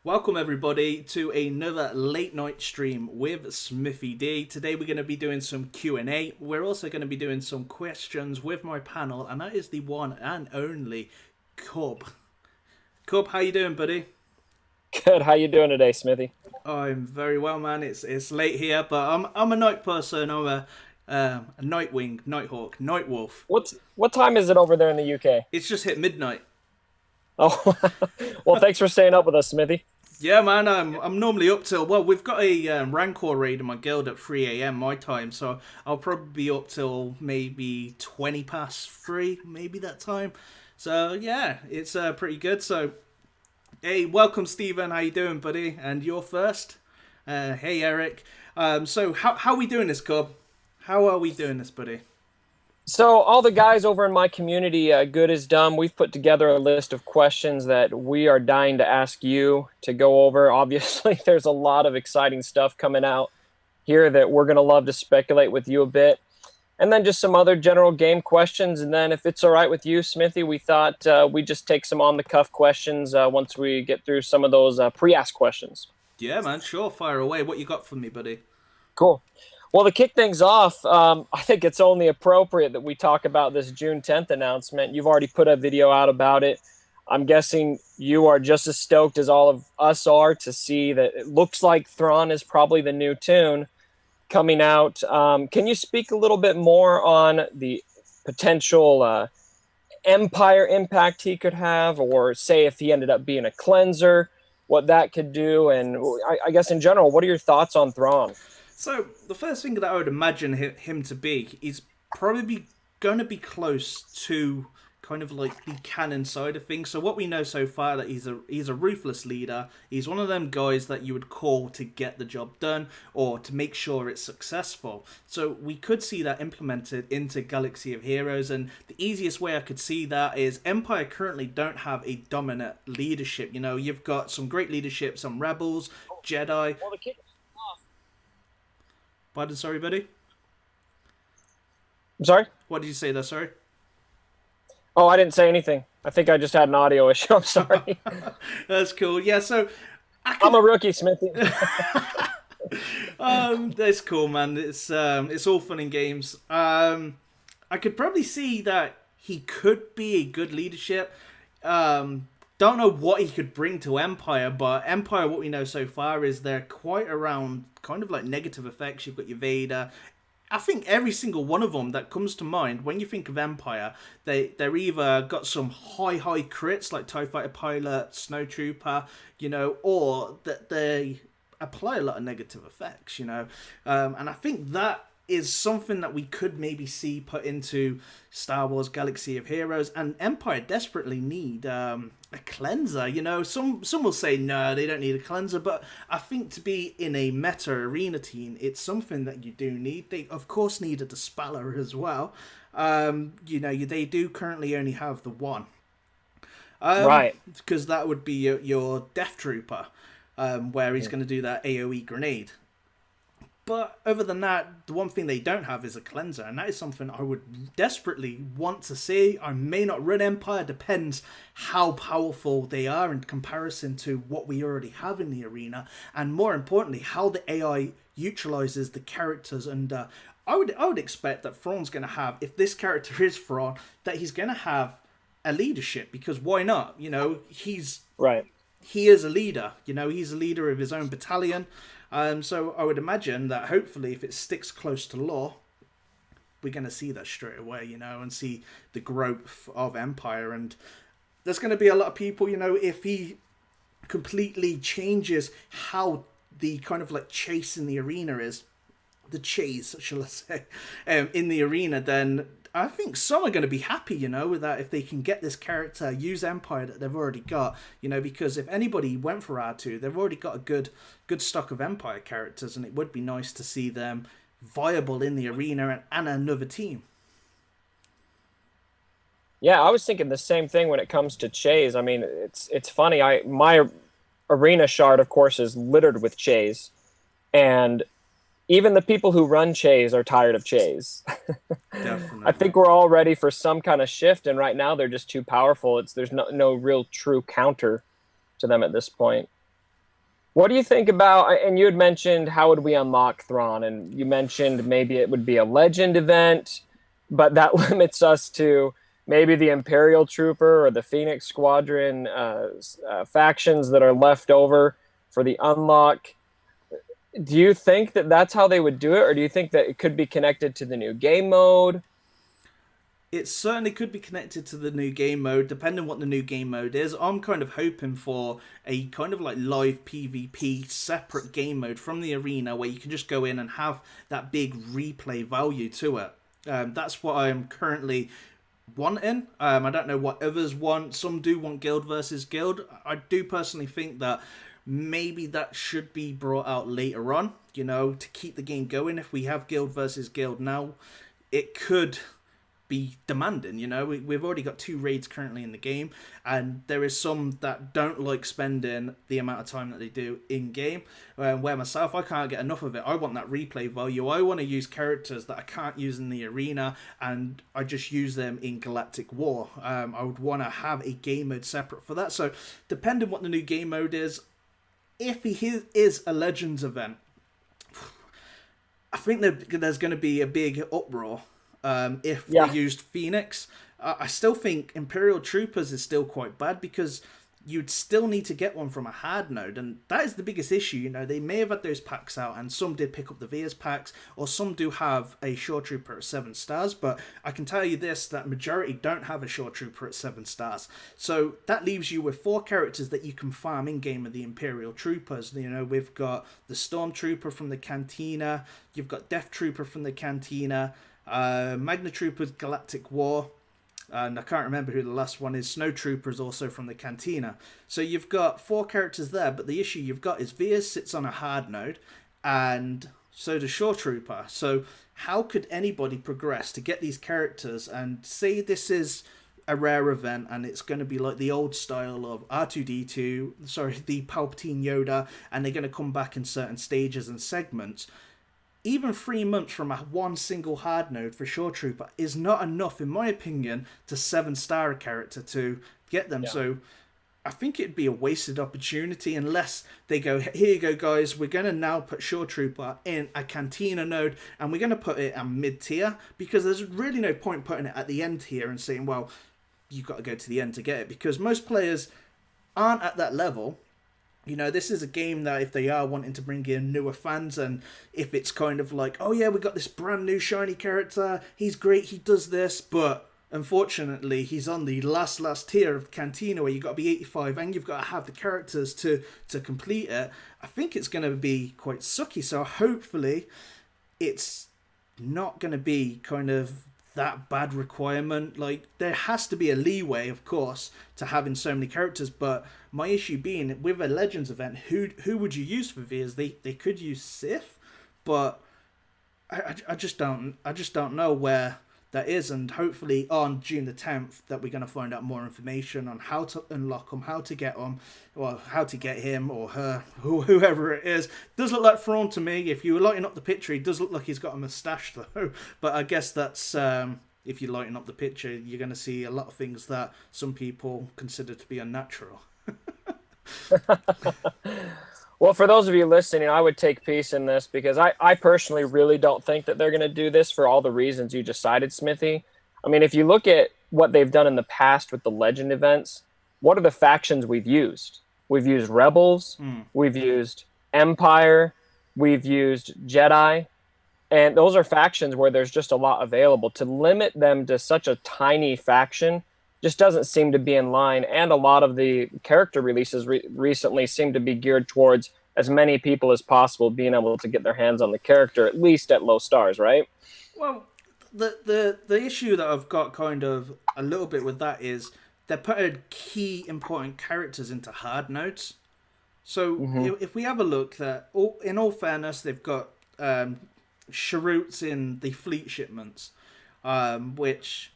Welcome everybody to another late night stream with Smithie D. Today we're going to be doing some Q&A. We're also going to be doing some questions with my panel, and that is the one and only Cub. Cub, how you doing, buddy? Good. How you doing today, Smithie? I'm very well, man. It's late here, but I'm a night person. I'm a Nightwing, Nighthawk, Nightwolf. What time is it over there in the UK? It's just hit midnight. Oh, well, thanks for staying up with us, Smithy. Yeah, man, I'm normally up till, well, we've got a Rancor raid in my guild at 3 a.m. my time, so I'll probably be up till maybe 20 past 3, maybe that time. So, yeah, it's pretty good. So, hey, welcome, Stephen. How you doing, buddy? And you're first. Hey, Eric. So, how are we doing this, Cub? How are we doing this, buddy? So, all the guys over in my community, Good is Dumb, we've put together a list of questions that we are dying to ask you to go over. Obviously, there's a lot of exciting stuff coming out here that we're going to love to speculate with you a bit. And then just some other general game questions. And then, if it's all right with you, Smithy, we thought we'd just take some on the cuff questions once we get through some of those pre asked questions. Yeah, man, sure, fire away. What you got for me, buddy? Cool. Well, to kick things off, I think it's only appropriate that we talk about this June 10th announcement. You've already put a video out about it. I'm guessing you are just as stoked as all of us are to see that it looks like Thrawn is probably the new tune coming out. Can you speak a little bit more on the potential Empire impact he could have, or say if he ended up being a cleanser, what that could do? And I guess in general, what are your thoughts on Thrawn? So the first thing that I would imagine him to be is probably going to be close to kind of like the canon side of things. So what we know so far that he's a ruthless leader. He's one of them guys that you would call to get the job done or to make sure it's successful. So we could see that implemented into Galaxy of Heroes, and the easiest way I could see that is Empire currently don't have a dominant leadership. You know, you've got some great leadership, some rebels, Jedi. Well, Pardon, sorry, buddy. I'm sorry? What did you say there? Sorry. Oh, I didn't say anything. I think I just had an audio issue. I'm sorry. That's cool. Yeah, so I'm a rookie, Smithy. that's cool, man. It's all fun and games. I could probably see that he could be a good leadership. Don't know what he could bring to Empire, but Empire, what we know so far is they're quite around kind of like negative effects. You've got your Vader. I think every single one of them that comes to mind when you think of Empire, they're either got some high crits like TIE Fighter Pilot, Snowtrooper, you know, or that they apply a lot of negative effects, you know. And I think that is something that we could maybe see put into Star Wars Galaxy of Heroes, and Empire desperately need a cleanser. You know, some will say no, they don't need a cleanser, but I think to be in a meta arena team, it's something that you do need. They of course need a dispeller as well. You know, they do currently only have the one, Right. because that would be your Death Trooper, where he's going to do that AOE grenade. But other than that, the one thing they don't have is a cleanser, and that is something I would desperately want to see. I may not run Empire, depends how powerful they are in comparison to what we already have in the arena, and more importantly, how the AI utilizes the characters. And I would expect that Thrawn's going to have, if this character is Thrawn, that he's going to have a leadership, because why not? You know, Right. he is a leader. You know, he's a leader of his own battalion. So I would imagine that hopefully if it sticks close to law, we're going to see that straight away, you know, and see the growth of Empire. And there's going to be a lot of people, you know, if he completely changes how the kind of like chase in the arena is, the chase, shall I say, in the arena, then I think some are going to be happy, you know, with that if they can get this character, use Empire that they've already got, you know, because if anybody went for R2, they've already got a good stock of Empire characters, and it would be nice to see them viable in the arena and another team. Yeah, I was thinking the same thing when it comes to Chase. I mean, it's funny. My arena shard, of course, is littered with Chase, and even the people who run Chase are tired of Chase. I Definitely. think we're all ready for some kind of shift, and right now they're just too powerful. There's no real true counter to them at this point. What do you think about, and you had mentioned how would we unlock Thrawn, and you mentioned maybe it would be a legend event, but that limits us to maybe the Imperial Trooper or the Phoenix Squadron factions that are left over for the unlock. Do you think that that's how they would do it, or do you think that it could be connected to the new game mode? It certainly could be connected to the new game mode, depending on what the new game mode is. I'm kind of hoping for a kind of like live PvP separate game mode from the arena where you can just go in and have that big replay value to it. That's what I'm currently wanting. I don't know what others want. Some do want guild versus guild. I do personally think that maybe that should be brought out later on, to keep the game going. If we have guild versus guild now, it could be demanding. We've already got 2 raids currently in the game, and there is some that don't like spending the amount of time that they do in game, where myself, I can't get enough of it. I want that replay value. I want to use characters that I can't use in the arena, and I just use them in Galactic War. I would want to have a game mode separate for that. So depending what the new game mode is, if he is a Legends event, I think there's going to be a big uproar. If they used Phoenix. I still think Imperial Troopers is still quite bad because you'd still need to get one from a hard node, and that is the biggest issue. They may have had those packs out, and some did pick up the Veers packs, or some do have a Shore Trooper at 7 stars, but I can tell you this, that majority don't have a Shore Trooper at 7 stars. So that leaves you with 4 characters that you can farm in-game of the Imperial Troopers. We've got the Stormtrooper from the Cantina, you've got Death Trooper from the Cantina, Magna Troopers Galactic War, and I can't remember who the last one is. Snow Troopers also from the Cantina. So you've got 4 characters there, but the issue you've got is Veers sits on a hard node, and so does Shore Trooper. So how could anybody progress to get these characters, and say this is a rare event and it's going to be like the old style of R2-D2, the Palpatine Yoda, and they're going to come back in certain stages and segments. Even 3 months from one single hard node for Shore Trooper is not enough, in my opinion, to 7-star a character to get them. Yeah. So I think it'd be a wasted opportunity unless they go, here you go, guys, we're going to now put Shore Trooper in a Cantina node, and we're going to put it at mid-tier, because there's really no point putting it at the end tier and saying, well, you've got to go to the end to get it, because most players aren't at that level. This is a game that if they are wanting to bring in newer fans, and if it's kind of like, oh yeah, we got this brand new shiny character, he's great, he does this, but unfortunately he's on the last tier of Cantina where you've got to be 85 and you've got to have the characters to complete it, I think it's going to be quite sucky. So hopefully it's not going to be kind of that bad requirement. Like, there has to be a leeway, of course, to having so many characters, but my issue being, with a Legends event, who would you use for Veers? They could use Sith, but I just don't know where that is, and hopefully on June the 10th that we're going to find out more information on how to unlock them, how to get them, well, how to get him or her, whoever it is. Does look like Thrawn to me. If you were lighting up the picture, he does look like he's got a moustache though, but I guess that's if you lighten up the picture, you're going to see a lot of things that some people consider to be unnatural. Well, for those of you listening, I would take peace in this, because I personally really don't think that they're going to do this for all the reasons you just cited, Smithie. I mean, if you look at what they've done in the past with the Legend events, what are the factions we've used? We've used Rebels, we've used Empire, we've used Jedi, and those are factions where there's just a lot available. To limit them to such a tiny faction just doesn't seem to be in line, and a lot of the character releases recently seem to be geared towards as many people as possible being able to get their hands on the character, at least at low stars, right? Well, the issue that I've got kind of a little bit with that is they're putting key important characters into hard nodes. So if we have a look, that in all fairness, they've got Cheroots in the fleet shipments, which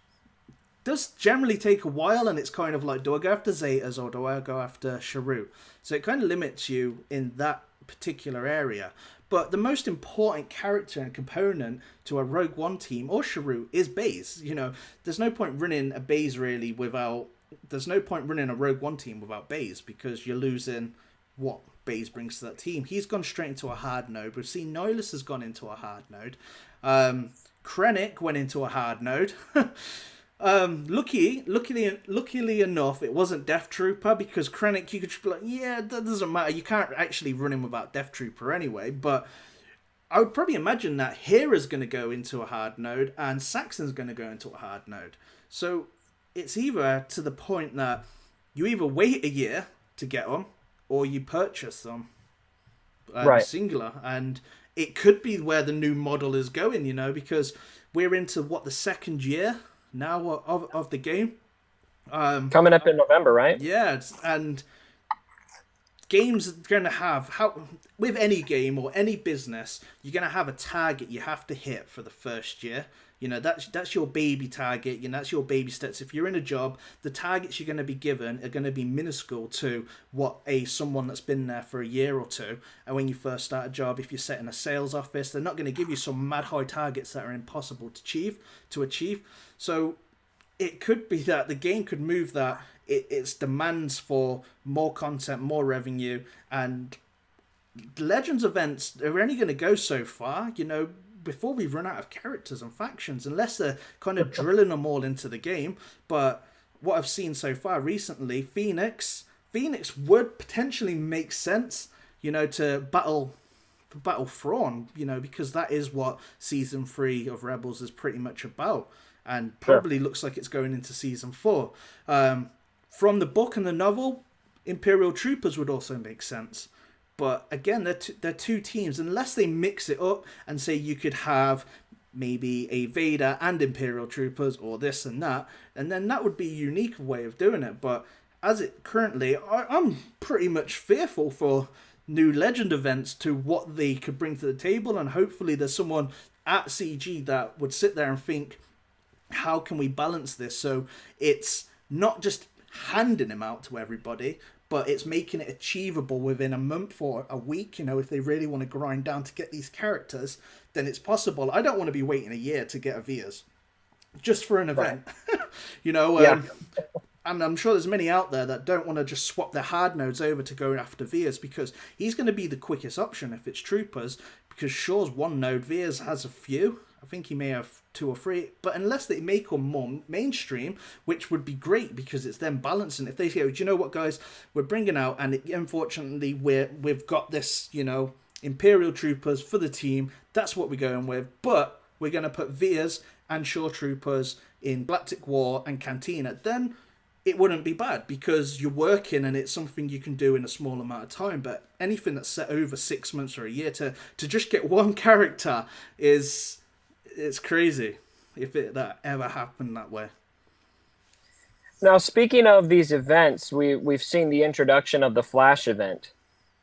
does generally take a while, and it's kind of like, do I go after Zetas or do I go after Cheroot? So it kind of limits you in that particular area. But the most important character and component to a Rogue One team or Cheroot is Baze. There's no point running a Baze really without... There's no point running a Rogue One team without Baze, because you're losing, Baze brings to that team. He's gone straight into a hard node. We've seen Nihilus has gone into a hard node. Krennic went into a hard node. Luckily enough, it wasn't Death Trooper, because Krennic, you could just be like, yeah, that doesn't matter. You can't actually run him without Death Trooper anyway. But I would probably imagine that Hera's going to go into a hard node and Saxon's going to go into a hard node. So it's either to the point that you either wait a year to get them or you purchase them singular. And it could be where the new model is going, because we're into the second year now of the game. Coming up in November, right? Yeah, and games are going to have, with any game or any business, you're going to have a target you have to hit for the first year. That's your baby target. That's your baby steps. If you're in a job, the targets you're going to be given are going to be minuscule to what someone that's been there for a year or two. And when you first start a job, if you're set in a sales office, they're not going to give you some mad high targets that are impossible to achieve. So it could be that the game could move that its demands for more content, more revenue, and Legends events are only going to go so far, before we run out of characters and factions, unless they're kind of drilling them all into the game. But what I've seen so far recently, Phoenix would potentially make sense, to battle Thrawn, because that is what Season 3 of Rebels is pretty much about, and probably looks like it's going into Season 4. From the book and the novel, Imperial Troopers would also make sense. But again, they're two teams. Unless they mix it up and say you could have maybe a Vader and Imperial Troopers or this and that, and then that would be a unique way of doing it. But as it currently, I'm pretty much fearful for new Legend events to what they could bring to the table. And hopefully there's someone at CG that would sit there and think, how can we balance this so it's not just handing them out to everybody, but it's making it achievable within a month or a week. If they really want to grind down to get these characters, then it's possible. I don't want to be waiting a year to get a Vias just for an event. And I'm sure there's many out there that don't want to just swap their hard nodes over to go after Vias, because he's going to be the quickest option if it's Troopers, because Shaw's one node, Vias has a few. I think he may have 2 or 3, but unless they make them more mainstream, which would be great because it's them balancing. If they go, do you know what, guys, we're bringing out, and unfortunately we've got this, Imperial Troopers for the team. That's what we're going with, but we're going to put Vias and Shaw Troopers in Galactic War and Cantina. Then it wouldn't be bad because you're working and it's something you can do in a small amount of time. But anything that's set over 6 months or a year to just get one character it's crazy if that ever happened that way. Now, speaking of these events, we've seen the introduction of the Flash event,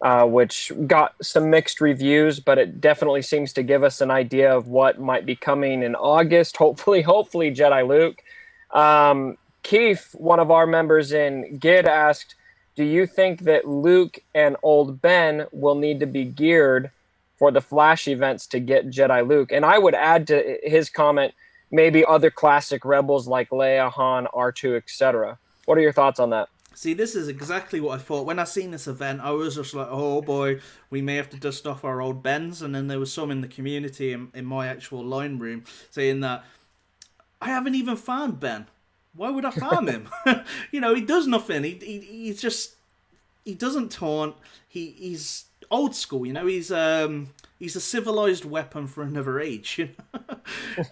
which got some mixed reviews, but it definitely seems to give us an idea of what might be coming in August. Hopefully Jedi Luke. Keith, one of our members in GID, asked, do you think that Luke and Old Ben will need to be geared for the Flash events to get Jedi Luke? And I would add to his comment, maybe other classic Rebels like Leia, Han, R2, etc. What are your thoughts on that? See, this is exactly what I thought. When I seen this event, I was just like, oh boy, we may have to dust off our old Bens. And then there was some in the community in my actual line room saying that, I haven't even farmed Ben. Why would I farm him? He does nothing. He doesn't taunt. He's old school, he's a civilized weapon for another age.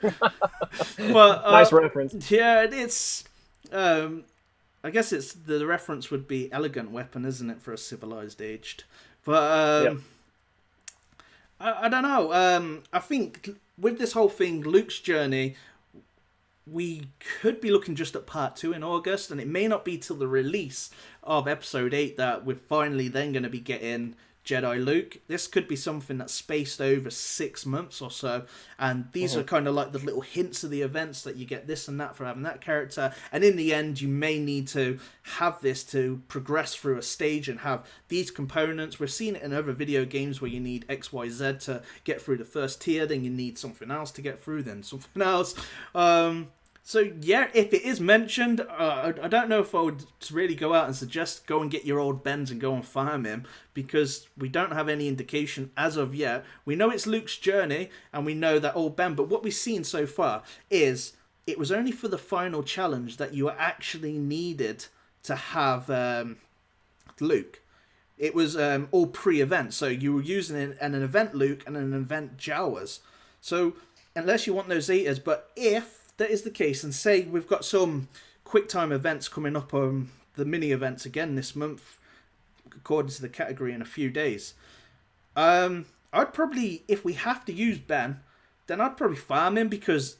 But nice reference. Yeah, it's I guess it's the reference would be elegant weapon, isn't it, for a civilized aged? But I don't know. I think with this whole thing, Luke's journey, we could be looking just at part 2 in August, and it may not be till the release of episode 8 that we're finally then going to be getting Jedi Luke. This could be something that's spaced over 6 months or so, and these are kind of like the little hints of the events that you get this and that for having that character, and in the end you may need to have this to progress through a stage and have these components. We've seen it in other video games where you need XYZ to get through the first tier, then you need something else to get through, then something else. So yeah, if it is mentioned, I don't know if I would really go out and suggest go and get your old Bens and go and farm him, because we don't have any indication as of yet. We know it's Luke's journey and we know that old Ben, but what we've seen so far is it was only for the final challenge that you actually needed to have Luke. It was all pre-event, so you were using an event Luke and an event Jawas. So unless you want those Zetas, but if that is the case, and say we've got some quick time events coming up on the mini events again this month, according to the category, in a few days. I'd probably, if we have to use Ben, then I'd probably farm him, because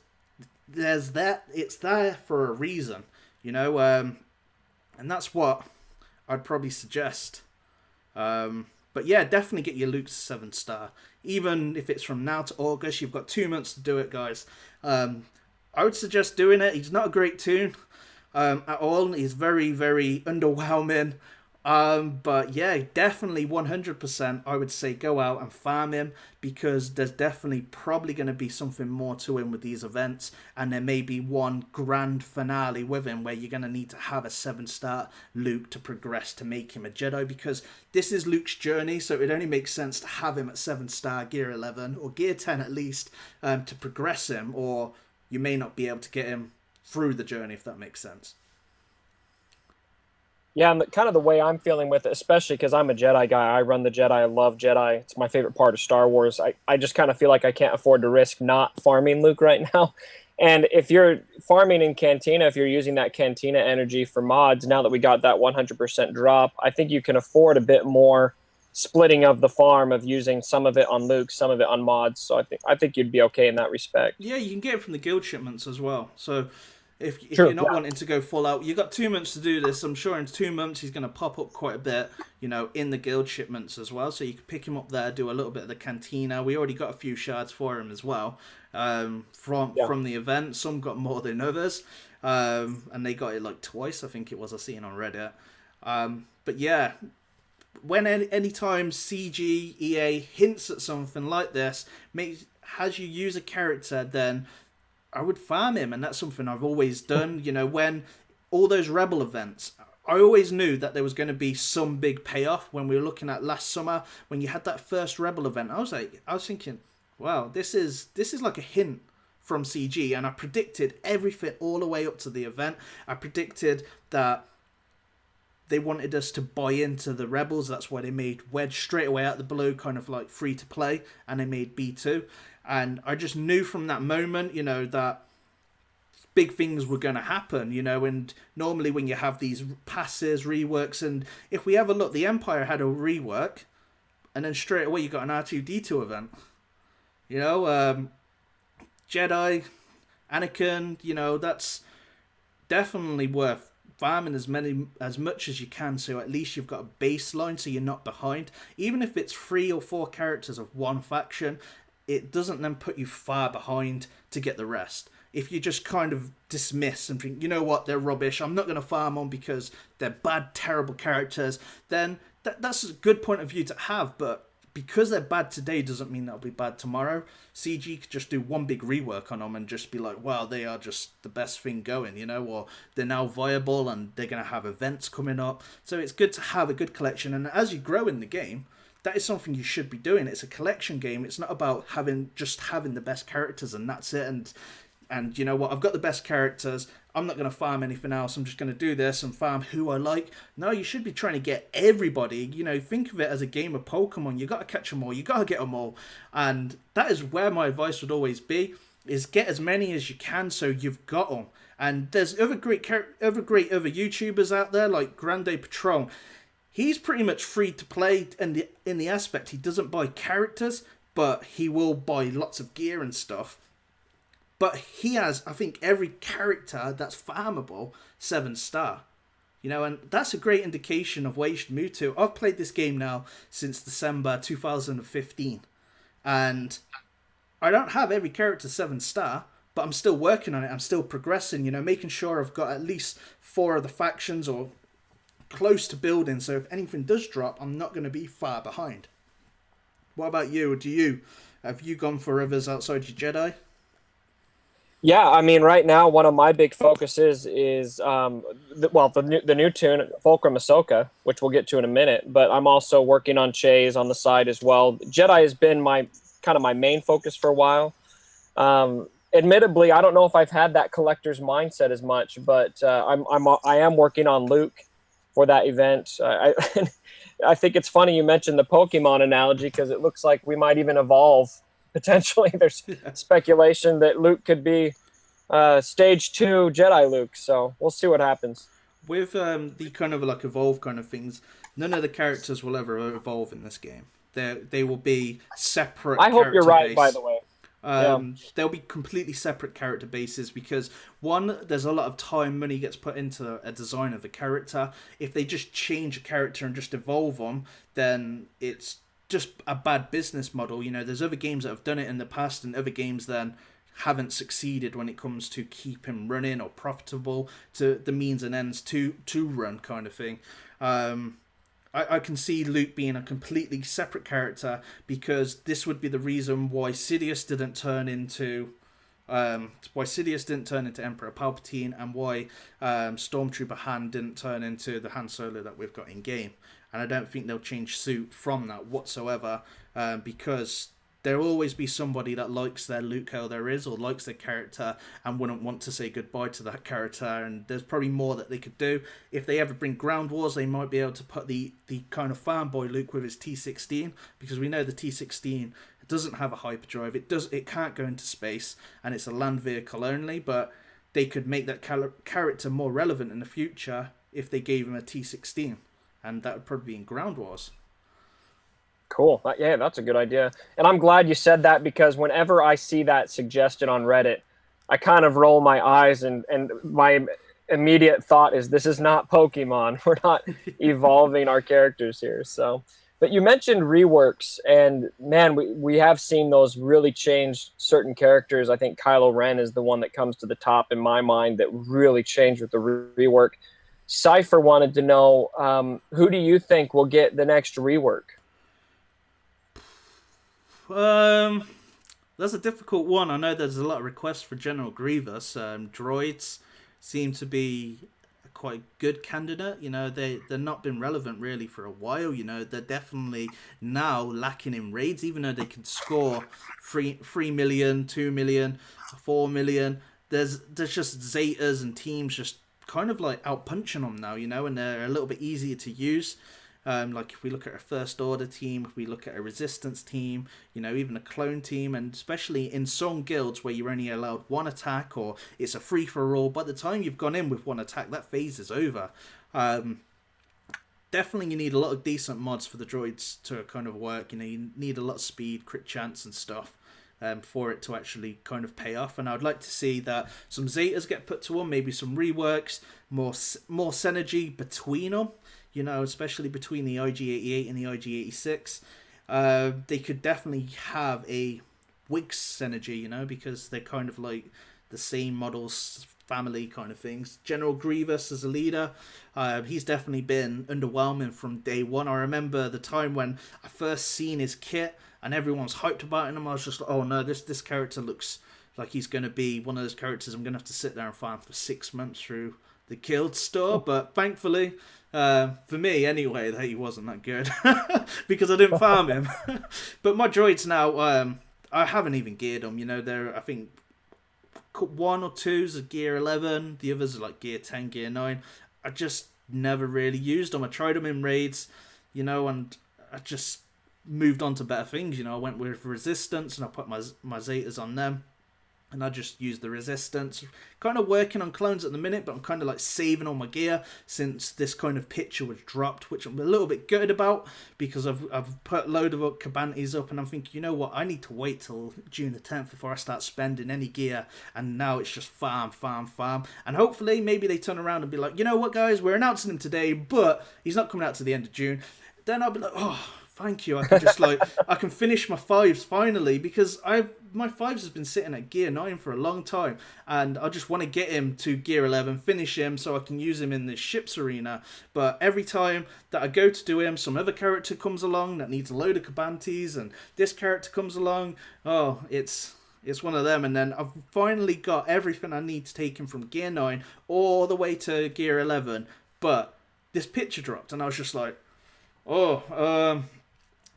it's there for a reason, and that's what I'd probably suggest. But yeah, definitely get your Luke 7-star. Even if it's from now to August, you've got 2 months to do it, guys. I would suggest doing it. He's not a great toon at all. He's very, very underwhelming. But yeah, definitely 100% I would say go out and farm him, because there's definitely probably going to be something more to him with these events, and there may be one grand finale with him where you're going to need to have a 7-star Luke to progress to make him a Jedi, because this is Luke's journey, so it only makes sense to have him at 7-star gear 11 or gear 10 at least, to progress him, or you may not be able to get him through the journey, if that makes sense. Yeah, and kind of the way I'm feeling with it, especially because I'm a Jedi guy. I run the Jedi. I love Jedi. It's my favorite part of Star Wars. I just kind of feel like I can't afford to risk not farming Luke right now. And if you're farming in Cantina, if you're using that Cantina energy for mods, now that we got that 100% drop, I think you can afford a bit more splitting of the farm, of using some of it on Luke, some of it on mods. So I think you'd be okay in that respect. Yeah, you can get it from the guild shipments as well. So if you're not wanting to go full out, you've got 2 months to do this. I'm sure in 2 months he's going to pop up quite a bit, in the guild shipments as well. So you can pick him up there, do a little bit of the Cantina. We already got a few shards for him as well, from the event. Some got more than others, and they got it like twice, I think it was, I seen on Reddit. But yeah, when anytime CG EA hints at something like this, has you use a character, then I would farm him, and that's something I've always done. When all those Rebel events, I always knew that there was going to be some big payoff. When we were looking at last summer, when you had that first Rebel event, I was thinking, wow, this is like a hint from CG, and I predicted everything all the way up to the event. I predicted that they wanted us to buy into the Rebels. That's why they made Wedge straight away out the blue, kind of like free to play, and they made B2. And I just knew from that moment, that big things were going to happen, and normally when you have these passes, reworks, and if we have a look, the Empire had a rework, and then straight away you got an R2-D2 event. Jedi, Anakin, that's definitely worth farming as much as you can, so at least you've got a baseline, so you're not behind. Even if it's 3 or 4 characters of one faction, it doesn't then put you far behind to get the rest. If you just kind of dismiss and think, you know what, they're rubbish, I'm not going to farm on because they're bad, terrible characters, then that's a good point of view to have, but because they're bad today doesn't mean they'll be bad tomorrow. CG could just do one big rework on them and just be like, wow, they are just the best thing going, or they're now viable and they're going to have events coming up. So it's good to have a good collection, and as you grow in the game, that is something you should be doing. It's a collection game. It's not about having the best characters and that's it. And you know what? I've got the best characters. I'm not going to farm anything else. I'm just going to do this and farm who I like. No, you should be trying to get everybody. Think of it as a game of Pokemon. You got to catch them all. You got to get them all. And that is where my advice would always be, is get as many as you can so you've got them. And there's other great YouTubers out there like Grande Patron. He's pretty much free to play in the aspect he doesn't buy characters, but he will buy lots of gear and stuff. But he has, I think, every character that's farmable 7-star. And that's a great indication of where you should move to. I've played this game now since December 2015. And I don't have every character 7-star, but I'm still working on it. I'm still progressing, making sure I've got at least 4 of the factions or close to building. So if anything does drop, I'm not going to be far behind. What about you? Have you gone for others outside your Jedi? Yeah, I mean, right now one of my big focuses is the new tune Fulcrum Ahsoka, which we'll get to in a minute. But I'm also working on Chase on the side as well. Jedi has been my kind of my main focus for a while. Admittedly, I don't know if I've had that collector's mindset as much, but I am working on Luke for that event. I think it's funny you mentioned the Pokemon analogy because it looks like we might even evolve potentially. There's speculation that Luke could be stage 2 Jedi Luke, so we'll see what happens. With the kind of like evolve kind of things, none of the characters will ever evolve in this game. They will be separate I hope you're character right, by base. the way. Yeah. They'll be completely separate character bases because one, there's a lot of time, money gets put into a design of a character. If they just change a character and just evolve them, then it's just a bad business model. You know, there's other games that have done it in the past, and other games then haven't succeeded when it comes to keep him running or profitable to the means and ends to run kind of thing. I can see Luke being a completely separate character because this would be the reason why Sidious didn't turn into Emperor Palpatine, and why Stormtrooper Han didn't turn into the Han Solo that we've got in game. And I don't think they'll change suit from that whatsoever, because there'll always be somebody that likes their Luke how there is, or likes their character and wouldn't want to say goodbye to that character. And there's probably more that they could do. If they ever bring Ground Wars, they might be able to put the kind of fanboy Luke with his T16, because we know the T16 doesn't have a hyperdrive. It can't go into space, and it's a land vehicle only. But they could make that character more relevant in the future if they gave him a T16, and that would probably be in Ground Wars. Cool. Yeah, that's a good idea. And I'm glad you said that because whenever I see that suggested on Reddit, I kind of roll my eyes, and my immediate thought is this is not Pokemon. We're not evolving our characters here. So, but you mentioned reworks, and man, we have seen those really change certain characters. I think Kylo Ren is the one that comes to the top in my mind that really changed with the rework. Cypher wanted to know, who do you think will get the next rework? That's a difficult one. I know there's a lot of requests for General Grievous. Droids seem to be a quite good candidate. You know, they're not been relevant really for a while. You know, they're definitely now lacking in raids, even though they can score 3 million, 2 million, 4 million. There's just Zetas and teams just kind of like out punching them now. You know, and they're a little bit easier to use. Like if we look at a First Order team, if we look at a Resistance team, you know, even a clone team, and especially in some guilds where you're only allowed one attack or it's a free-for-all, by the time you've gone in with one attack, that phase is over. Definitely you need a lot of decent mods for the droids to kind of work. You know, you need a lot of speed, crit chance and stuff. For it to actually kind of pay off, and I'd like to see that some Zetas get put to them, maybe some reworks, more synergy between them. You know, especially between the IG-88 and the IG-86, they could definitely have a Wigs synergy. You know, because they're kind of like the same models, family kind of things. General Grievous as a leader, he's definitely been underwhelming from day one. I remember the time when I first seen his kit and everyone's hyped about him. I was just like, oh no, this character looks like he's going to be one of those characters I'm going to have to sit there and farm for 6 months through the guild store. But thankfully, for me anyway, that he wasn't that good because I didn't farm him. But my droids now, I haven't even geared them. You know, they're, I think, 1 or 2's are gear 11, the others are like gear 10, gear 9. I just never really used them. I tried them in raids, you know, and I just moved on to better things. You know, I went with Resistance and I put my Zetas on them. And I just use the Resistance. Kind of working on clones at the minute, but I'm kind of like saving all my gear since this kind of picture was dropped, which I'm a little bit gutted about because I've put a load of Cabantes up and I'm thinking, you know what, I need to wait till June the 10th before I start spending any gear. And now it's just farm. And hopefully maybe they turn around and be like, you know what guys, we're announcing him today, but he's not coming out to the end of June. Then I'll be like, oh, thank you. I can just like I can finish my 5s finally because my 5s has been sitting at gear 9 for a long time, and I just want to get him to gear 11, finish him so I can use him in the ships arena. But every time that I go to do him, some other character comes along that needs a load of Cabantes, and this character comes along. Oh, it's It's one of them, and then I've finally got everything I need to take him from Gear 9 all the way to Gear 11. But this picture dropped, and I was just like, oh,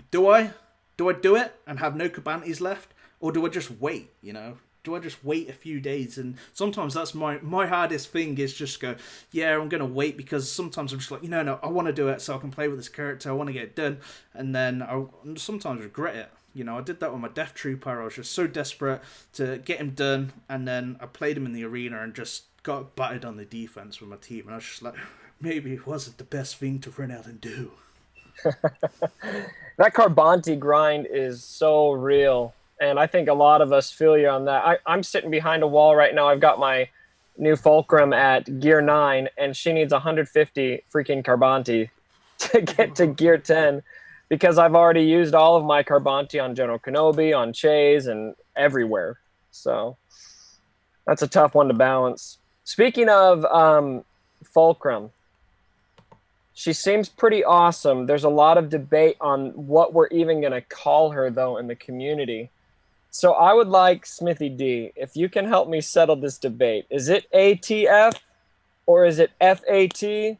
do I do it and have no Cabantes left? Or do I just wait, you know? Do I just wait a few days? And sometimes that's my hardest thing, is just go, yeah, I'm going to wait, because sometimes I'm just like, no, I want to do it so I can play with this character. I want to get it done. And then I sometimes regret it. You know, I did that with my Death Trooper. I was just so desperate to get him done. And then I played him in the arena and just got battered on the defense with my team. And I was just like, maybe it wasn't the best thing to run out and do. That Carbonti grind is so real. And I think a lot of us feel you on that. I'm sitting behind a wall right now. I've got my new Fulcrum at Gear 9, and she needs 150 freaking Carbonti to get to Gear 10, because I've already used all of my Carbonti on General Kenobi, on Chase, and everywhere. So that's a tough one to balance. Speaking of Fulcrum, she seems pretty awesome. There's a lot of debate on what we're even going to call her, though, in the community. So I would like, Smithy D, if you can help me settle this debate. Is it ATF, or is it FAT,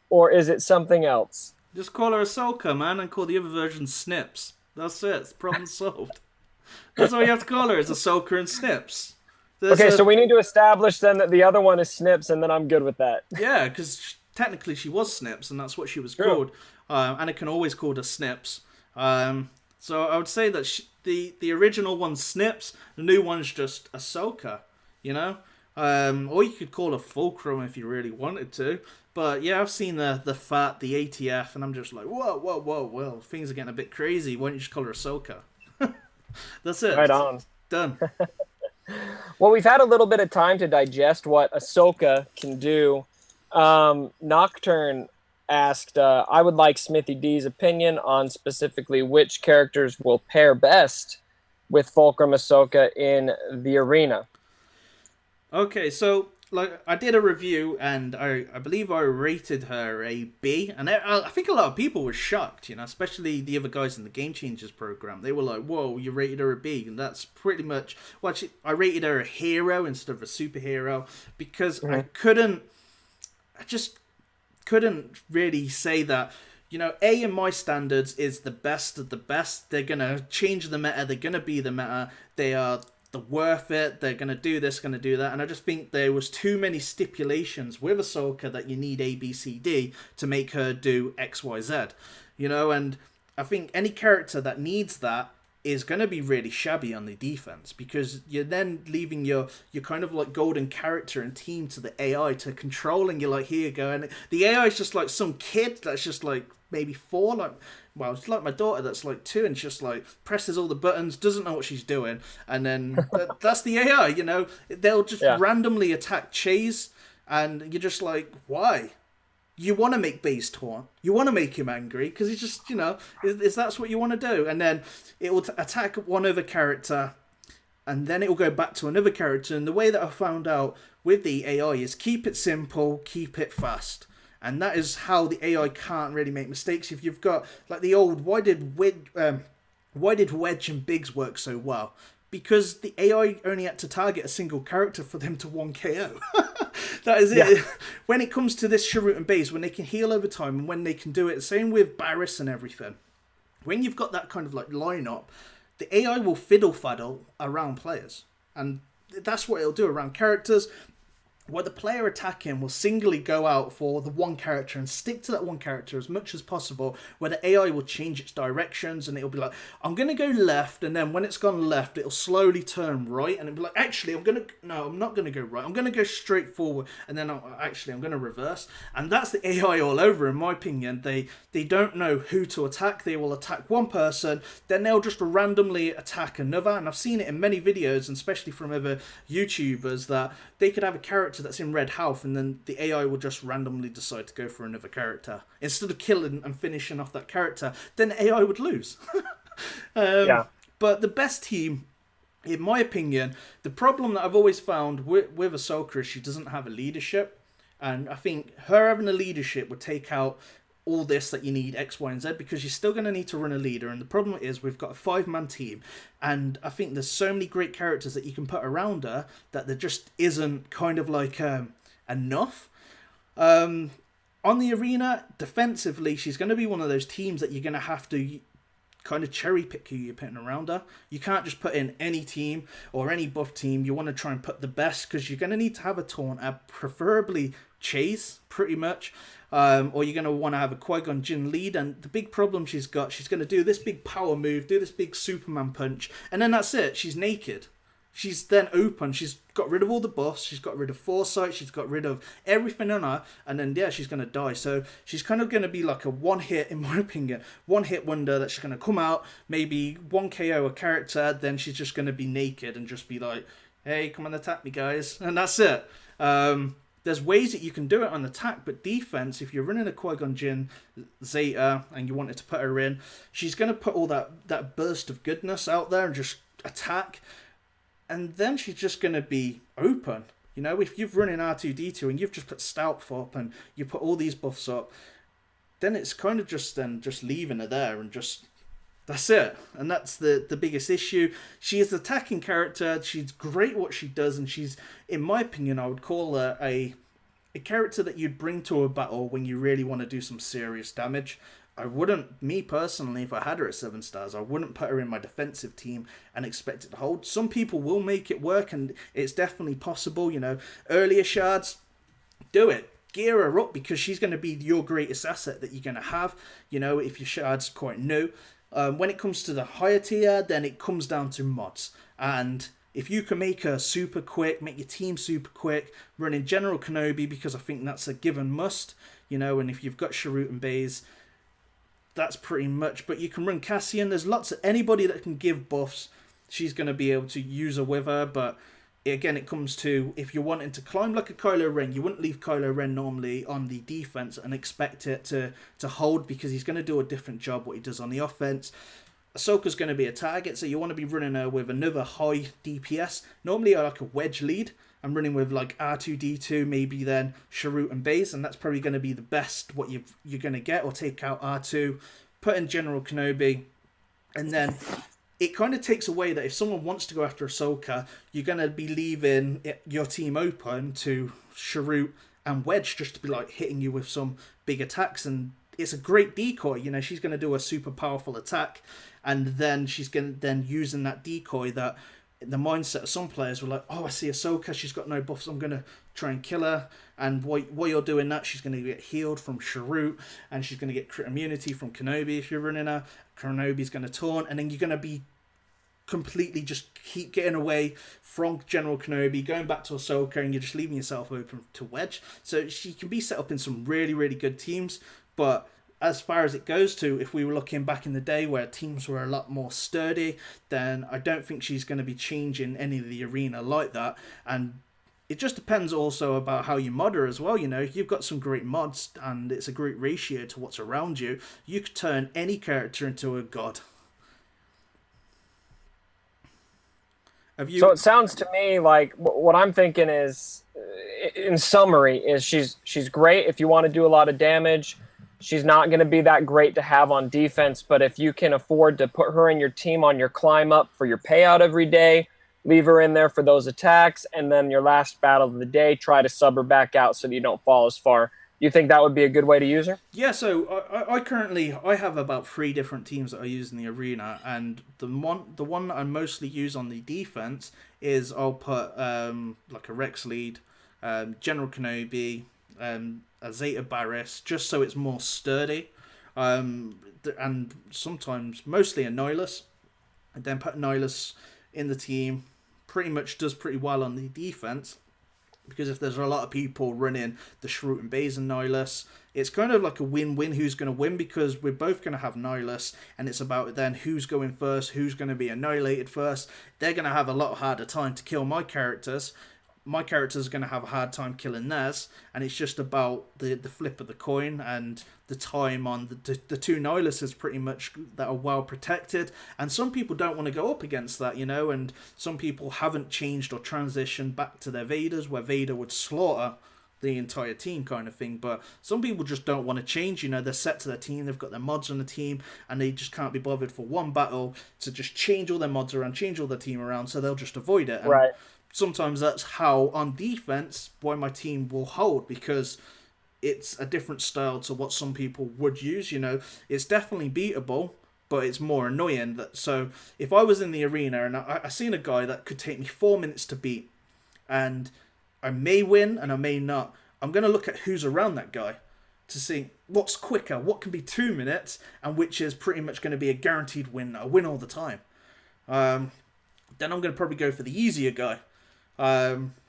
or is it something else? Just call her Ahsoka, man, and call the other version Snips. That's it. It's problem solved. That's all you have to call her, is Ahsoka and Snips. So we need to establish then that the other one is Snips, and then I'm good with that. Yeah, because technically she was Snips, and that's what she was called. Anakin always called her Snips. So I would say that the original one's Snips, the new one's just Ahsoka, you know? Or you could call her Fulcrum if you really wanted to. But yeah, I've seen the FAT, the ATF, and I'm just like, whoa, things are getting a bit crazy. Why don't you just call her Ahsoka? That's it. Right on. Done. Well, we've had a little bit of time to digest what Ahsoka can do. Nocturne asked, I would like Smithy D's opinion on specifically which characters will pair best with Fulcrum Ahsoka in the arena. Okay, so like I did a review, and I believe I rated her a B, and I think a lot of people were shocked, you know, especially the other guys in the Game Changers program. They were like, whoa, you rated her a B, and that's pretty much, well, actually, I rated her a hero instead of a superhero, because I just couldn't really say that, you know, A, in my standards, is the best of the best. They're going to change the meta. They're going to be the meta. They are the worth it. They're going to do this, going to do that. And I just think there was too many stipulations with Ahsoka that you need A, B, C, D to make her do X, Y, Z. You know, and I think any character that needs that is going to be really shabby on the defense, because you're then leaving your kind of like golden character and team to the AI to control, and you're like, here you go. And the AI is just like some kid that's just like maybe 4, like, well, it's like my daughter that's like 2, and just like presses all the buttons, doesn't know what she's doing, and then that's the AI, you know. They'll just randomly attack Chase, and you're just like, why? You want to make Baze taunt. You want to make him angry, because he's just, you know, is that's what you want to do. And then it will attack one other character, and then it will go back to another character. And the way that I found out with the AI is keep it simple, keep it fast. And that is how the AI can't really make mistakes. If you've got, like, the old, why did Wedge and Biggs work so well? Because the AI only had to target a single character for them to 1 KO. That is it. Yeah. When it comes to this Sharut and Baze, when they can heal over time, and when they can do it, same with Barriss and everything. When you've got that kind of like lineup, the AI will fiddle-faddle around players. And that's what it'll do around characters. Where the player attacking will singly go out for the one character and stick to that one character as much as possible, where the AI will change its directions, and it'll be like, I'm going to go left, and then when it's gone left, it'll slowly turn right, and it'll be like, actually, I'm not going to go right, I'm going to go straight forward, and then I'm going to reverse. And that's the AI all over, in my opinion. They don't know who to attack. They will attack one person, then they'll just randomly attack another, and I've seen it in many videos, and especially from other YouTubers, that they could have a character that's in red health, and then the AI will just randomly decide to go for another character. Instead of killing and finishing off that character, then the AI would lose. But the best team, in my opinion, the problem that I've always found with Ahsoka is she doesn't have a leadership. And I think her having a leadership would take out all this that you need X, Y, and Z, because you're still going to need to run a leader. And the problem is we've got a 5-man team, and I think there's so many great characters that you can put around her that there just isn't kind of like enough. On the arena, defensively, she's going to be one of those teams that you're going to have to kind of cherry pick who you're putting around her. You can't just put in any team or any buff team. You want to try and put the best, because you're going to need to have a taunter, preferably Chase, pretty much. Or you're going to want to have a Qui-Gon Jinn lead. And the big problem she's got, she's going to do this big power move, do this big Superman punch, and then that's it. She's naked. She's then open. She's got rid of all the buffs. She's got rid of foresight. She's got rid of everything on her. And then, yeah, she's going to die. So she's kind of going to be like a one-hit, in my opinion, one-hit wonder that she's going to come out, maybe 1 KO a character, then she's just going to be naked and just be like, hey, come and attack me, guys. And that's it. There's ways that you can do it on attack, but defense, if you're running a Qui-Gon Jinn Zeta and you wanted to put her in, she's going to put all that burst of goodness out there and just attack. And then she's just going to be open. You know, if you've run in R2-D2 and you've just put Stout up and you put all these buffs up, then it's kind of just leaving her there and just, that's it. And that's the biggest issue. She is an attacking character. She's great at what she does. And she's, in my opinion, I would call her a character that you'd bring to a battle when you really want to do some serious damage. I wouldn't, me personally, if I had her at 7 stars, I wouldn't put her in my defensive team and expect it to hold. Some people will make it work, and it's definitely possible. You know, earlier shards, do it. Gear her up, because she's going to be your greatest asset that you're going to have, you know, if your shard's quite new. When it comes to the higher tier, then it comes down to mods. And if you can make her super quick, make your team super quick, running General Kenobi, because I think that's a given must, you know, and if you've got Sharut and Baze, that's pretty much. But you can run Cassian. There's lots of anybody that can give buffs. She's going to be able to use her with her. But again, it comes to, if you're wanting to climb like a Kylo Ren, you wouldn't leave Kylo Ren normally on the defense and expect it to hold, because he's going to do a different job what he does on the offense. Ahsoka's going to be a target, so you want to be running her with another high DPS. Normally like a wedge lead. I'm running with like R2-D2, maybe then Sharut and Baze, and that's probably going to be the best what you're going to get, or take out R2, put in General Kenobi, and then it kind of takes away that if someone wants to go after Ahsoka, you're going to be leaving your team open to Sharut and Wedge just to be like hitting you with some big attacks, and it's a great decoy. You know, she's going to do a super powerful attack, and then she's going to then using that decoy that the mindset of some players were like, oh, I see Ahsoka, she's got no buffs, I'm going to try and kill her. And while you're doing that, she's going to get healed from Sharut, and she's going to get crit immunity from Kenobi if you're running her. Kenobi's going to taunt, and then you're going to be completely just keep getting away from General Kenobi, going back to Ahsoka, and you're just leaving yourself open to Wedge. So she can be set up in some really, really good teams, but as far as it goes to, if we were looking back in the day where teams were a lot more sturdy, then I don't think she's going to be changing any of the arena like that. And it just depends also about how you mod her as well. You know, if you've got some great mods and it's a great ratio to what's around you, you could turn any character into a god. So it sounds to me like what I'm thinking is, in summary, is she's great if you want to do a lot of damage. She's not going to be that great to have on defense, but if you can afford to put her in your team on your climb up for your payout every day, leave her in there for those attacks, and then your last battle of the day, try to sub her back out so that you don't fall as far. You think that would be a good way to use her? Yeah, so I currently have about 3 different teams that I use in the arena, and the one that I mostly use on the defense is I'll put like a Rex lead, General Kenobi, a Zeta Barriss, just so it's more sturdy, and sometimes mostly a Nihilus, and then put Nihilus in the team. Pretty much does pretty well on the defense, because if there's a lot of people running the Sharut and Baze and Nihilus, it's kind of like a win-win who's going to win, because we're both going to have Nihilus, and it's about then who's going first, who's going to be annihilated first. They're going to have a lot harder time to kill my characters. My characters are going to have a hard time killing theirs, and it's just about the flip of the coin and the time on the 2 Nihiluses pretty much that are well protected. And some people don't want to go up against that, you know, and some people haven't changed or transitioned back to their Vaders, where Vader would slaughter the entire team kind of thing. But some people just don't want to change. You know, they're set to their team, they've got their mods on the team, and they just can't be bothered for one battle to just change all their mods around, change all their team around, so they'll just avoid it. And Right. sometimes that's how, on defense, why my team will hold, because it's a different style to what some people would use. You know, it's definitely beatable, but it's more annoying. So if I was in the arena and I seen a guy that could take me 4 minutes to beat, and I may win and I may not, I'm going to look at who's around that guy to see what's quicker, what can be 2 minutes, and which is pretty much going to be a guaranteed win. I win all the time. Then I'm going to probably go for the easier guy,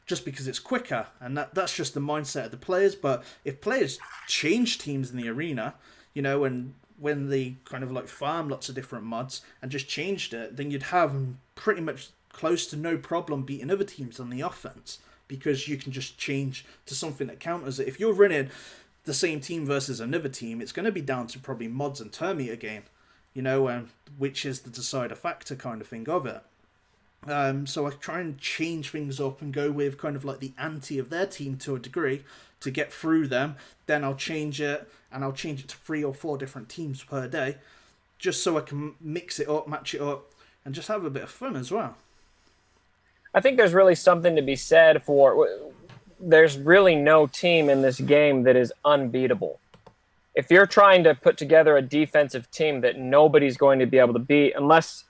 just because it's quicker, and that's just the mindset of the players. But if players change teams in the arena, you know, and when they kind of like farm lots of different mods and just changed it, then you'd have pretty much close to no problem beating other teams on the offense, because you can just change to something that counters it. If you're running the same team versus another team, it's going to be down to probably mods and turn meter gain, you know, which is the decider factor kind of thing of it. So I try and change things up and go with kind of like the anti of their team to a degree to get through them. Then I'll change it, and I'll change it to 3 or 4 different teams per day, just so I can mix it up, match it up, and just have a bit of fun as well. I think there's really something to be said for, there's really no team in this game that is unbeatable. If you're trying to put together a defensive team that nobody's going to be able to beat, unless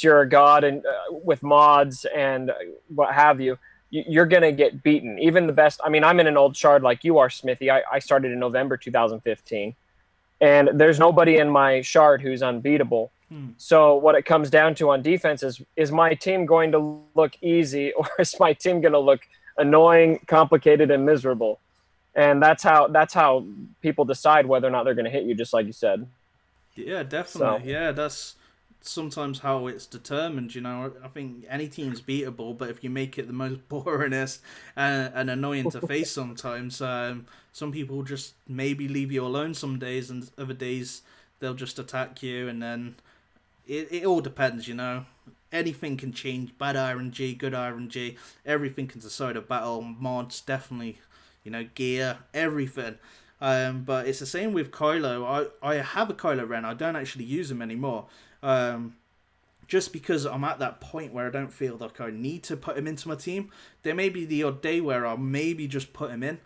you're a god and with mods and what have you, you're going to get beaten. Even the best. I mean, I'm in an old shard like you are, Smithie. I started in November 2015, and there's nobody in my shard who's unbeatable. So what it comes down to on defense is my team going to look easy, or is my team going to look annoying, complicated, and miserable? And that's how people decide whether or not they're going to hit you, just like you said. Yeah, definitely. So. Yeah, that's sometimes how it's determined. You know, I think any team's beatable, but if you make it the most boringest and annoying to face sometimes, some people just maybe leave you alone some days, and other days they'll just attack you, and then it all depends, you know. Anything can change. Bad RNG, good RNG, everything can decide a battle. Mods, definitely, you know, gear, everything. But it's the same with Kylo. I have a Kylo Ren. I don't actually use him anymore. Just because I'm at that point where I don't feel like I need to put him into my team. There may be the odd day where I'll maybe just put him in,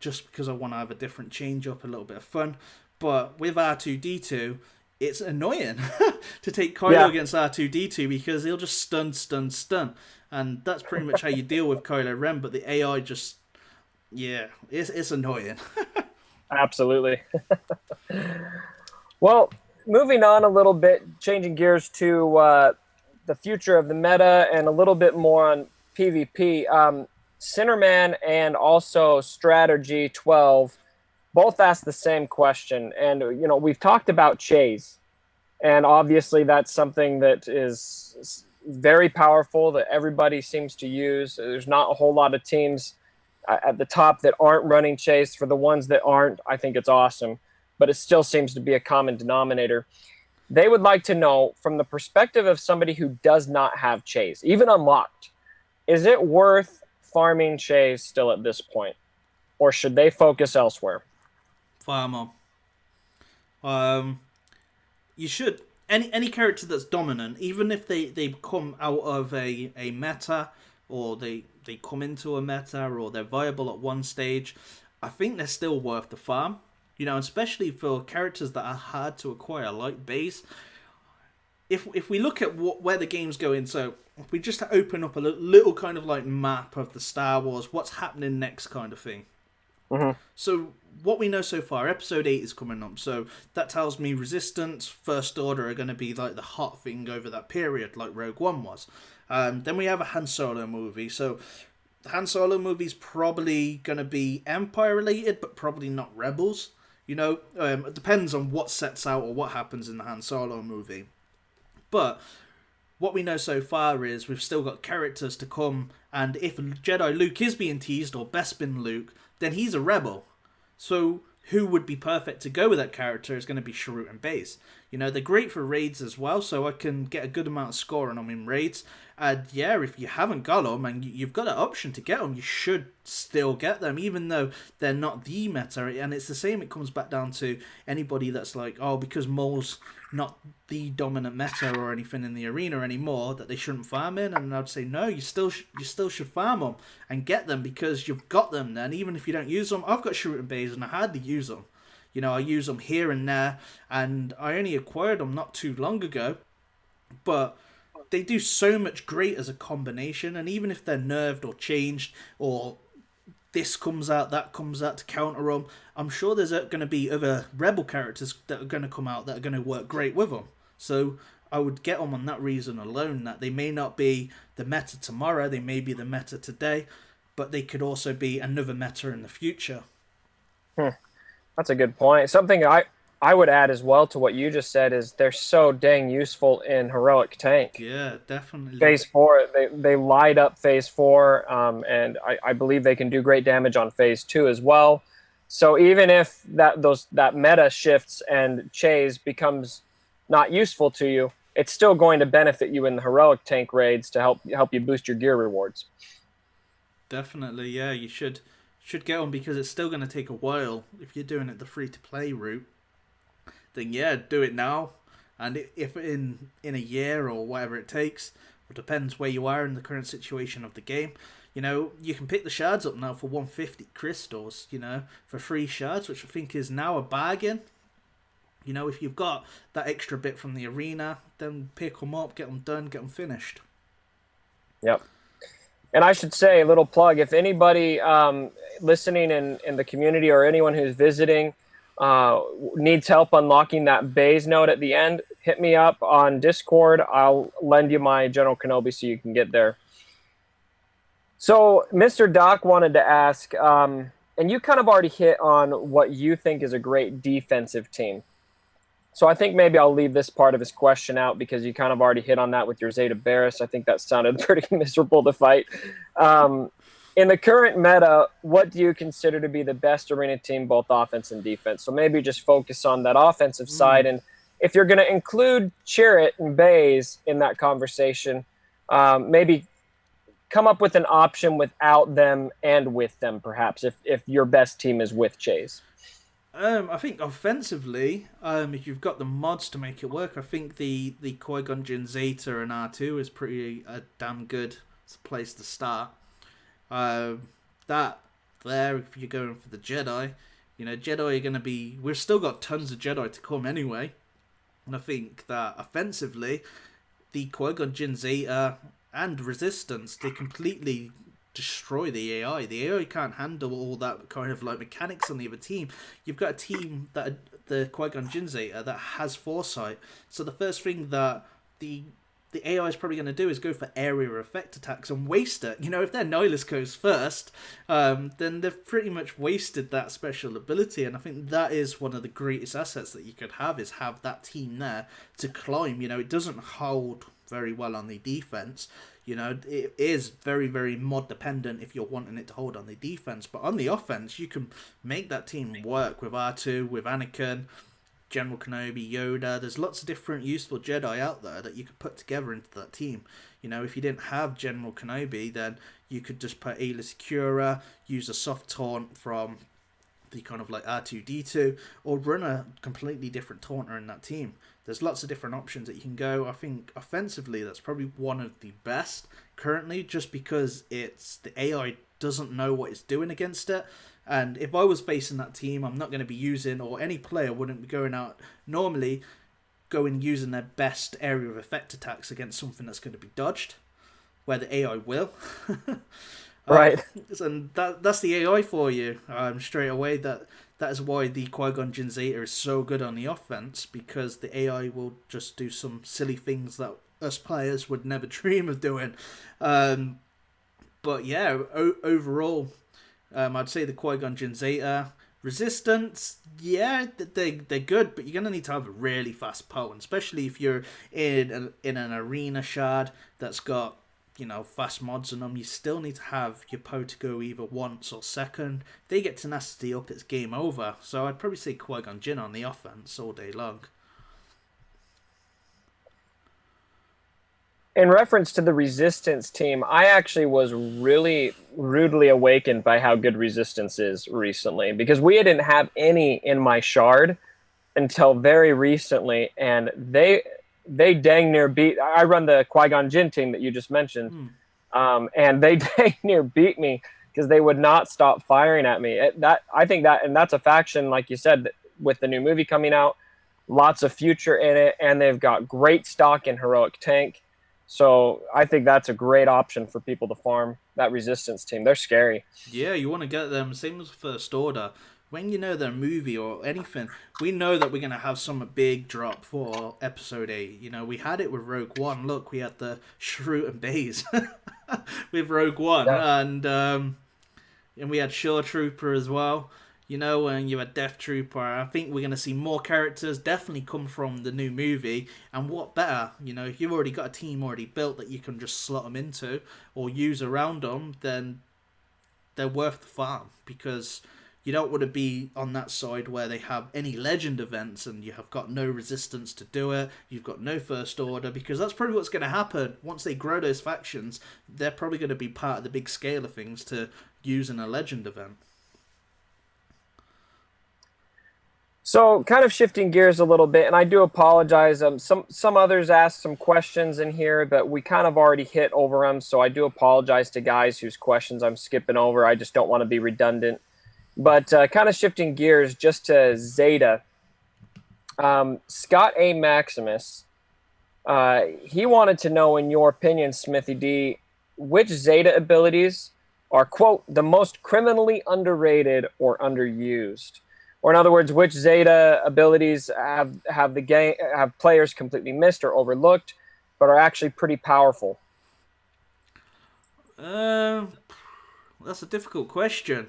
just because I want to have a different change up, a little bit of fun. But with R2-D2, it's annoying to take Kylo against R2-D2, because he'll just stun. And that's pretty much how you deal with Kylo Ren, but the AI just, it's annoying. Absolutely. Well, moving on a little bit, changing gears to the future of the meta and a little bit more on PvP. Sinnerman and also Strategy 12 both asked the same question. And, you know, we've talked about Chase. And obviously that's something that is very powerful that everybody seems to use. There's not a whole lot of teams at the top that aren't running Chase. For the ones that aren't, I think it's awesome. But it still seems to be a common denominator. They would like to know, from the perspective of somebody who does not have Chase, even unlocked, is it worth farming Chase still at this point? Or should they focus elsewhere? Farmer. You should. Any character that's dominant, even if they come out of a meta, or they come into a meta, or they're viable at one stage, I think they're still worth the farm. You know, especially for characters that are hard to acquire, like Base. If we look at where the game's going, so if we just open up a little kind of like map of the Star Wars, what's happening next kind of thing. Mm-hmm. So what we know so far, Episode 8 is coming up, so that tells me Resistance, First Order are going to be like the hot thing over that period, like Rogue One was. Then we have a Han Solo movie, so the Han Solo movie's probably going to be Empire related, but probably not Rebels. You know, it depends on what sets out or what happens in the Han Solo movie. But what we know so far is we've still got characters to come, and if Jedi Luke is being teased, or Bespin Luke, then he's a rebel. So who would be perfect to go with that character is going to be Sharut and Baze. You know, they're great for raids as well, so I can get a good amount of score on them in raids. And yeah, if you haven't got them and you've got an option to get them, you should still get them, even though they're not the meta. And it's the same, it comes back down to anybody that's like, oh, because Mole's not the dominant meta or anything in the arena anymore, that they shouldn't farm in. And I'd say, no, you still should farm them and get them, because you've got them then. Even if you don't use them, I've got shooting bays and I hardly use them. You know, I use them here and there, and I only acquired them not too long ago. But they do so much great as a combination, and even if they're nerfed or changed, or this comes out, that comes out to counter them, I'm sure there's going to be other rebel characters that are going to come out that are going to work great with them. So I would get them on that reason alone, that they may not be the meta tomorrow, they may be the meta today, but they could also be another meta in the future. That's a good point. Something I would add as well to what you just said is they're so dang useful in heroic tank. Yeah, definitely. Phase 4, they light up Phase 4, and I believe they can do great damage on Phase 2 as well. So even if that meta shifts and Chase becomes not useful to you, it's still going to benefit you in the heroic tank raids to help you boost your gear rewards. Definitely, yeah, you should get on, because it's still going to take a while. If you're doing it the free-to-play route, then yeah, do it now. And if in a year or whatever it takes, it depends where you are in the current situation of the game, you know, you can pick the shards up now for 150 crystals, you know, for 3 shards, which I think is now a bargain. You know, if you've got that extra bit from the arena, then pick them up, get them done, get them finished. Yep. And I should say, a little plug, if anybody listening in the community or anyone who's visiting needs help unlocking that Baze node at the end, hit me up on Discord. I'll lend you my General Kenobi so you can get there. So Mr. Doc wanted to ask, and you kind of already hit on what you think is a great defensive team. So I think maybe I'll leave this part of his question out, because you kind of already hit on that with your Zeta Barris. I think that sounded pretty miserable to fight. In the current meta, what do you consider to be the best arena team, both offense and defense? So maybe just focus on that offensive side. And if you're going to include Chirrut and Baze in that conversation, maybe come up with an option without them and with them, perhaps, if your best team is with Chase. I think offensively, if you've got the mods to make it work, I think the Qui-Gon Jinn Zeta and R2 is pretty a damn good place to start. That there, if you're going for the Jedi, you know, Jedi are going to be... We've still got tons of Jedi to come anyway. And I think that offensively, the Qui-Gon Jinn Zeta and Resistance, they completely destroy the AI. The AI can't handle all that kind of like mechanics on the other team. You've got a team that the Qui-Gon Jinn Zeta that has foresight. So the first thing that the AI is probably going to do is go for area effect attacks and waste it. You know, if their Nihilus goes first, then they've pretty much wasted that special ability. And I think that is one of the greatest assets that you could have, is have that team there to climb. You know, it doesn't hold very well on the defense. You know, it is very, very mod dependent if you're wanting it to hold on the defense. But on the offense, you can make that team work with R2, with Anakin, General Kenobi, Yoda. There's lots of different useful Jedi out there that you could put together into that team. You know, if you didn't have General Kenobi, then you could just put Aayla Secura, use a soft taunt from the kind of like R2-D2, or run a completely different taunter in that team. There's lots of different options that you can go. I think offensively, that's probably one of the best currently, just because it's the AI doesn't know what it's doing against it. And if I was facing that team, I'm not going to be using, or any player wouldn't be going out normally using their best area of effect attacks against something that's going to be dodged, where the AI will. Right. And that's the AI for you. Straight away, that is why the Qui-Gon Jinn Zeta is so good on the offense, because the AI will just do some silly things that us players would never dream of doing. But yeah, overall, I'd say the Qui-Gon Jinn Zeta. Resistance, yeah, they're good, but you're going to need to have a really fast potent, especially if you're in an arena shard that's got, you know, fast mods on them. You still need to have your Poe to go either once or second. If they get tenacity up, it's game over. So I'd probably say Qui-Gon Jinn on the offense all day long. In reference to the Resistance team, I actually was really rudely awakened by how good Resistance is recently, because we didn't have any in my shard until very recently, and they dang near beat. I run the Qui-Gon Jinn team that you just mentioned, and they dang near beat me because they would not stop firing at me. I think that, and that's a faction, like you said, with the new movie coming out, lots of future in it, and they've got great stock in heroic tank. So I think that's a great option for people to farm that Resistance team. They're scary. Yeah, you want to get them. Same as First Order. When you know their movie or anything, we know that we're going to have some big drop for Episode 8. You know, we had it with Rogue One. Look, we had the Shroot and Baze with Rogue One. Yeah. And we had Shore Trooper as well. You know, and you had Death Trooper. I think we're going to see more characters definitely come from the new movie. And what better, you know, if you've already got a team already built that you can just slot them into or use around them, then they're worth the farm, because you don't want to be on that side where they have any legend events and you have got no resistance to do it, you've got no First Order, because that's probably what's going to happen. Once they grow those factions, they're probably going to be part of the big scale of things to use in a legend event. So, kind of shifting gears a little bit, and I do apologize. Some others asked some questions in here, but we kind of already hit over them. So I do apologize to guys whose questions I'm skipping over. I just don't want to be redundant. But kind of shifting gears just to Zeta. Scott A. Maximus, he wanted to know, in your opinion, Smithy D, which Zeta abilities are, quote, the most criminally underrated or underused. Or in other words, which Zeta abilities have players completely missed or overlooked, but are actually pretty powerful? That's a difficult question,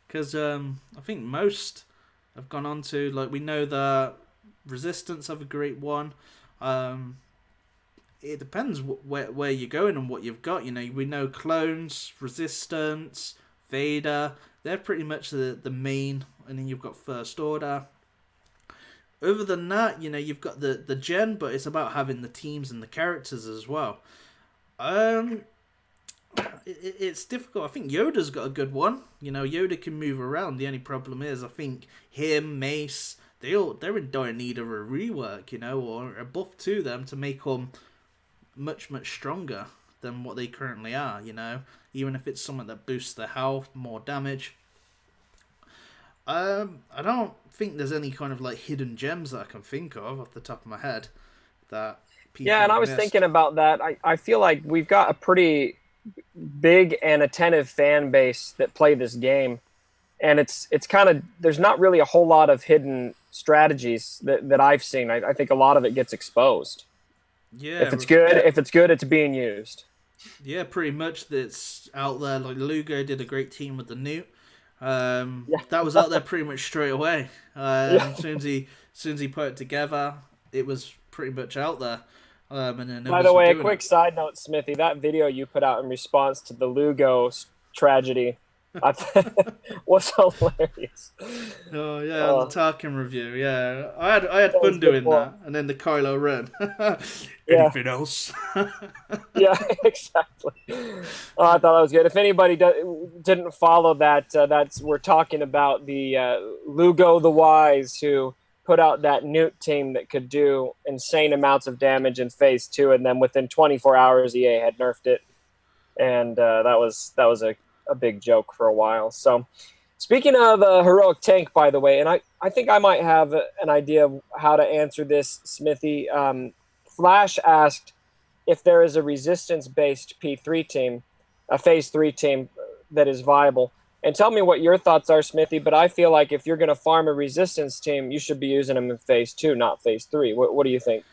because I think most have gone on to, like, we know that Resistance have a great one. It depends where you're going and what you've got. You know, we know Clones, Resistance, Vader. They're pretty much the main, and then you've got First Order. Other than that, you know, you've got the gen, but it's about having the teams and the characters as well. It's difficult. I think Yoda's got a good one. You know, Yoda can move around. The only problem is, I think him, Mace, they're in dire need of a rework, you know, or a buff to them to make them much stronger than what they currently are, you know, even if it's something that boosts their health, more damage. I don't think there's any kind of like hidden gems that I can think of off the top of my head that people Yeah, and I was thinking about that. I feel like we've got a pretty big and attentive fan base that play this game, and it's kind of, there's not really a whole lot of hidden strategies that I've seen. I think a lot of it gets exposed. Yeah, if it's good, it's being used. Yeah, pretty much that's out there. Like Lugo did a great team with the Newt. That was out there pretty much straight away. As soon as he put it together, it was pretty much out there. And then by the way, a quick side note, Smithy, that video you put out in response to the Lugo tragedy was hilarious. Oh yeah, the Tarkin review. Yeah, I had fun doing that, and then the Kylo Ren. Anything else? Yeah, exactly. Oh, I thought that was good. If anybody didn't follow that, we're talking about the Lugo the Wise, who put out that Newt team that could do insane amounts of damage in Phase 2, and then within 24 hours, EA had nerfed it, and that was a big joke for a while. So, speaking of heroic tank, by the way, and I think I might have an idea of how to answer this, Smithy. Flash asked if there is a resistance-based P3 team, a Phase 3 team that is viable. And tell me what your thoughts are, Smithy, but I feel like if you're going to farm a resistance team, you should be using them in Phase 2, not Phase 3. What do you think?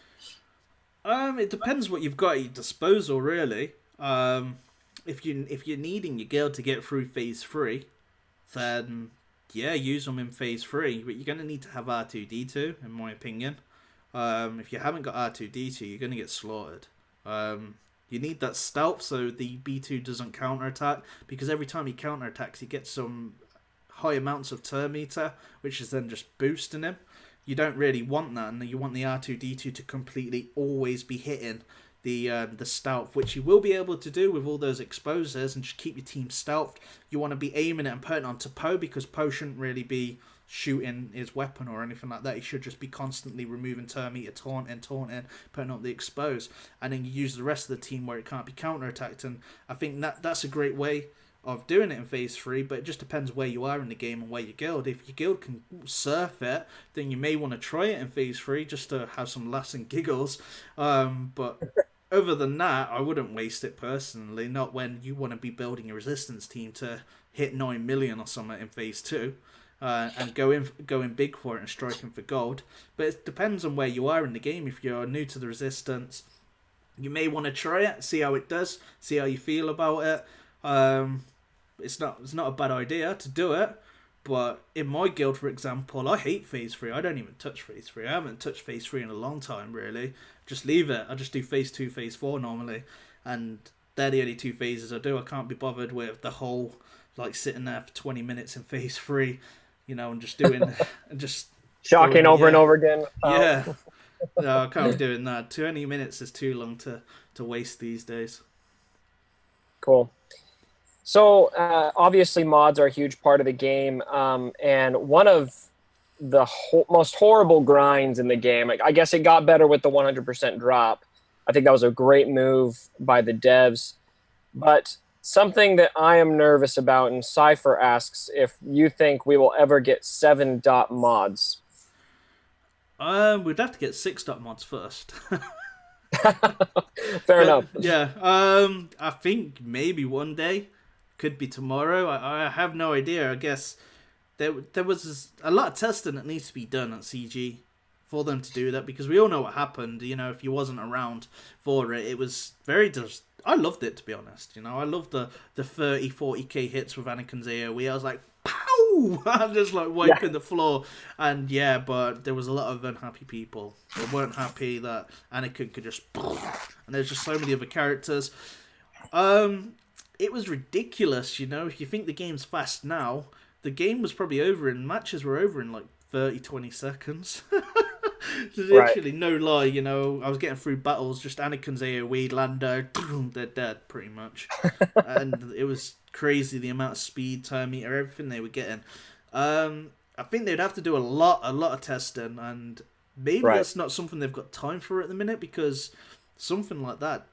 It depends what you've got at your disposal, really. If you're needing your girl to get through Phase 3, then yeah, use them in Phase 3. But you're going to need to have R2-D2, in my opinion. If you haven't got R2-D2, you're going to get slaughtered. You need that stealth so the B2 doesn't counterattack, because every time he counterattacks, he gets some high amounts of turn meter, which is then just boosting him. You don't really want that, and you want the R2-D2 to completely always be hitting the stealth, which you will be able to do with all those exposures, and just keep your team stealthed. You want to be aiming it and putting it onto Poe, because Poe shouldn't really be shooting his weapon or anything like that. He should just be constantly removing turn meter, taunting, putting up the expose, and then you use the rest of the team where it can't be counterattacked. And I think that's a great way of doing it in phase 3, but it just depends where you are in the game and where your guild. If your guild can surf it, then you may want to try it in phase 3 just to have some laughs and giggles. But other than that, I wouldn't waste it personally, not when you want to be building a resistance team to hit 9 million or something in phase 2. And going big for it and striking for gold. But it depends on where you are in the game. If you're new to the resistance, you may want to try it, see how it does, see how you feel about it. It's not a bad idea to do it. But in my guild, for example, I hate phase 3. I don't even touch phase 3. I haven't touched phase 3 in a long time, really. Just leave it. I just do phase 2, phase 4 normally, and they're the only 2 phases I do. I can't be bothered with the whole sitting there for 20 minutes in phase 3. And just doing, just shocking over and over again. Yeah, no, I can't be doing that. 20 minutes is too long to waste these days. Cool. So obviously, mods are a huge part of the game, and one of the most horrible grinds in the game. I guess it got better with the 100% drop. I think that was a great move by the devs, but something that I am nervous about, and Cypher asks if you think we will ever get 7-dot mods. We'd have to get 6-dot mods first. Fair enough. Yeah, I think maybe one day, could be tomorrow. I have no idea. I guess there was a lot of testing that needs to be done at CG for them to do that, because we all know what happened. If you wasn't around for it, it was very I loved it, to be honest. I loved the 30, 40k hits with Anakin's AoE. I was like, pow! I'm just wiping the floor. And yeah, but there was a lot of unhappy people. They weren't happy that Anakin could just... And there's just so many other characters. It was ridiculous, If you think the game's fast now, the game was probably over matches were over in 30, 20 seconds. Literally, no lie, I was getting through battles, just Anakin's AoE, Lando, they're dead, pretty much. And it was crazy, the amount of speed, turn meter, everything they were getting. I think they'd have to do a lot of testing, and maybe that's not something they've got time for at the minute, because something like that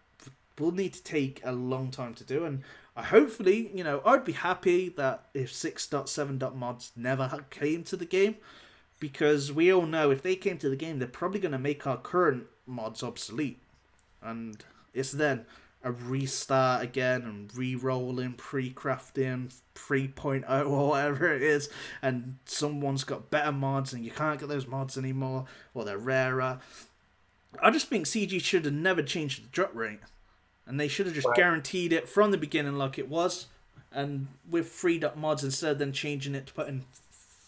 will need to take a long time to do. And hopefully, I'd be happy that if 6-dot, 7-dot mods never came to the game, because we all know if they came to the game, they're probably going to make our current mods obsolete. And it's then a restart again and re-rolling, pre-crafting, 3.0 or whatever it is. And someone's got better mods and you can't get those mods anymore, or they're rarer. I just think CG should have never changed the drop rate. And they should have just guaranteed it from the beginning like it was. And with 3-dot mods, instead of then changing it to put in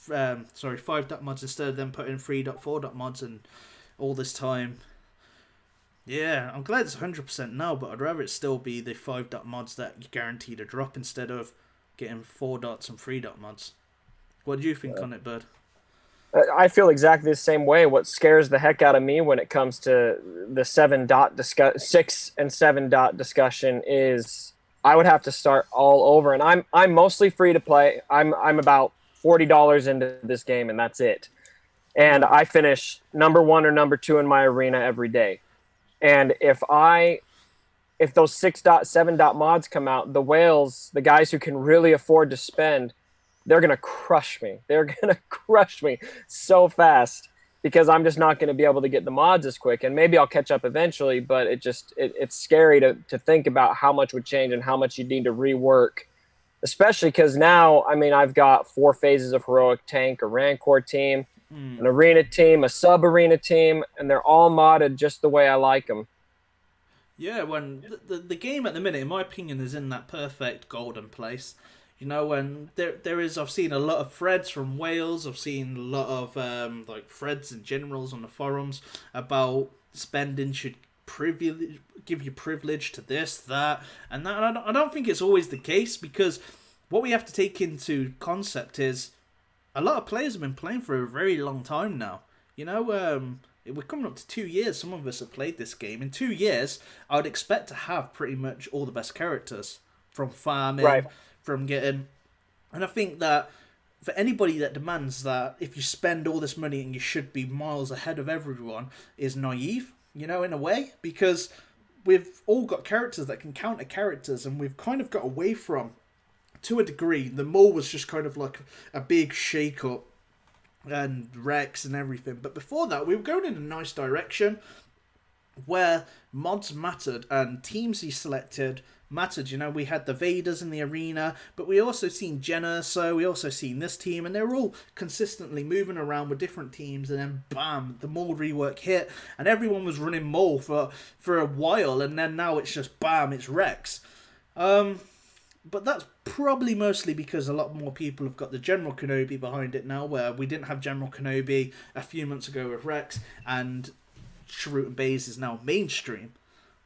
5-dot mods, instead of then putting 3-dot, 4-dot mods, and all this time. Yeah, I'm glad it's 100% now, but I'd rather it still be the 5-dot mods that you guaranteed a drop instead of getting 4-dots and 3-dot mods. What do you think on it, Bird? I feel exactly the same way. What scares the heck out of me when it comes to the 7-dot 6 and 7-dot discussion is I would have to start all over, and I'm mostly free to play. I'm about $40 into this game, and that's it. And I finish number 1 or number 2 in my arena every day. And if those 6-dot, 7-dot mods come out, the whales, the guys who can really afford to spend, they're going to crush me. They're going to crush me so fast, because I'm just not going to be able to get the mods as quick. And maybe I'll catch up eventually, but it's scary to think about how much would change and how much you'd need to rework, especially because now, I've got 4 phases of heroic tank, a Rancor team, an arena team, a sub-arena team, and they're all modded just the way I like them. Yeah, when the game at the minute, in my opinion, is in that perfect golden place. When there is, I've seen a lot of threads from Wales, I've seen a lot of threads and generals on the forums about spending should give you privilege to this, that, and that. I don't think it's always the case, because what we have to take into concept is a lot of players have been playing for a very long time now. We're coming up to 2 years. Some of us have played this game. In 2 years, I would expect to have pretty much all the best characters from farming, Right. from getting. And I think that for anybody that demands that if you spend all this money and you should be miles ahead of everyone is naive, in a way, because we've all got characters that can counter characters, and we've kind of got away from, to a degree, the Maul was just kind of like a big shake-up and Rex and everything. But before that, we were going in a nice direction where mods mattered and teams he selected mattered. We had the Vaders in the arena, but we also seen Jenna, so we also seen this team, and they were all consistently moving around with different teams, and then bam, the Maul rework hit, and everyone was running Maul for a while, and then now it's just bam, it's Rex. But that's probably mostly because a lot more people have got the General Kenobi behind it now, where we didn't have General Kenobi a few months ago with Rex, and Shrewd and Baze is now mainstream.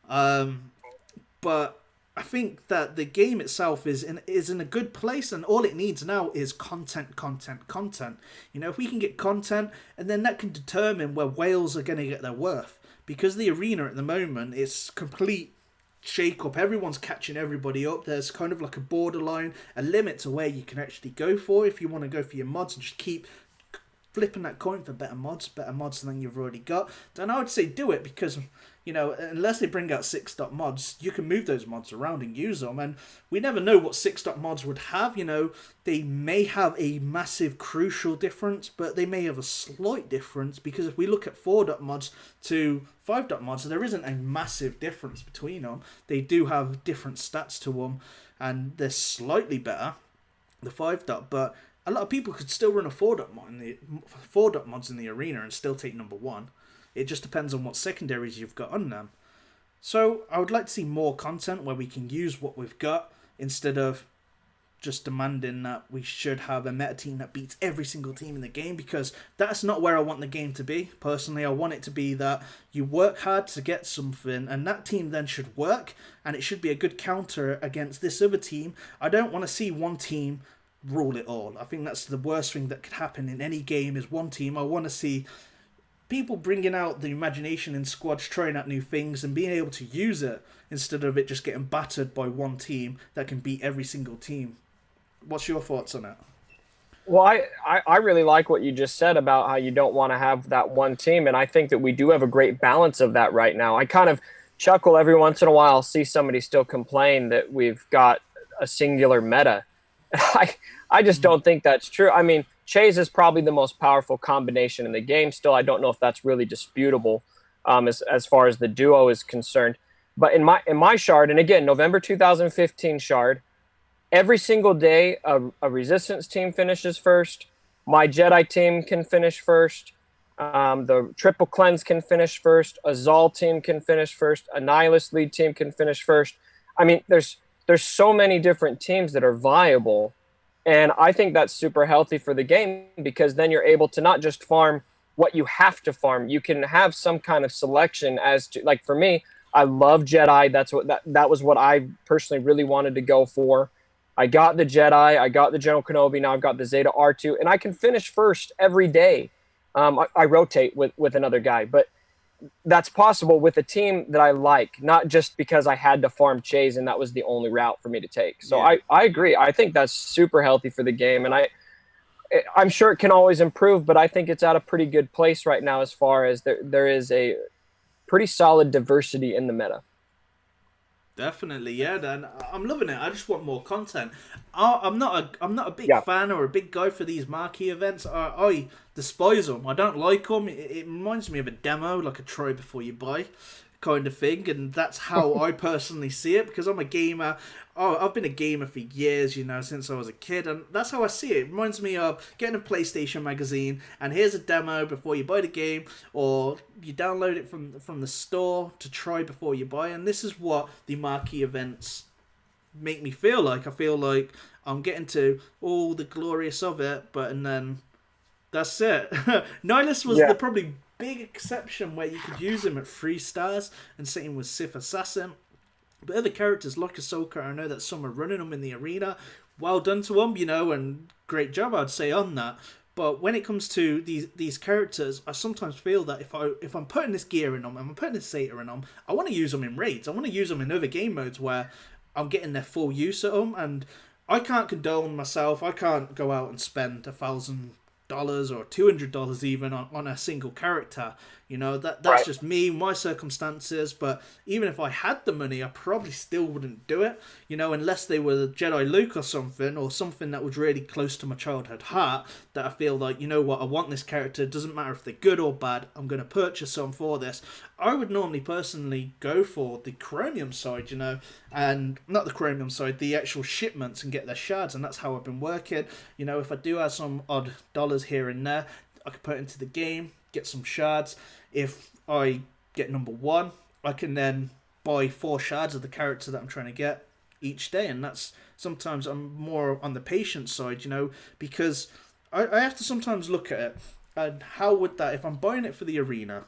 But I think that the game itself is in a good place, and all it needs now is content. If we can get content, and then that can determine where whales are going to get their worth. Because the arena at the moment is complete shake up. Everyone's catching everybody up. There's kind of like a borderline, a limit to where you can actually go for if you want to go for your mods and just keep flipping that coin for better mods than you've already got. Then I would say do it, because unless they bring out 6. Mods, you can move those mods around and use them, and we never know what 6. Mods would have. They may have a massive crucial difference, but they may have a slight difference, because if we look at 4. Mods to 5. Mods, there isn't a massive difference between them. They do have different stats to them, and they're slightly better, the 5. But a lot of people could still run a 4. Mods in the arena and still take number 1. It just depends on what secondaries you've got on them. So I would like to see more content where we can use what we've got, instead of just demanding that we should have a meta team that beats every single team in the game, because that's not where I want the game to be. Personally, I want it to be that you work hard to get something, and that team then should work, and it should be a good counter against this other team. I don't want to see one team rule it all. I think that's the worst thing that could happen in any game, is one team. I want to see people bringing out the imagination in squads, trying out new things and being able to use it, instead of it just getting battered by one team that can beat every single team. What's your thoughts on it? Well, I really like what you just said about how you don't want to have that one team, and I think that we do have a great balance of that right now. I kind of chuckle every once in a while, see somebody still complain that we've got a singular meta. I just don't think that's true. I mean, Chase is probably the most powerful combination in the game still. I don't know if that's really disputable as far as the duo is concerned. But in my shard, and again, November 2015 shard, every single day a Resistance team finishes first. My Jedi team can finish first. The Triple Cleanse can finish first. A Zal team can finish first. A Nihilus lead team can finish first. I mean, there's so many different teams that are viable. And I think that's super healthy for the game, because then you're able to not just farm what you have to farm. You can have some kind of selection as to, like, for me, I love Jedi. That was what I personally really wanted to go for. I got the Jedi, I got the General Kenobi, now I've got the Zeta R2, and I can finish first every day. I rotate with another guy, but that's possible with a team that I like, not just because I had to farm Chase and that was the only route for me to take. So yeah. I agree. I think that's super healthy for the game, and I'm sure it can always improve, but I think it's at a pretty good place right now, as far as there is a pretty solid diversity in the meta. Definitely, yeah, Dan. I'm loving it. I just want more content. I'm not a big fan or a big guy for these marquee events. I despise them. I don't like them. It reminds me of a demo, like a try before you buy kind of thing, and that's how I personally see it, because I'm a gamer. I've been a gamer for years, since I was a kid, and that's how I see it. It reminds me of getting a PlayStation magazine, and here's a demo before you buy the game, or you download it from the store to try before you buy, and this is what the marquee events make me feel like. I feel like I'm getting to all the glorious of it, and then that's it. Nihilus was the probably big exception where you could use him at 3 stars, and same with Sith Assassin. But other characters like Ahsoka, I know that some are running them in the arena. Well done to them, and great job, I'd say, on that. But when it comes to these characters, I sometimes feel that if I'm putting this gear in them, and I'm putting this Zeta in them, I want to use them in raids. I want to use them in other game modes where I'm getting their full use of them. And I can't condone myself. I can't go out and spend $1,000 or $200 even on a single character. You know, that's just me, my circumstances. But even if I had the money, I probably still wouldn't do it. You know, unless they were Jedi Luke or something that was really close to my childhood heart, that I feel like, you know what, I want this character. It doesn't matter if they're good or bad. I'm going to purchase some for this. I would normally personally go for the chromium side, you know, and not the chromium side, the actual shipments, and get their shards. And that's how I've been working. You know, if I do have some odd dollars here and there, I could put into the game, get some shards. If I get number 1, I can then buy 4 shards of the character that I'm trying to get each day. And that's sometimes I'm more on the patient side, you know, because I have to sometimes look at it and how would that, if I'm buying it for the arena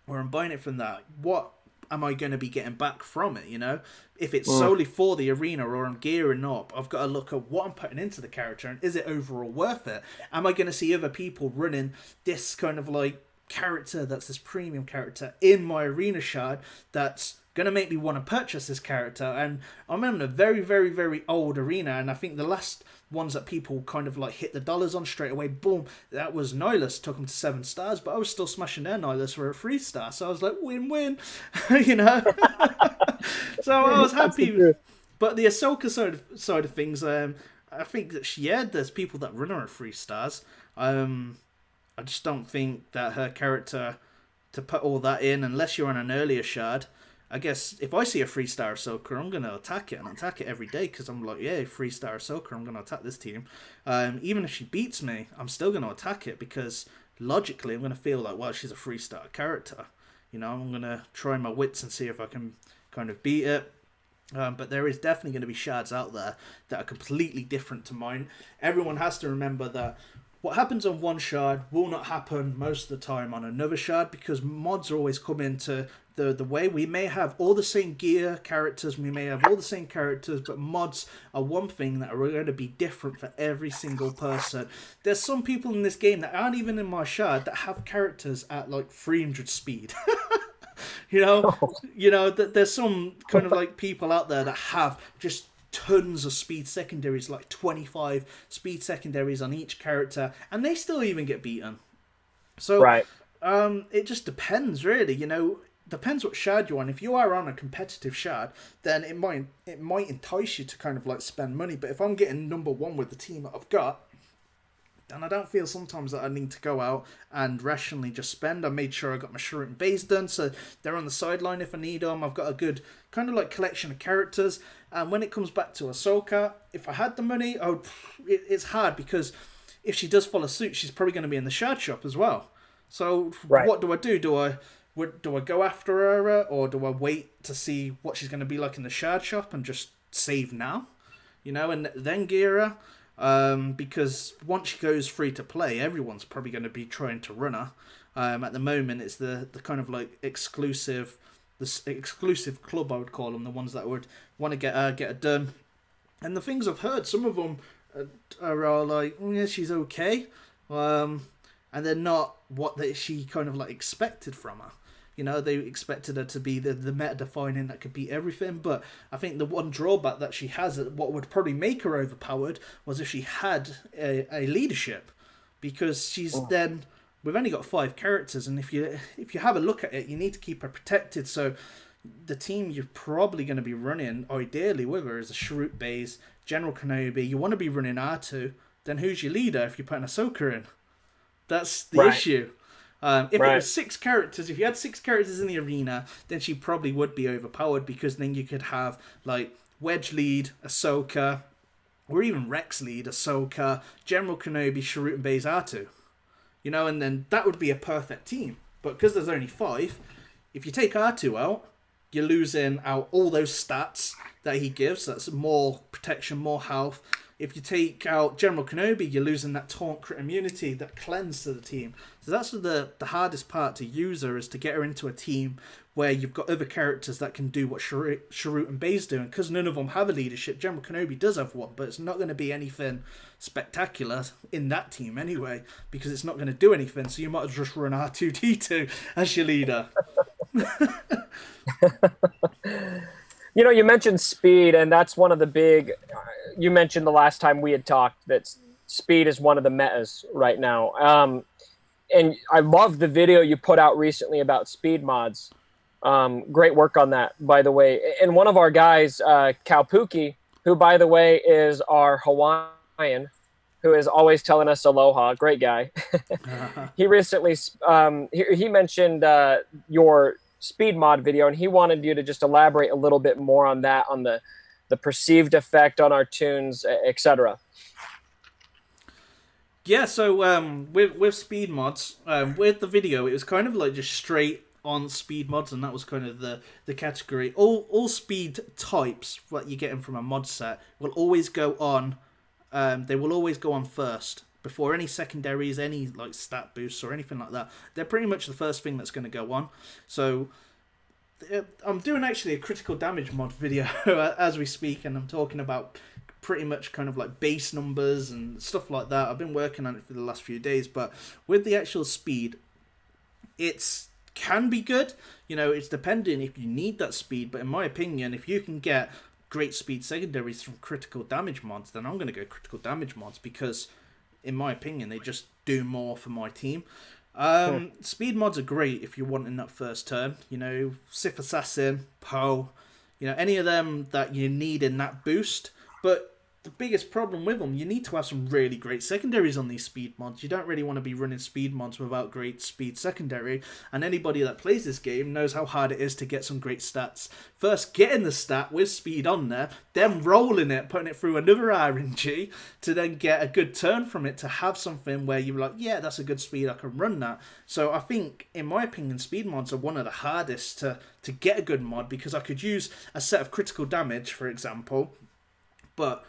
or I'm buying it from that, what am I going to be getting back from it, you know? If it's solely for the arena or I'm gearing up, I've got to look at what I'm putting into the character and is it overall worth it? Am I going to see other people running this kind of like character that's this premium character in my arena shard that's going to make me want to purchase this character? And I'm in a very, very, very old arena, and I think the last ones that people kind of like hit the dollars on straight away, boom, that was Nihilus. Took him to 7 stars, but I was still smashing their Nihilus for a 3 star, so I was like, win-win. You know. So I was happy. But the Ahsoka side of things, I think that there's people that run her at 3 stars. I just don't think that her character, to put all that in, unless you're on an earlier shard, I guess if I see a 3-star Ahsoka, I'm going to attack it, and attack it every day, because I'm like, yeah, 3-star Ahsoka, I'm going to attack this team. Even if she beats me, I'm still going to attack it, because logically I'm going to feel like, well, she's a 3-star character. You know, I'm going to try my wits and see if I can kind of beat it. But there is definitely going to be shards out there that are completely different to mine. Everyone has to remember that what happens on one shard will not happen most of the time on another shard, because mods are always come into the way. We may have all the same gear characters, we may have all the same characters, but mods are one thing that are going to be different for every single person. There's some people in this game that aren't even in my shard that have characters at like 300 speed. You know, there's some kind of like people out there that have just tons of speed secondaries, like 25 speed secondaries on each character, and they still even get beaten. So it just depends, really. You know, depends what shard you're on. If you are on a competitive shard, then it might entice you to kind of like spend money. But if I'm getting number 1 with the team that I've got, then I don't feel sometimes that I need to go out and rationally just spend. I made sure I got my shroom bays done, so they're on the sideline if I need them. I've got a good kind of like collection of characters. And when it comes back to Ahsoka, if I had the money, it's hard, because if she does follow suit, she's probably going to be in the shard shop as well. So what do I do? Do I go after her, or do I wait to see what she's going to be like in the shard shop and just save now? You know, and then gear her? Because once she goes free to play, everyone's probably going to be trying to run her. At the moment, it's the kind of like exclusive club, I would call them, the ones that would want to get it done. And the things I've heard, some of them are like, yeah, she's okay, and they're not what she kind of like expected from her. You know, they expected her to be the meta-defining that could beat everything, but I think the one drawback that she has, what would probably make her overpowered, was if she had a leadership, because she's then, we've only got 5 characters, and if you have a look at it, you need to keep her protected. So the team you're probably going to be running, ideally with her, is a Shroot Bays, General Kenobi. You want to be running R2. Then who's your leader if you're putting Ahsoka in? That's the issue. If it was 6 characters, if you had 6 characters in the arena, then she probably would be overpowered, because then you could have like Wedge lead Ahsoka, or even Rex lead Ahsoka, General Kenobi, Shroot Bays, R2. You know, and then that would be a perfect team. But because there's only 5, if you take R2 out, you're losing out all those stats that he gives. That's more protection, more health. If you take out General Kenobi, you're losing that taunt crit immunity, that cleanse to the team. So that's the hardest part to use her, is to get her into a team where you've got other characters that can do what Sharut and Baze do. And because none of them have a leadership, General Kenobi does have one, but it's not going to be anything spectacular in that team anyway, because it's not going to do anything. So you might just run R2-D2 as your leader. You know, you mentioned speed, and that's one of the big. You mentioned the last time we had talked that speed is one of the metas right now. And I love the video you put out recently about speed mods. Great work on that, by the way. And one of our guys, Kaupuki, who, by the way, is our Hawaiian, who is always telling us aloha, great guy. He recently he mentioned your speed mod video, and he wanted you to just elaborate a little bit more on that, on the perceived effect on our tunes, etc. Yeah, so with speed mods, with the video, it was kind of like just straight on speed mods, and that was kind of the category. All speed types that you're getting from a mod set will always go on. They will always go on first before any secondaries, any like stat boosts or anything like that. They're pretty much the first thing that's going to go on. So I'm doing actually a critical damage mod video as we speak, and I'm talking about pretty much kind of like base numbers and stuff like that. I've been working on it for the last few days, but with the actual speed, it's can be good. You know, it's depending if you need that speed, but in my opinion, if you can get great speed secondaries from critical damage mods, then I'm going to go critical damage mods, because in my opinion, they just do more for my team. Speed mods are great if you're wanting that first turn. You know, Sith Assassin, Poe, you know, any of them that you need in that boost. But the biggest problem with them, you need to have some really great secondaries on these speed mods. You don't really want to be running speed mods without great speed secondary. And anybody that plays this game knows how hard it is to get some great stats. First, getting the stat with speed on there, then rolling it, putting it through another RNG to then get a good turn from it, to have something where you're like, yeah, that's a good speed, I can run that. So I think, in my opinion, speed mods are one of the hardest to get a good mod, because I could use a set of critical damage, for example, but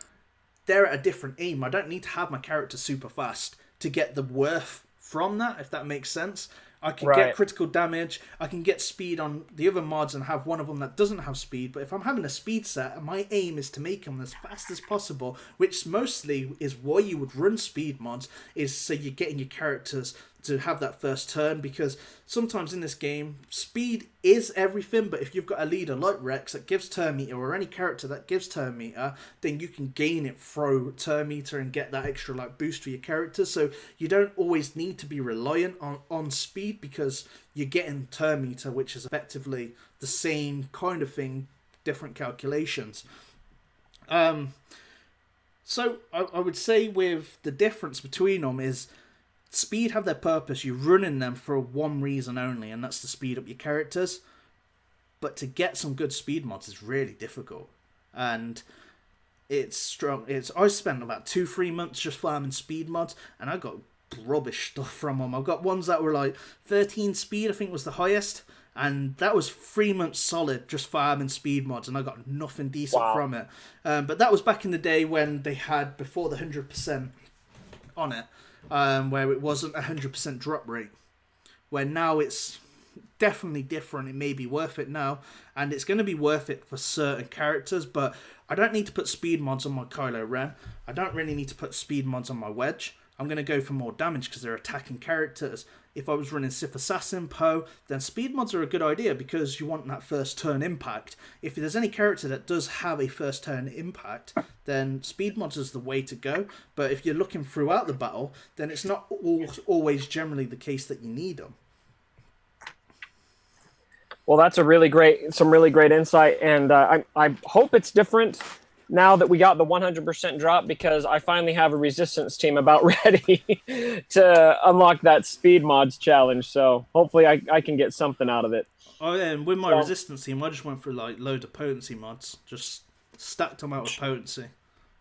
they're at a different aim. I don't need to have my character super fast to get the worth from that, if that makes sense. I can get critical damage, I can get speed on the other mods and have one of them that doesn't have speed, but if I'm having a speed set, my aim is to make them as fast as possible, which mostly is why you would run speed mods, is so you're getting your characters to have that first turn, because sometimes in this game, speed is everything, but if you've got a leader like Rex that gives turn meter, or any character that gives turn meter, then you can gain it through turn meter and get that extra like boost for your character. So you don't always need to be reliant on speed, because you're getting turn meter, which is effectively the same kind of thing, different calculations. So I would say with the difference between them is, speed have their purpose. You're running them for one reason only, and that's to speed up your characters. But to get some good speed mods is really difficult, and it's strong. I spent about 2-3 months just farming speed mods, and I got rubbish stuff from them. I've got ones that were like 13 speed, I think was the highest, and that was 3 months solid just farming speed mods, and I got nothing decent from it. But that was back in the day when they had, before the 100% on it. Where it wasn't 100% drop rate, where now it's definitely different. It may be worth it now, and it's going to be worth it for certain characters, but I don't need to put speed mods on my Kylo Ren. I don't really need to put speed mods on my Wedge. I'm going to go for more damage because they're attacking characters. If I was running Sith Assassin, Poe, then speed mods are a good idea, because you want that first turn impact. If there's any character that does have a first turn impact, then speed mods is the way to go. But if you're looking throughout the battle, then it's not always generally the case that you need them. Well, that's some really great insight, and I hope it's different now that we got the 100% drop, because I finally have a resistance team about ready to unlock that speed mods challenge. So hopefully I can get something out of it. Oh yeah, and with my resistance team, I just went through like load of potency mods, just stacked them out with potency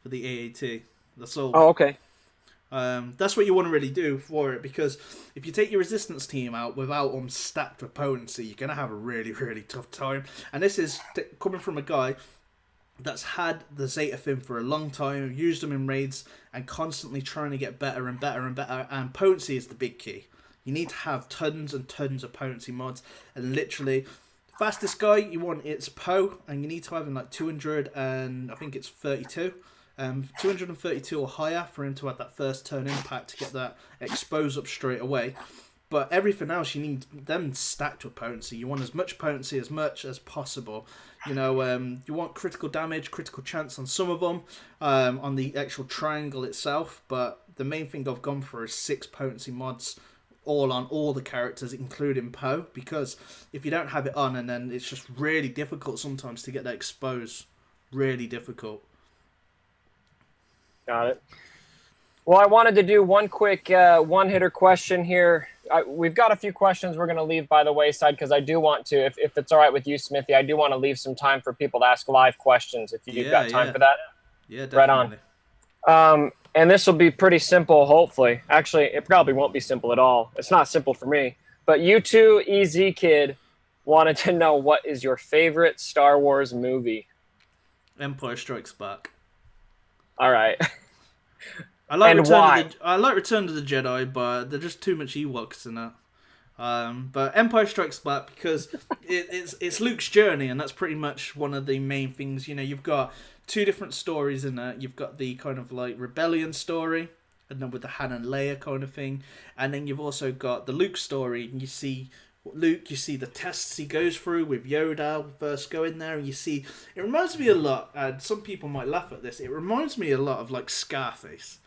for the AAT. That's all. Oh, okay. That's what you want to really do for it, because if you take your resistance team out without them stacked with potency, you're going to have a really, really tough time. And this is coming from a guy that's had the Zeta fin for a long time, used them in raids, and constantly trying to get better and better and better. And potency is the big key. You need to have tons and tons of potency mods, and literally, fastest guy you want it's Poe, and you need to have him like 200 and I think it's 32. 232 or higher for him to have that first turn impact to get that expose up straight away. But everything else, you need them stacked with potency. You want as much potency as much as possible. You know, you want critical damage, critical chance on some of them, on the actual triangle itself. But the main thing I've gone for is 6 potency mods, all on all the characters, including Poe. Because if you don't have it on, and then it's just really difficult sometimes to get that expose. Really difficult. Got it. Well, I wanted to do one quick one-hitter question here. We've got a few questions we're going to leave by the wayside because I do want to, if it's all right with you, Smithie, I do want to leave some time for people to ask live questions if you've got time for that. Yeah, definitely. Right on. And this will be pretty simple, hopefully. Actually, it probably won't be simple at all. It's not simple for me. But you two, EZ Kid, wanted to know what is your favorite Star Wars movie? Empire Strikes Back. All right. I like Return of the Jedi, but there's just too much Ewoks in that. But Empire Strikes Back because it's Luke's journey, and that's pretty much one of the main things. You know, you've got 2 different stories in that. You've got the kind of like rebellion story, and then with the Han and Leia kind of thing, and then you've also got the Luke story, and you see Luke, you see the tests he goes through with Yoda first going there, and you see it reminds me a lot, and some people might laugh at this, it reminds me a lot of like Scarface.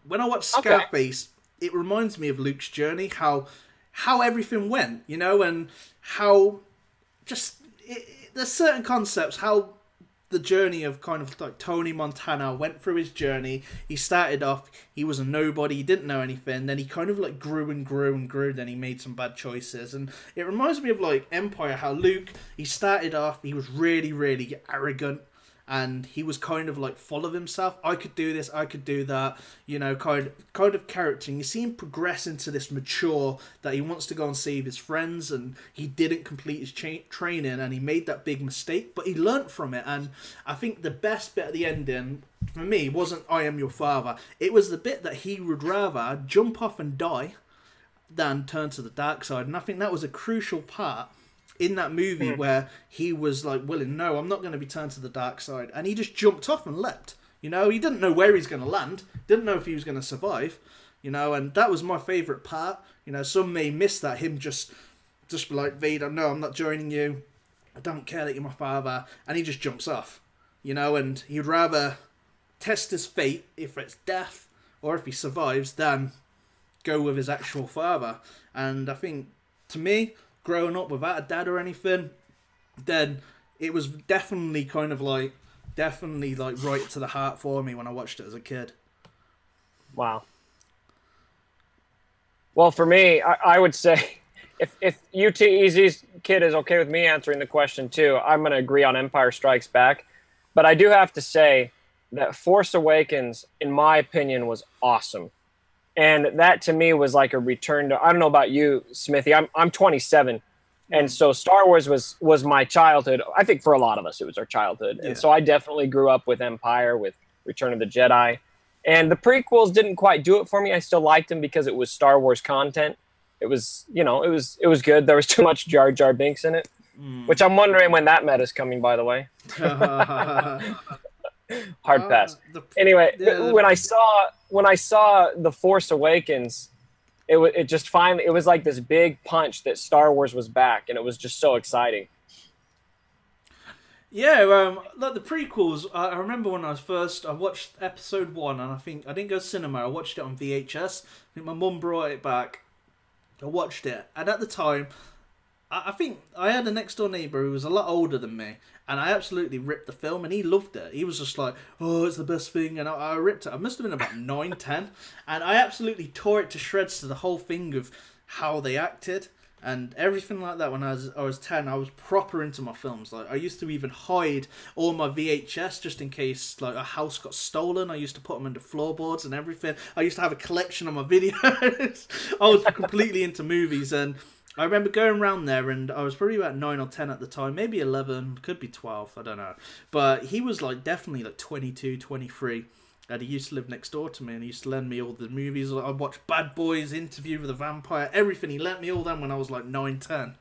When I watch Scarface, it reminds me of Luke's journey, how everything went, you know, and how just there's certain concepts, how the journey of kind of like Tony Montana went through his journey. He started off, he was a nobody, he didn't know anything, then he kind of like grew and grew and grew, then he made some bad choices. And it reminds me of like Empire, how Luke, he started off, he was really, really arrogant, and he was kind of like full of himself. I could do this, I could do that, you know, kind of character. And you see him progress into this mature, that he wants to go and save his friends, and he didn't complete his training, and he made that big mistake, but he learnt from it. And I think the best bit at the ending, for me, wasn't I am your father. It was the bit that he would rather jump off and die than turn to the dark side. And I think that was a crucial part in that movie where he was like willing, no, I'm not going to be turned to the dark side. And he just jumped off and leapt. You know, he didn't know where he's going to land. Didn't know if he was going to survive. You know, and that was my favourite part. You know, some may miss that. Him just be like, Vader, no, I'm not joining you. I don't care that you're my father. And he just jumps off. You know, and he'd rather test his fate, if it's death or if he survives, than go with his actual father. And I think, to me, growing up without a dad or anything, then it was definitely right to the heart for me when I watched it as a kid. Wow. Well, for me, I would say if UTEZ's Kid is okay with me answering the question too, I'm going to agree on Empire Strikes Back. But I do have to say that Force Awakens, in my opinion, was awesome. And that to me was like a return to, I don't know about you, Smithie. I'm 27. And so Star Wars was my childhood. I think for a lot of us, it was our childhood. And so I definitely grew up with Empire, with Return of the Jedi. And the prequels didn't quite do it for me. I still liked them because it was Star Wars content. It was, you know, it was good. There was too much Jar Jar Binks in it, which I'm wondering when that meta's coming, by the way. Hard pass. Anyway, when I saw The Force Awakens, it just finally, it was like this big punch that Star Wars was back, and it was just so exciting. Yeah, like the prequels, I remember when I watched episode 1, and I think I didn't go to cinema, I watched it on VHS. I think my mum brought it back. I watched it, and at the time, I think I had a next door neighbour who was a lot older than me, and I absolutely ripped the film, and he loved it. He was just like, oh, it's the best thing, and I ripped it. I must have been about 9, 10, and I absolutely tore it to shreds to the whole thing of how they acted and everything like that. When I was 10, I was proper into my films. Like, I used to even hide all my VHS just in case like a house got stolen. I used to put them into floorboards and everything. I used to have a collection of my videos. I was completely into movies, and I remember going around there, and I was probably about 9 or 10 at the time, maybe 11, could be 12, I don't know. But he was like definitely like 22, 23. And he used to live next door to me, and he used to lend me all the movies. I'd watch Bad Boys, Interview with a Vampire, everything. He lent me all them when I was like 9, 10.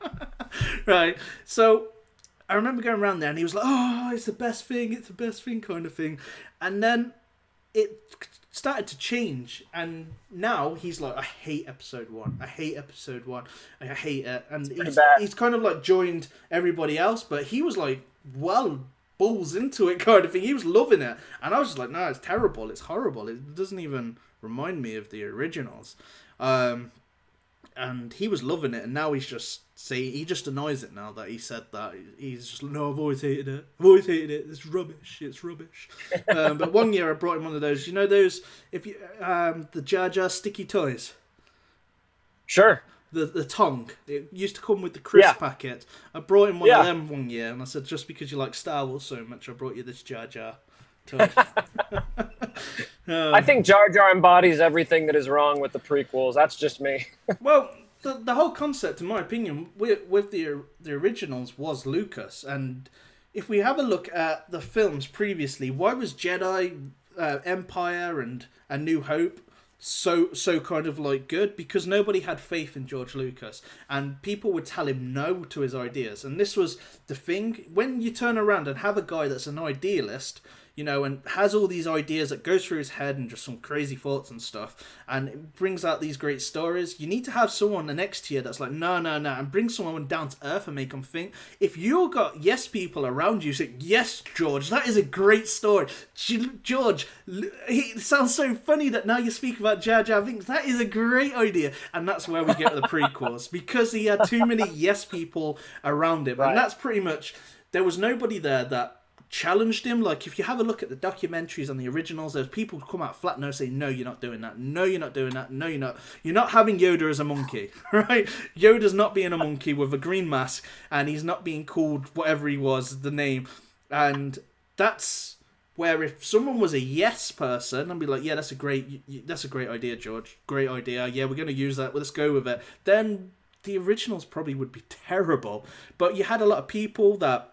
Right? So I remember going around there, and he was like, oh, it's the best thing kind of thing. And then it started to change, and now he's like, I hate episode 1. I hate it. And he's kind of like joined everybody else, but he was like, well, balls into it kind of thing. He was loving it, and I was just like, no, it's terrible, it's horrible, it doesn't even remind me of the originals. And he was loving it, and now he just annoys it now that he said that. He's just like, no, I've always hated it, it's rubbish. But one year I brought him one of those, those, if you the Jar Jar sticky toys. Sure. The tongue. It used to come with the crisp packet. I brought him one of them one year, and I said, just because you like Star Wars so much, I brought you this Jar Jar toy. I think Jar Jar embodies everything that is wrong with the prequels. That's just me. Well, the whole concept, in my opinion, with the originals was Lucas. And if we have a look at the films previously, why was Jedi, Empire, and A New Hope so kind of like good? Because nobody had faith in George Lucas, and people would tell him no to his ideas. And this was the thing, when you turn around and have a guy that's an idealist, and has all these ideas that goes through his head and just some crazy thoughts and stuff, and it brings out these great stories, you need to have someone next to you that's like, no, and bring someone down to earth and make them think. If you've got yes people around you saying, yes, George, that is a great story. George, it sounds so funny that now you speak about Jar Jar Binks. That is a great idea. And that's where we get the prequels, because he had too many yes people around him. Right. And that's pretty much, there was nobody there that challenged him. Like, if you have a look at the documentaries on the originals, there's people who come out flat nose saying, no, you're not doing that, no, you're not doing that, no, you're not having Yoda as a monkey. Right? Yoda's not being a monkey with a green mask, and he's not being called whatever he was, the name. And that's where, if someone was a yes person and be like, yeah, that's a great idea, George, great idea, yeah, we're going to use that, let's go with it, then the originals probably would be terrible. But you had a lot of people that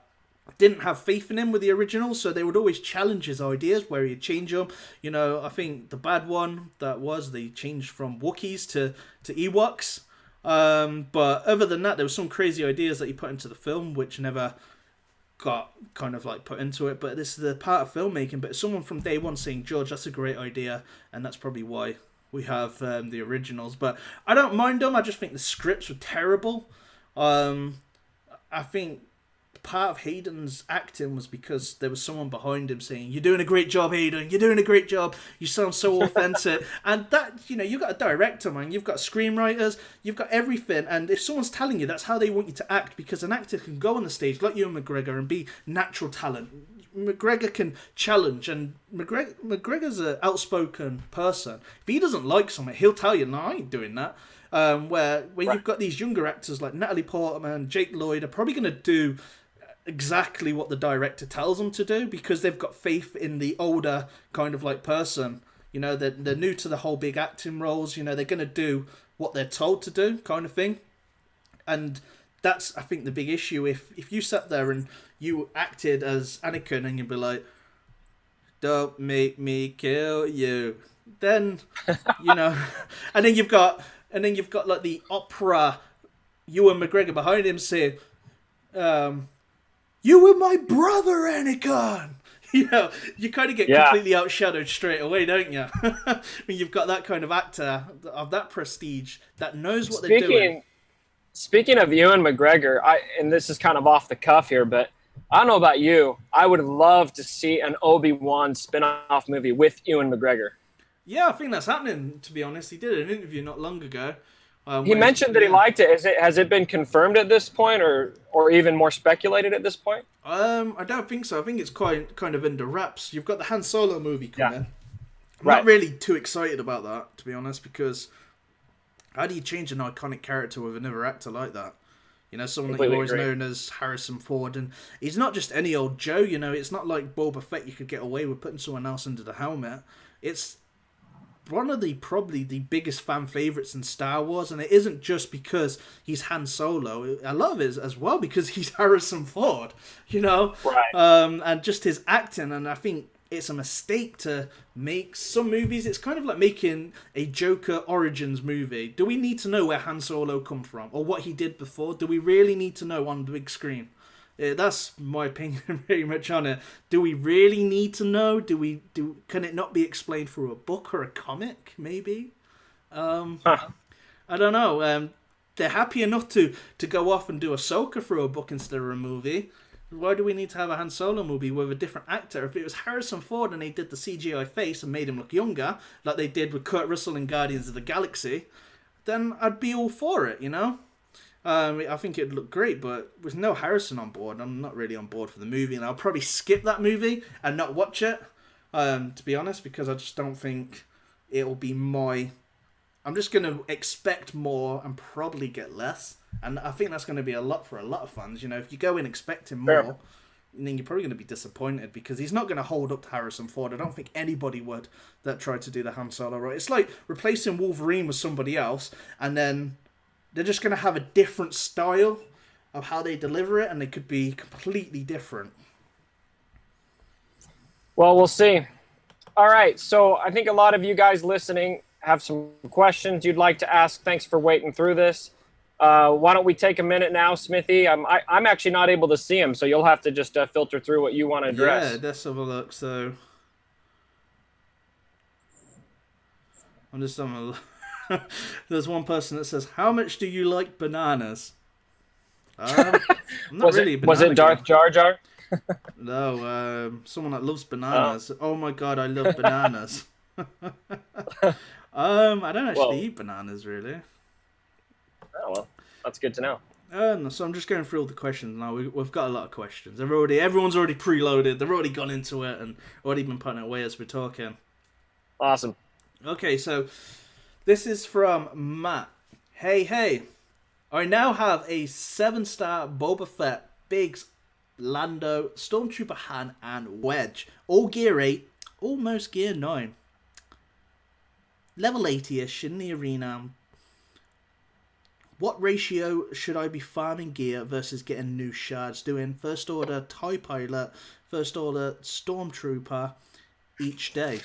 didn't have faith in him with the originals, so they would always challenge his ideas where he'd change them. I think the bad one they changed from Wookiees to Ewoks. But other than that, there were some crazy ideas that he put into the film which never got kind of like put into it. But this is the part of filmmaking. But someone from day one saying, George, that's a great idea, and that's probably why we have the originals. But I don't mind them. I just think the scripts were terrible. I think part of Hayden's acting was because there was someone behind him saying, you're doing a great job, Hayden, you're doing a great job, you sound so authentic. And that, you've got a director, man, you've got screenwriters, you've got everything, and if someone's telling you that's how they want you to act, because an actor can go on the stage like Ewan McGregor and be natural talent. McGregor can challenge, and McGregor's an outspoken person. If he doesn't like something, he'll tell you, no, I ain't doing that. Where you've got these younger actors like Natalie Portman, Jake Lloyd are probably going to do exactly what the director tells them to do, because they've got faith in the older kind of like person. They're new to the whole big acting roles. They're going to do what they're told to do, kind of thing. And that's, I think, the big issue. If you sat there and you acted as Anakin and you'd be like, don't make me kill you, then and then you've got like the opera Ewan McGregor behind him saying, you were my brother, Anakin. You kind of get completely outshadowed straight away, don't you? When you've got that kind of actor of that prestige that knows what they're doing. Speaking of Ewan McGregor, and this is kind of off the cuff here, but I don't know about you, I would love to see an Obi-Wan spin-off movie with Ewan McGregor. Yeah, I think that's happening, to be honest. He did an interview not long ago. He mentioned that he liked it. Has it been confirmed at this point, or even more speculated at this point? I don't think so. I think it's quite kind of under wraps. You've got the Han Solo movie coming. I'm right. not really too excited about that, to be honest, because how do you change an iconic character with another actor like that? Someone that you've always known as Harrison Ford, and he's not just any old Joe. It's not like Boba Fett. You could get away with putting someone else under the helmet. It's one of the probably the biggest fan favorites in Star Wars, and it isn't just because he's Han Solo. A lot of it is as well because he's Harrison Ford, you know, Right. And just his acting. And I think it's a mistake to make some movies. It's kind of like making a Joker Origins movie. Do we need to know where Han Solo come from or what he did before? Do we really need to know on the big screen? That's my opinion very much on it. Do we really need to know? Can it not be explained through a book or a comic, maybe? I don't know. They're happy enough to go off and do Ahsoka through a book instead of a movie. Why do we need to have a Han Solo movie with a different actor? If it was Harrison Ford and they did the CGI face and made him look younger, like they did with Kurt Russell in Guardians of the Galaxy, then I'd be all for it, you know? I think it'd look great, but with no Harrison on board, I'm not really on board for the movie, and I'll probably skip that movie and not watch it, to be honest, because I just don't think it'll be my... I'm just going to expect more and probably get less, and I think that's going to be a lot for a lot of fans. You know, if you go in expecting more, then you're probably going to be disappointed, because he's not going to hold up to Harrison Ford. I don't think anybody would that tried to do the Han Solo right. It's like replacing Wolverine with somebody else, and then they're just going to have a different style of how they deliver it, and they could be completely different. Well, we'll see. All right, so I think a lot of you guys listening have some questions you'd like to ask. Thanks for waiting through this. Why don't we take a minute now, Smithie? I'm actually not able to see him, so you'll have to just filter through what you want to address. Yeah, let's have a look. So I'm just having a look. There's one person that says, "How much do you like bananas?" I'm not really a banana was it Darth guy. Jar Jar? No, someone that loves bananas. Oh my god, I love bananas. I don't actually eat bananas, really. Oh, well, that's good to know. No, so I'm just going through all the questions now. We've got a lot of questions. Everyone's already preloaded. They've already gone into it and already been putting it away as we're talking. Awesome. Okay, so this is from Matt. Hey. I now have a 7-star Boba Fett, Biggs, Lando, Stormtrooper Han, and Wedge. All gear 8, almost gear 9. Level 80-ish in the arena. What ratio should I be farming gear versus getting new shards? Doing First Order TIE Pilot, First Order Stormtrooper each day.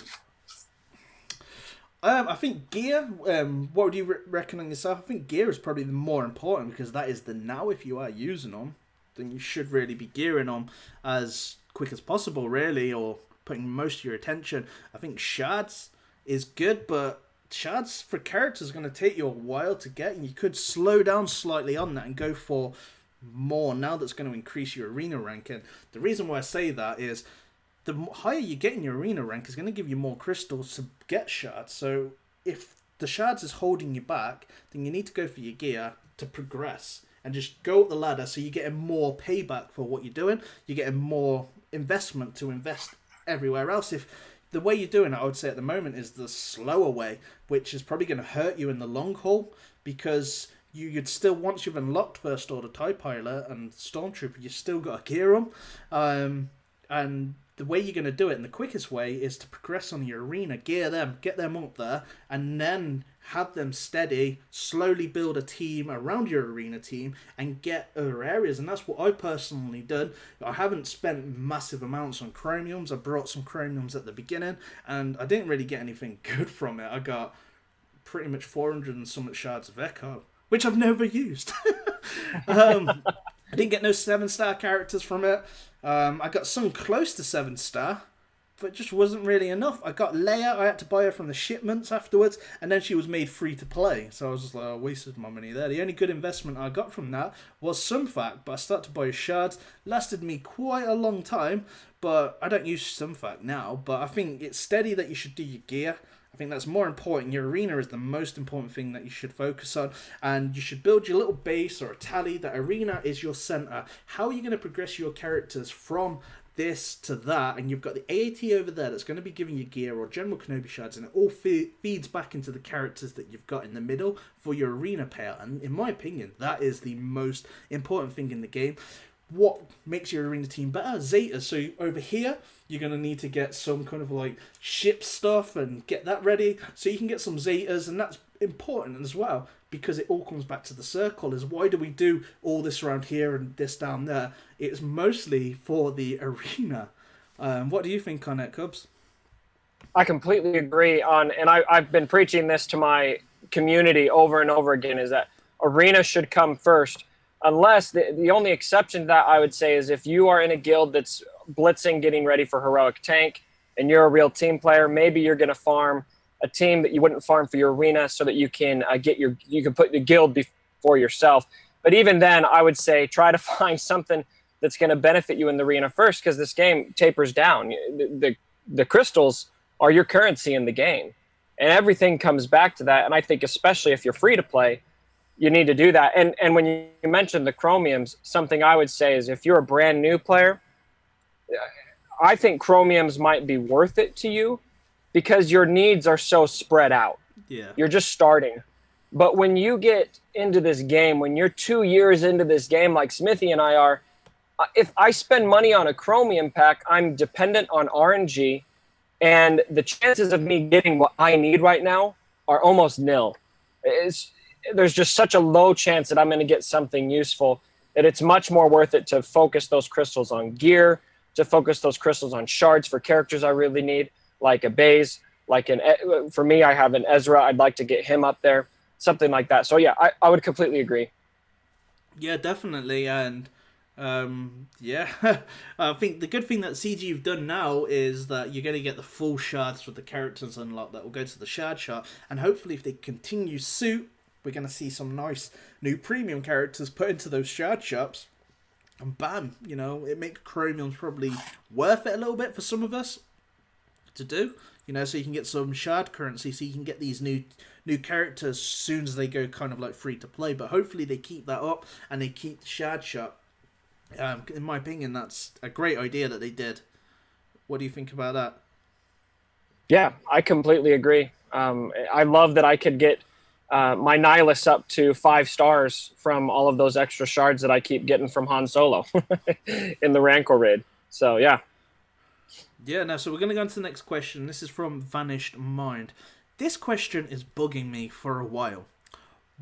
I think gear, what would you reckon on yourself? I think gear is probably the more important, because that is the now. If you are using them, then you should really be gearing them as quick as possible, really, or putting most of your attention. I think shards is good, but shards for characters are going to take you a while to get, and you could slow down slightly on that and go for more now. That's going to increase your arena ranking. The reason why I say that is the higher you get in your arena rank is going to give you more crystals to get shards. So if the shards is holding you back, then you need to go for your gear to progress and just go up the ladder, so you're getting more payback for what you're doing. You're getting more investment to invest everywhere else. If the way you're doing it, I would say at the moment, is the slower way, which is probably going to hurt you in the long haul, because you'd still, once you've unlocked First Order TIE Pilot and Stormtrooper, you still got to gear them. And the way you're going to do it, and the quickest way, is to progress on your arena, gear them, get them up there, and then have them steady, slowly build a team around your arena team, and get other areas. And that's what I personally did. I haven't spent massive amounts on chromiums. I brought some chromiums at the beginning, and I didn't really get anything good from it. I got pretty much 400 and something shards of Echo, which I've never used. I didn't get no 7-star characters from it. I got some close to 7-star, but it just wasn't really enough. I got Leia. I had to buy her from the shipments afterwards, and then she was made free to play. So I was just like, I wasted my money there. The only good investment I got from that was Sunfac, but I started to buy shards. Lasted me quite a long time, but I don't use Sunfac now. But I think it's steady that you should do your gear. I think that's more important. Your arena is the most important thing that you should focus on, and you should build your little base or a tally. That arena is your center. How are you going to progress your characters from this to that? And you've got the AAT over there that's going to be giving you gear or General Kenobi shards, and it all feeds back into the characters that you've got in the middle for your arena payout. And in my opinion, that is the most important thing in the game. what makes your arena team better? Zeta. So over here, you're going to need to get some kind of like ship stuff and get that ready. So you can get some Zetas, and that's important as well, because it all comes back to the circle. Is why do we do all this around here and this down there? It's mostly for the arena. What do you think on it, Cubs? I completely agree and I've been preaching this to my community over and over again, is that arena should come first. Unless the only exception to that, I would say, is if you are in a guild that's blitzing, getting ready for heroic tank, and you're a real team player, maybe you're going to farm a team that you wouldn't farm for your arena, so that you can you can put the guild before yourself. But even then, I would say try to find something that's going to benefit you in the arena first, because this game tapers down. The crystals are your currency in the game, and everything comes back to that. And I think especially if you're free to play, you need to do that. And when you mentioned the chromiums, something I would say is, if you're a brand new player, I think chromiums might be worth it to you, because your needs are so spread out. Yeah. You're just starting. But when you get into this game, when you're 2 years into this game, like Smithie and I are, if I spend money on a chromium pack, I'm dependent on RNG, and the chances of me getting what I need right now are almost nil. There's just such a low chance that I'm going to get something useful, that it's much more worth it to focus those crystals on gear, to focus those crystals on shards for characters I really need, like a Baze, for me, I have an Ezra. I'd like to get him up there, something like that. So yeah, I would completely agree. Yeah, definitely. And yeah, I think the good thing that CG have done now is that you're going to get the full shards for the characters unlocked that will go to the shard shop, and hopefully if they continue suit, we're going to see some nice new premium characters put into those shard shops, and bam, it makes chromiums probably worth it a little bit for some of us to do, so you can get some shard currency, so you can get these new characters as soon as they go kind of like free to play. But hopefully they keep that up and they keep the shard shop. In my opinion, that's a great idea that they did. What do you think about that? Yeah, I completely agree. I love that I could get my Nihilus up to 5 stars from all of those extra shards that I keep getting from Han Solo in the Rancor raid. So, yeah. Yeah, no, so we're going to go on to the next question. This is from Vanished Mind. This question is bugging me for a while.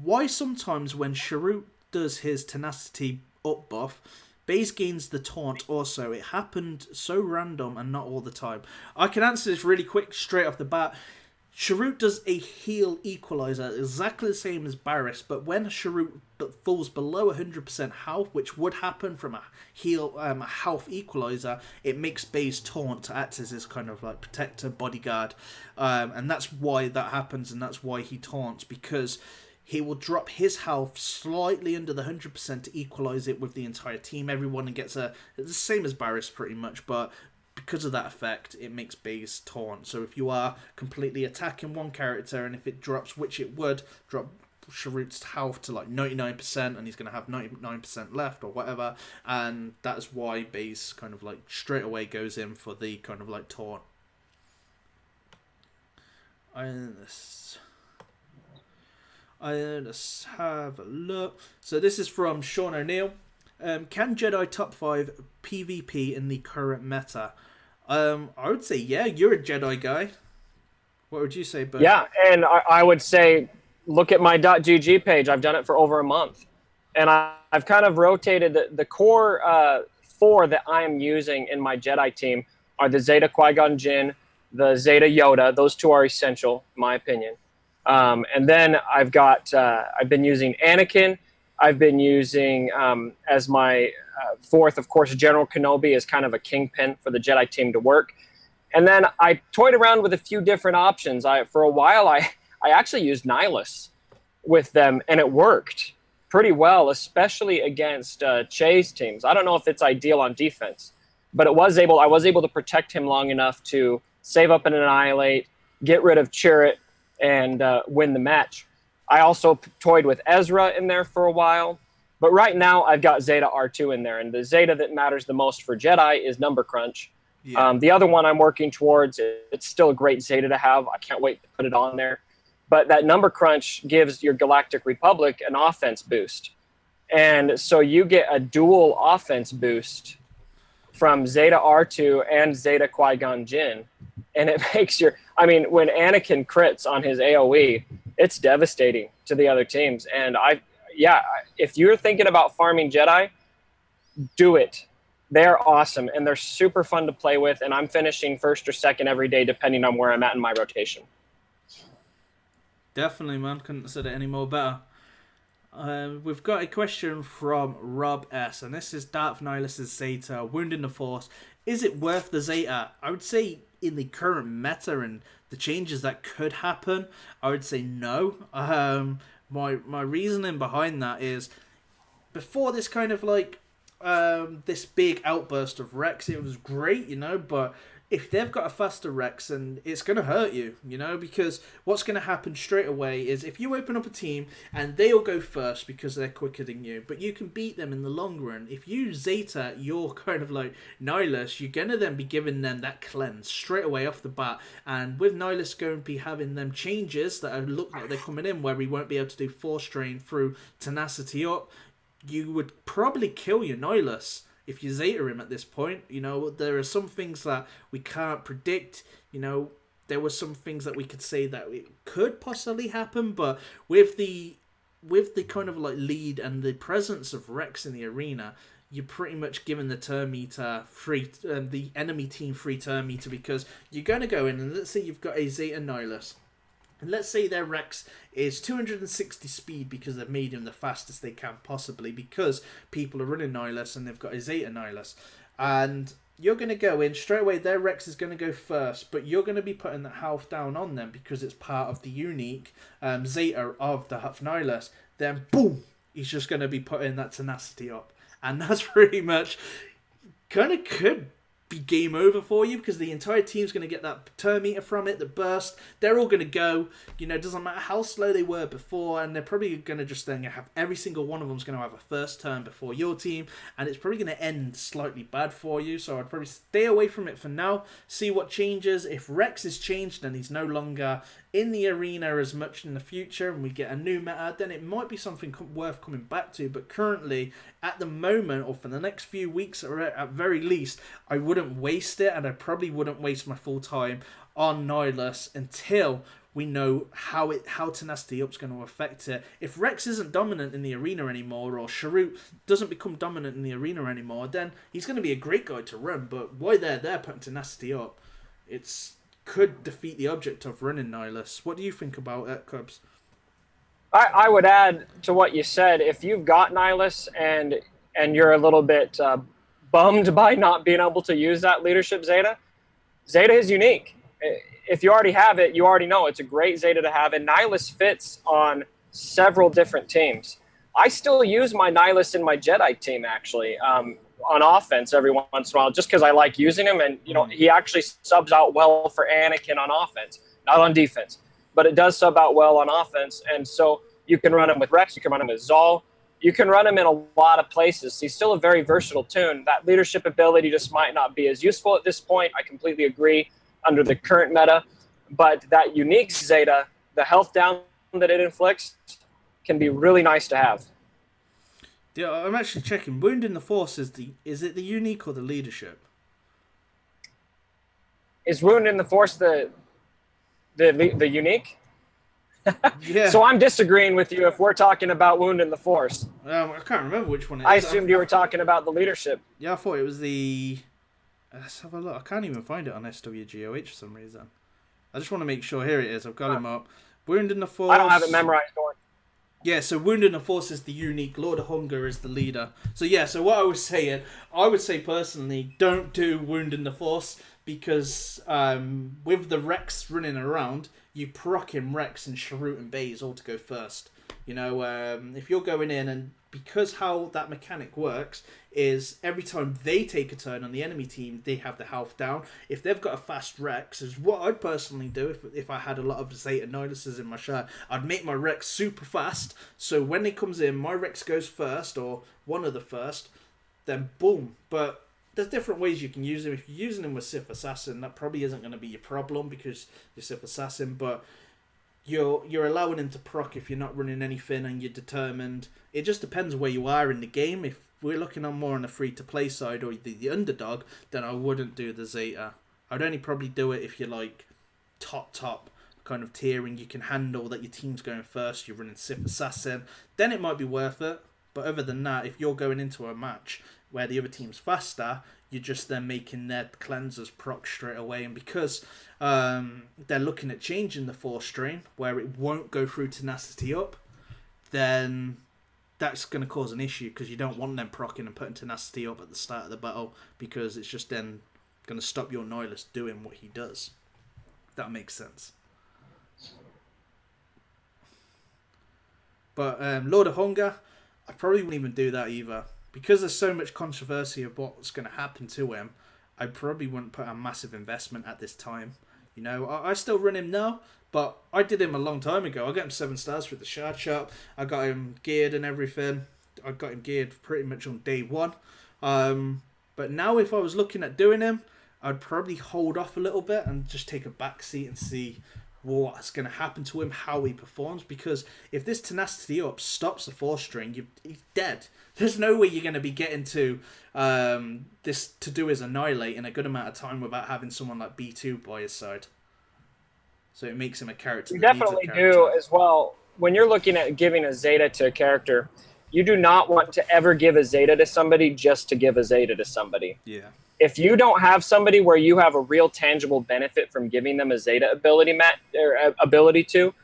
Why sometimes when Sharut does his tenacity up buff, Baze gains the taunt also? It happened so random and not all the time. I can answer this really quick, straight off the bat. Sharut does a heal equalizer, exactly the same as Barris, but when Sharut falls below 100% health, which would happen from a heal health equalizer, it makes Baze taunt to act as his kind of like protector, bodyguard, and that's why that happens, and that's why he taunts, because he will drop his health slightly under the 100% to equalize it with the entire team. Everyone gets it's the same as Barris pretty much, but because of that effect, it makes Baze taunt. So if you are completely attacking one character, and if it drops, which it would, drop Sharut's health to like 99%, and he's going to have 99% left or whatever, and that's why Baze kind of like straight away goes in for the kind of like taunt. Let's have a look. So this is from Sean O'Neill. Can Jedi top 5 PvP in the current meta? I would say, yeah, you're a Jedi guy. What would you say, Bert? Yeah, and I would say, look at my .gg page. I've done it for over a month. And I've kind of rotated the core 4 that I am using in my Jedi team are the Zeta Qui-Gon Jinn, the Zeta Yoda. Those 2 are essential, in my opinion. And then I've been using Anakin. I've been using, as my 4th, of course, General Kenobi is kind of a kingpin for the Jedi team to work. And then I toyed around with a few different options. For a while, I actually used Nihilus with them, and it worked pretty well, especially against Che's teams. I don't know if it's ideal on defense, but I was able to protect him long enough to save up and annihilate, get rid of Chirrut, and win the match. I also toyed with Ezra in there for a while, but right now I've got Zeta R2 in there, and the Zeta that matters the most for Jedi is Number Crunch. Yeah. The other one I'm working towards, it's still a great Zeta to have. I can't wait to put it on there. But that Number Crunch gives your Galactic Republic an offense boost. And so you get a dual offense boost from Zeta R2 and Zeta Qui-Gon Jinn. And it makes when Anakin crits on his AoE, it's devastating to the other teams. And if you're thinking about farming Jedi, do it. They're awesome, and they're super fun to play with, and I'm finishing first or second every day, depending on where I'm at in my rotation. Definitely, man. Couldn't have said it any more better. We've got a question from Rob S, and this is Darth Nihilus' Zeta, Wound in the Force. Is it worth the Zeta? I would say in the current meta and the changes that could happen, I would say no. My reasoning behind that is, before this kind of this big outburst of Rex, it was great, but if they've got a faster Rex, and it's going to hurt you, because what's going to happen straight away is if you open up a team and they'll go first because they're quicker than you, but you can beat them in the long run. If you Zeta your kind of like Nihilus, you're going to then be giving them that cleanse straight away off the bat. And with Nihilus going to be having them changes that look like they're coming in, where we won't be able to do Force Strain through Tenacity up, you would probably kill your Nihilus if you Zeta him at this point. There are some things that we can't predict. There were some things that we could say that it could possibly happen, but with the kind of like lead and the presence of Rex in the arena, you're pretty much giving the turn meter free, the enemy team free turn meter, because you're going to go in and let's say you've got a Zeta Nihilus. And let's say their Rex is 260 speed because they've made him the fastest they can possibly, because people are running Nihilus and they've got a Zeta Nihilus. And you're going to go in straight away, their Rex is going to go first, but you're going to be putting the health down on them because it's part of the unique Zeta of the Huff Nihilus. Then boom, he's just going to be putting that tenacity up. And that's pretty much kind of could be game over for you, because the entire team's going to get that turn meter from it, the burst. They're all going to go, it doesn't matter how slow they were before, and they're probably going to just then have every single one of them's going to have a first turn before your team, and it's probably going to end slightly bad for you. So I'd probably stay away from it for now, see what changes. If Rex is changed and he's no longer in the arena as much in the future and we get a new meta, then it might be something worth coming back to. But currently, at the moment, or for the next few weeks or at very least, I wouldn't waste it, and I probably wouldn't waste my full time on Nihilus until we know how Tenacity Up's going to affect it. If Rex isn't dominant in the arena anymore, or Sharut doesn't become dominant in the arena anymore, then he's going to be a great guy to run. But why they're putting Tenacity Up, it's could defeat the object of running Nihilus. What do you think about it, Cubs? I would add to what you said. If you've got Nihilus and you're a little bit bummed by not being able to use that leadership Zeta is unique. If you already have it, you already know it's a great Zeta to have, and Nihilus fits on several different teams. I still use my Nihilus in my Jedi team, actually, on offense every once in a while, just because I like using him. And, he actually subs out well for Anakin on offense, not on defense. But it does sub out well on offense. And so you can run him with Rex, you can run him with Zal, you can run him in a lot of places. He's still a very versatile tune. That leadership ability just might not be as useful at this point. I completely agree under the current meta. But that unique Zeta, the health down that it inflicts, can be really nice to have. Yeah, I'm actually checking. Wound in the Force is it the unique or the leadership? Is Wound in the Force the unique? Yeah. So I'm disagreeing with you if we're talking about Wound in the Force. I can't remember which one it is. I assumed you were talking about the leadership. Yeah, I thought it was the... Let's have a look. I can't even find it on SWGOH for some reason. I just want to make sure. Here it is. I've got him up. Wound in the Force. I don't have it memorized, Gordon. Yeah, so Wound in the Force is the unique. Lord of Hunger is the leader. So yeah, so what I was saying, I would say personally, don't do Wound in the Force, because with the Rex running around, you proc him Rex and Sharut and Baze all to go first. If you're going in, and because how that mechanic works is every time they take a turn on the enemy team, they have the health down. If they've got a fast Rex, is what I'd personally do if I had a lot of Zeta Nihiluses in my shard. I'd make my Rex super fast, so when it comes in, my Rex goes first, or one of the first, then boom. But there's different ways you can use him. If you're using him with Sith Assassin, that probably isn't going to be your problem because you're Sith Assassin, but you're allowing him to proc if you're not running anything and you're determined. It just depends where you are in the game. If we're looking on more on the free-to-play side or the underdog, then I wouldn't do the Zeta. I'd only probably do it if you're like top kind of tiering, you can handle that your team's going first, you're running Sith Assassin, then it might be worth it. But other than that, if you're going into a match where the other team's faster, you're just then making their cleansers proc straight away. And because they're looking at changing the force strain where it won't go through tenacity up, then that's going to cause an issue because you don't want them proccing and putting tenacity up at the start of the battle, because it's just then going to stop your Nihilus doing what he does. That makes sense. But Lord of Hunger, I probably wouldn't even do that either. Because there's so much controversy of what's going to happen to him, I probably wouldn't put a massive investment at this time. You know, I still run him now, but I did him a long time ago. I got him 7 stars for the shard shop. I got him geared and everything. I got him geared pretty much on day 1. But now if I was looking at doing him, I'd probably hold off a little bit and just take a back seat and see what's going to happen to him, how he performs. Because if this tenacity up stops the force string, he's dead. There's no way you're going to be getting to this to do his annihilate in a good amount of time without having someone like B2 by his side. So it makes him a character. You definitely do as well. When you're looking at giving a Zeta to a character, you do not want to ever give a Zeta to somebody just to give a Zeta to somebody. Yeah. If you don't have somebody where you have a real tangible benefit from giving them a Zeta ability to,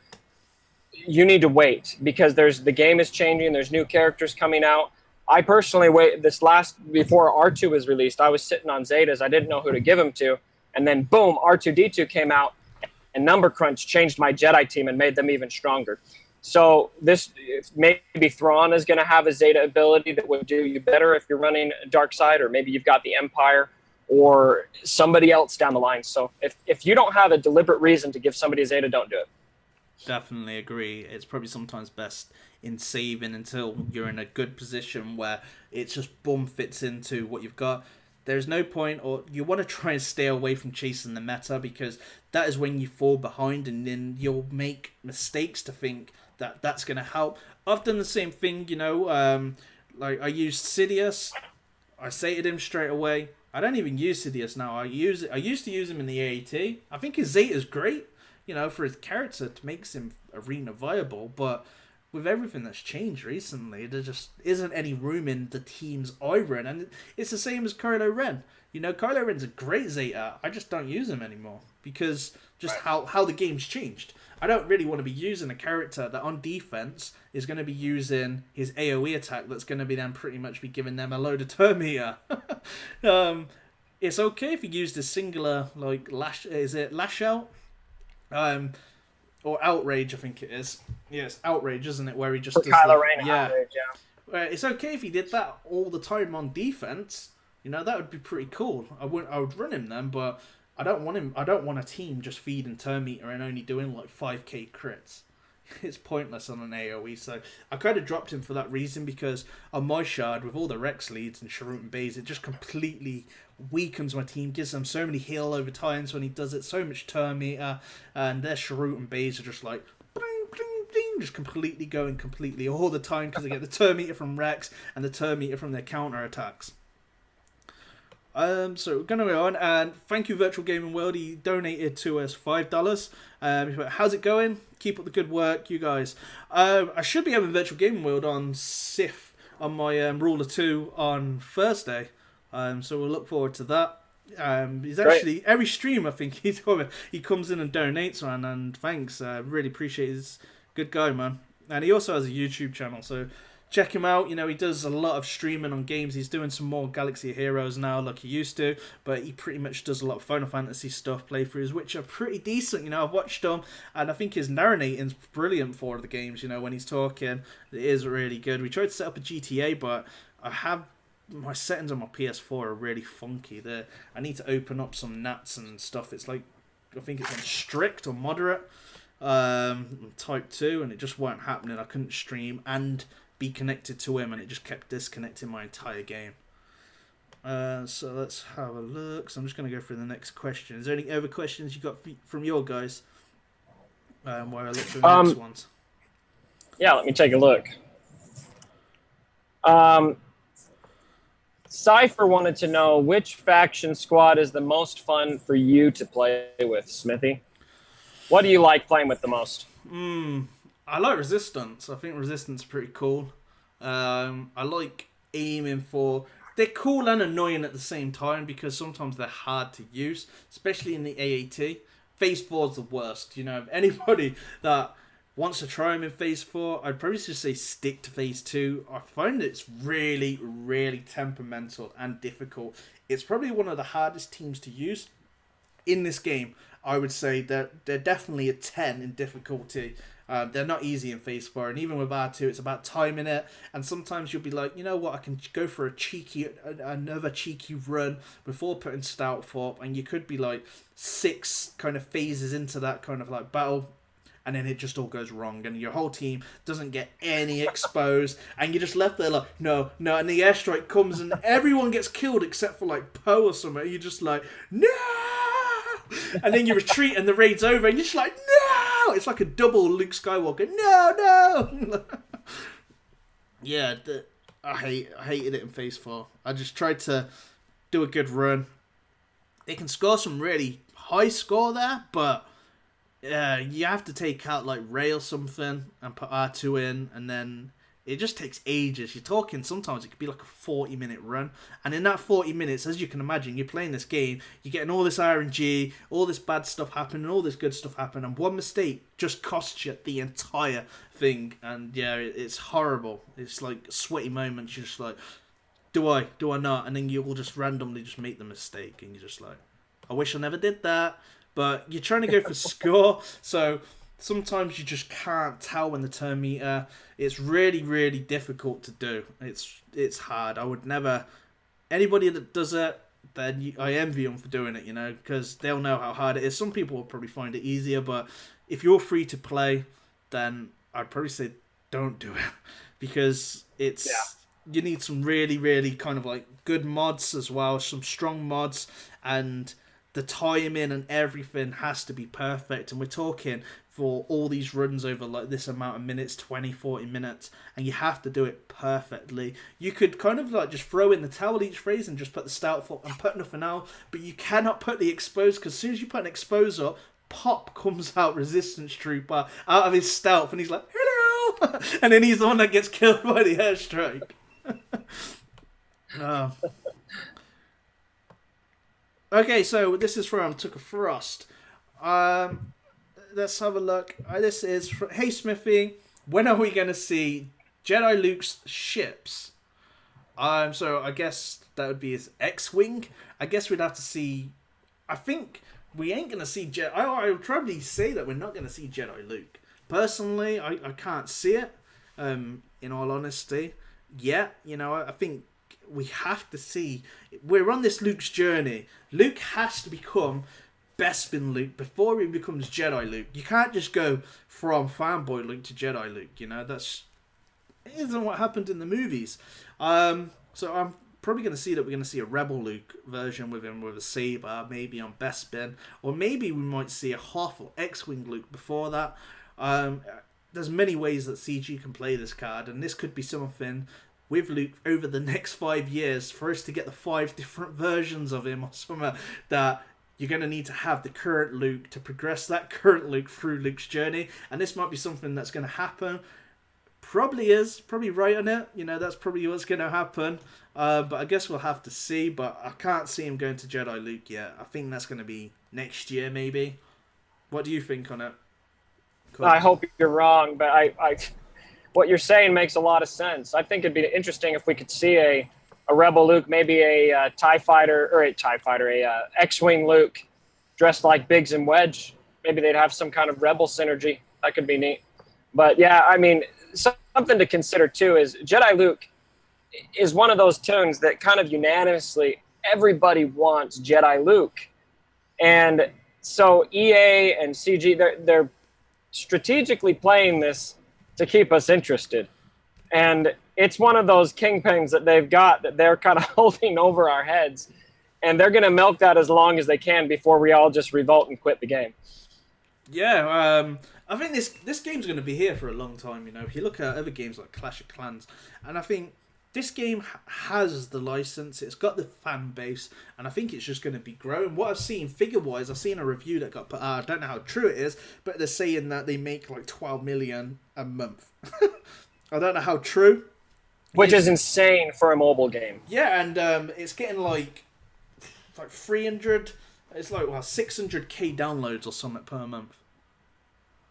you need to wait, because the game is changing. There's new characters coming out. I personally before R2 was released, I was sitting on Zetas. I didn't know who to give them to. And then boom, R2-D2 came out, and Number Crunch changed my Jedi team and made them even stronger. So maybe Thrawn is going to have a Zeta ability that would do you better if you're running Dark Side, or maybe you've got the Empire or somebody else down the line. So if you don't have a deliberate reason to give somebody a Zeta, don't do it. Definitely agree. It's probably sometimes best in saving until you're in a good position where it just boom fits into what you've got. There's no point, or you want to try and stay away from chasing the meta, because that is when you fall behind and then you'll make mistakes to think that that's going to help. I've done the same thing, you know, like I used Sidious. I sated him straight away. I don't even use Sidious now. I used to use him in the AAT. I think his Zeta's great, you know, for his character. It makes him arena viable, but with everything that's changed recently, there just isn't any room in the teams I run. And it's the same as Kylo Ren. You know, Kylo Ren's a great Zeta. I just don't use him anymore because just how the game's changed. I don't really want to be using a character that on defense is going to be using his AoE attack that's going to be then pretty much be giving them a load of turn meter. It's okay if you use the singular, like, lash out? Or outrage, I think it is. Yeah, it's outrage, isn't it? Where he just does Kylo Ren, outrage, yeah. It's okay if he did that all the time on defense. You know, that would be pretty cool. I would run him then, but I don't want him. I don't want a team just feeding turn meter and only doing like 5k crits. It's pointless on an AoE. So I kind of dropped him for that reason, because on my shard with all the Rex leads and Sharut and Baze, it just completely weakens my team, gives them so many heal over times when he does it, so much turn meter, and their Sharut and Baze are just like bling, bling, bling, just completely going completely all the time, because they get the turn meter from Rex and the turn meter from their counter attacks. So we're going to go on, and thank you, Virtual Gaming World. He donated to us $5. How's it going? Keep up the good work, you guys. I should be having Virtual Gaming World on Sith on my Ruler 2 on Thursday. So we'll look forward to that. He's actually, every stream, I think, he comes in and donates, man, and thanks. Really appreciate it. He's a good guy, man. And he also has a YouTube channel, so check him out. You know, he does a lot of streaming on games. He's doing some more Galaxy Heroes now like he used to, but he pretty much does a lot of Final Fantasy stuff, playthroughs, which are pretty decent. You know, I've watched them, and I think his narrating's brilliant for the games. You know, when he's talking, it is really good. We tried to set up a GTA, but my settings on my PS4 are really funky. I need to open up some nats and stuff. It's like, I think it's on strict or moderate, type 2, and it just weren't happening. I couldn't stream and be connected to him, and it just kept disconnecting my entire game. So let's have a look. So I'm just going to go through the next question. Is there any other questions you got from your guys? While I look through the next ones. Yeah, let me take a look. Cypher wanted to know which faction squad is the most fun for you to play with, Smithy. What do you like playing with the most? I like Resistance. I think Resistance is pretty cool. I like aiming for... They're cool and annoying at the same time because sometimes they're hard to use, especially in the AAT. Phase 4 is the worst. You know, anybody that wants to try them in Phase 4, I'd probably just say stick to Phase 2. I find it's really, really temperamental and difficult. It's probably one of the hardest teams to use in this game. I would say that they're definitely a 10 in difficulty. They're not easy in Phase 4, and even with R2, it's about timing it, and sometimes you'll be like, you know what, I can go for another cheeky run before putting Stout up, and you could be like 6 kind of phases into that kind of like battle, and then it just all goes wrong, and your whole team doesn't get any exposed, and you're just left there like, no, and the airstrike comes, and everyone gets killed except for like Poe or something, and you're just like, no! And then you retreat, and the raid's over, and you're just like, no! It's like a double Luke Skywalker, no! Yeah, I hated it in Phase 4. I just tried to do a good run. They can score some really high score there, but you have to take out like Rey or something and put R2 in, and then it just takes ages. You're talking, sometimes it could be like a 40-minute run, and in that 40 minutes, as you can imagine, you're playing this game, you're getting all this RNG, all this bad stuff happening, all this good stuff happening, and one mistake just costs you the entire thing, and yeah, it's horrible. It's like sweaty moments. You're just like, do I not? And then you will just randomly just make the mistake, and you're just like, I wish I never did that. But you're trying to go for score, so sometimes you just can't tell when the turn meter. It's really, really difficult to do. It's hard. I would never... Anybody that does it, then I envy them for doing it, you know, because they'll know how hard it is. Some people will probably find it easier, but if you're free to play, then I'd probably say don't do it. Because it's... Yeah. You need some really, really kind of like good mods as well, some strong mods, and the timing and everything has to be perfect, and we're talking for all these runs over like this amount of minutes, 20-40 minutes, and you have to do it perfectly. You could kind of like just throw in the towel each phase and just put the Stout up and put nothing out, but you cannot put the expose, because as soon as you put an expose up, pop comes out Resistance Trooper out of his Stout, and he's like, hello, and then he's the one that gets killed by the airstrike. Okay, so this is from Took a Thrust. Let's have a look. This is from, hey Smithie, when are we going to see Jedi Luke's ships? So I guess that would be his X-Wing. I guess we'd have to see... I think we ain't going to see Jedi... I would probably say that we're not going to see Jedi Luke. Personally, I can't see it, in all honesty. Yeah, you know, I think we have to see... We're on this Luke's journey. Luke has to become Bespin Luke before he becomes Jedi Luke. You can't just go from fanboy Luke to Jedi Luke, you know. It isn't what happened in the movies. So I'm probably going to see that we're going to see a Rebel Luke version with him with a saber, maybe on Bespin, or maybe we might see a Hoth or X-Wing Luke before that. There's many ways that CG can play this card, and this could be something with Luke over the next 5 years for us to get the 5 different versions of him or something, that you're going to need to have the current Luke to progress that current Luke through Luke's journey, and this might be something that's going to happen. Probably right on it, you know, that's probably what's going to happen, but I guess we'll have to see. But I can't see him going to Jedi Luke yet. I think that's going to be next year maybe. What do you think on it? Cool. I hope you're wrong, but I what you're saying makes a lot of sense. I think it'd be interesting if we could see a Rebel Luke, maybe a TIE Fighter, or a X-Wing Luke dressed like Biggs and Wedge. Maybe they'd have some kind of Rebel synergy. That could be neat. But yeah, I mean, something to consider too is Jedi Luke is one of those tunes that kind of unanimously everybody wants Jedi Luke. And so EA and CG, they're strategically playing this to keep us interested. And it's one of those kingpins that they've got that they're kind of holding over our heads. And they're going to milk that as long as they can before we all just revolt and quit the game. Yeah, I think this game's going to be here for a long time. You know, if you look at other games like Clash of Clans, and I think this game has the license, it's got the fan base, and I think it's just going to be growing. What I've seen figure-wise, I've seen a review that got put out. I don't know how true it is, but they're saying that they make like 12 million a month. I don't know how true. Which is insane for a mobile game. Yeah, and it's getting like 300. It's like 600k downloads or something per month.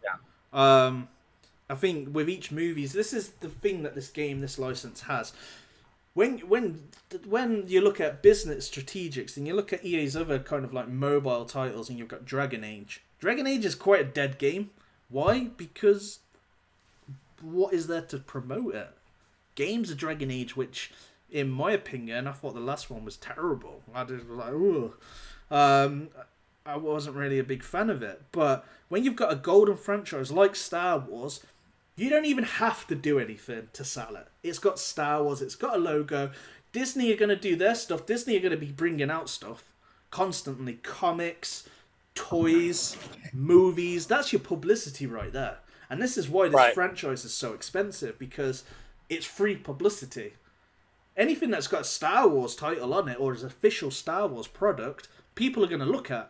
Yeah. I think with each movies, this is the thing that this license has. When you look at business strategics and you look at EA's other kind of like mobile titles, and you've got Dragon Age. Dragon Age is quite a dead game. Why? Because what is there to promote it? Games of Dragon Age, which, in my opinion, I thought the last one was terrible. I just was like, ooh. I wasn't really a big fan of it. But when you've got a golden franchise like Star Wars, you don't even have to do anything to sell it. It's got Star Wars, it's got a logo. Disney are going to do their stuff. Disney are going to be bringing out stuff constantly. Comics, toys, movies. That's your publicity right there. And this is why this franchise is so expensive, because it's free publicity. Anything that's got a Star Wars title on it or is official Star Wars product, people are going to look at.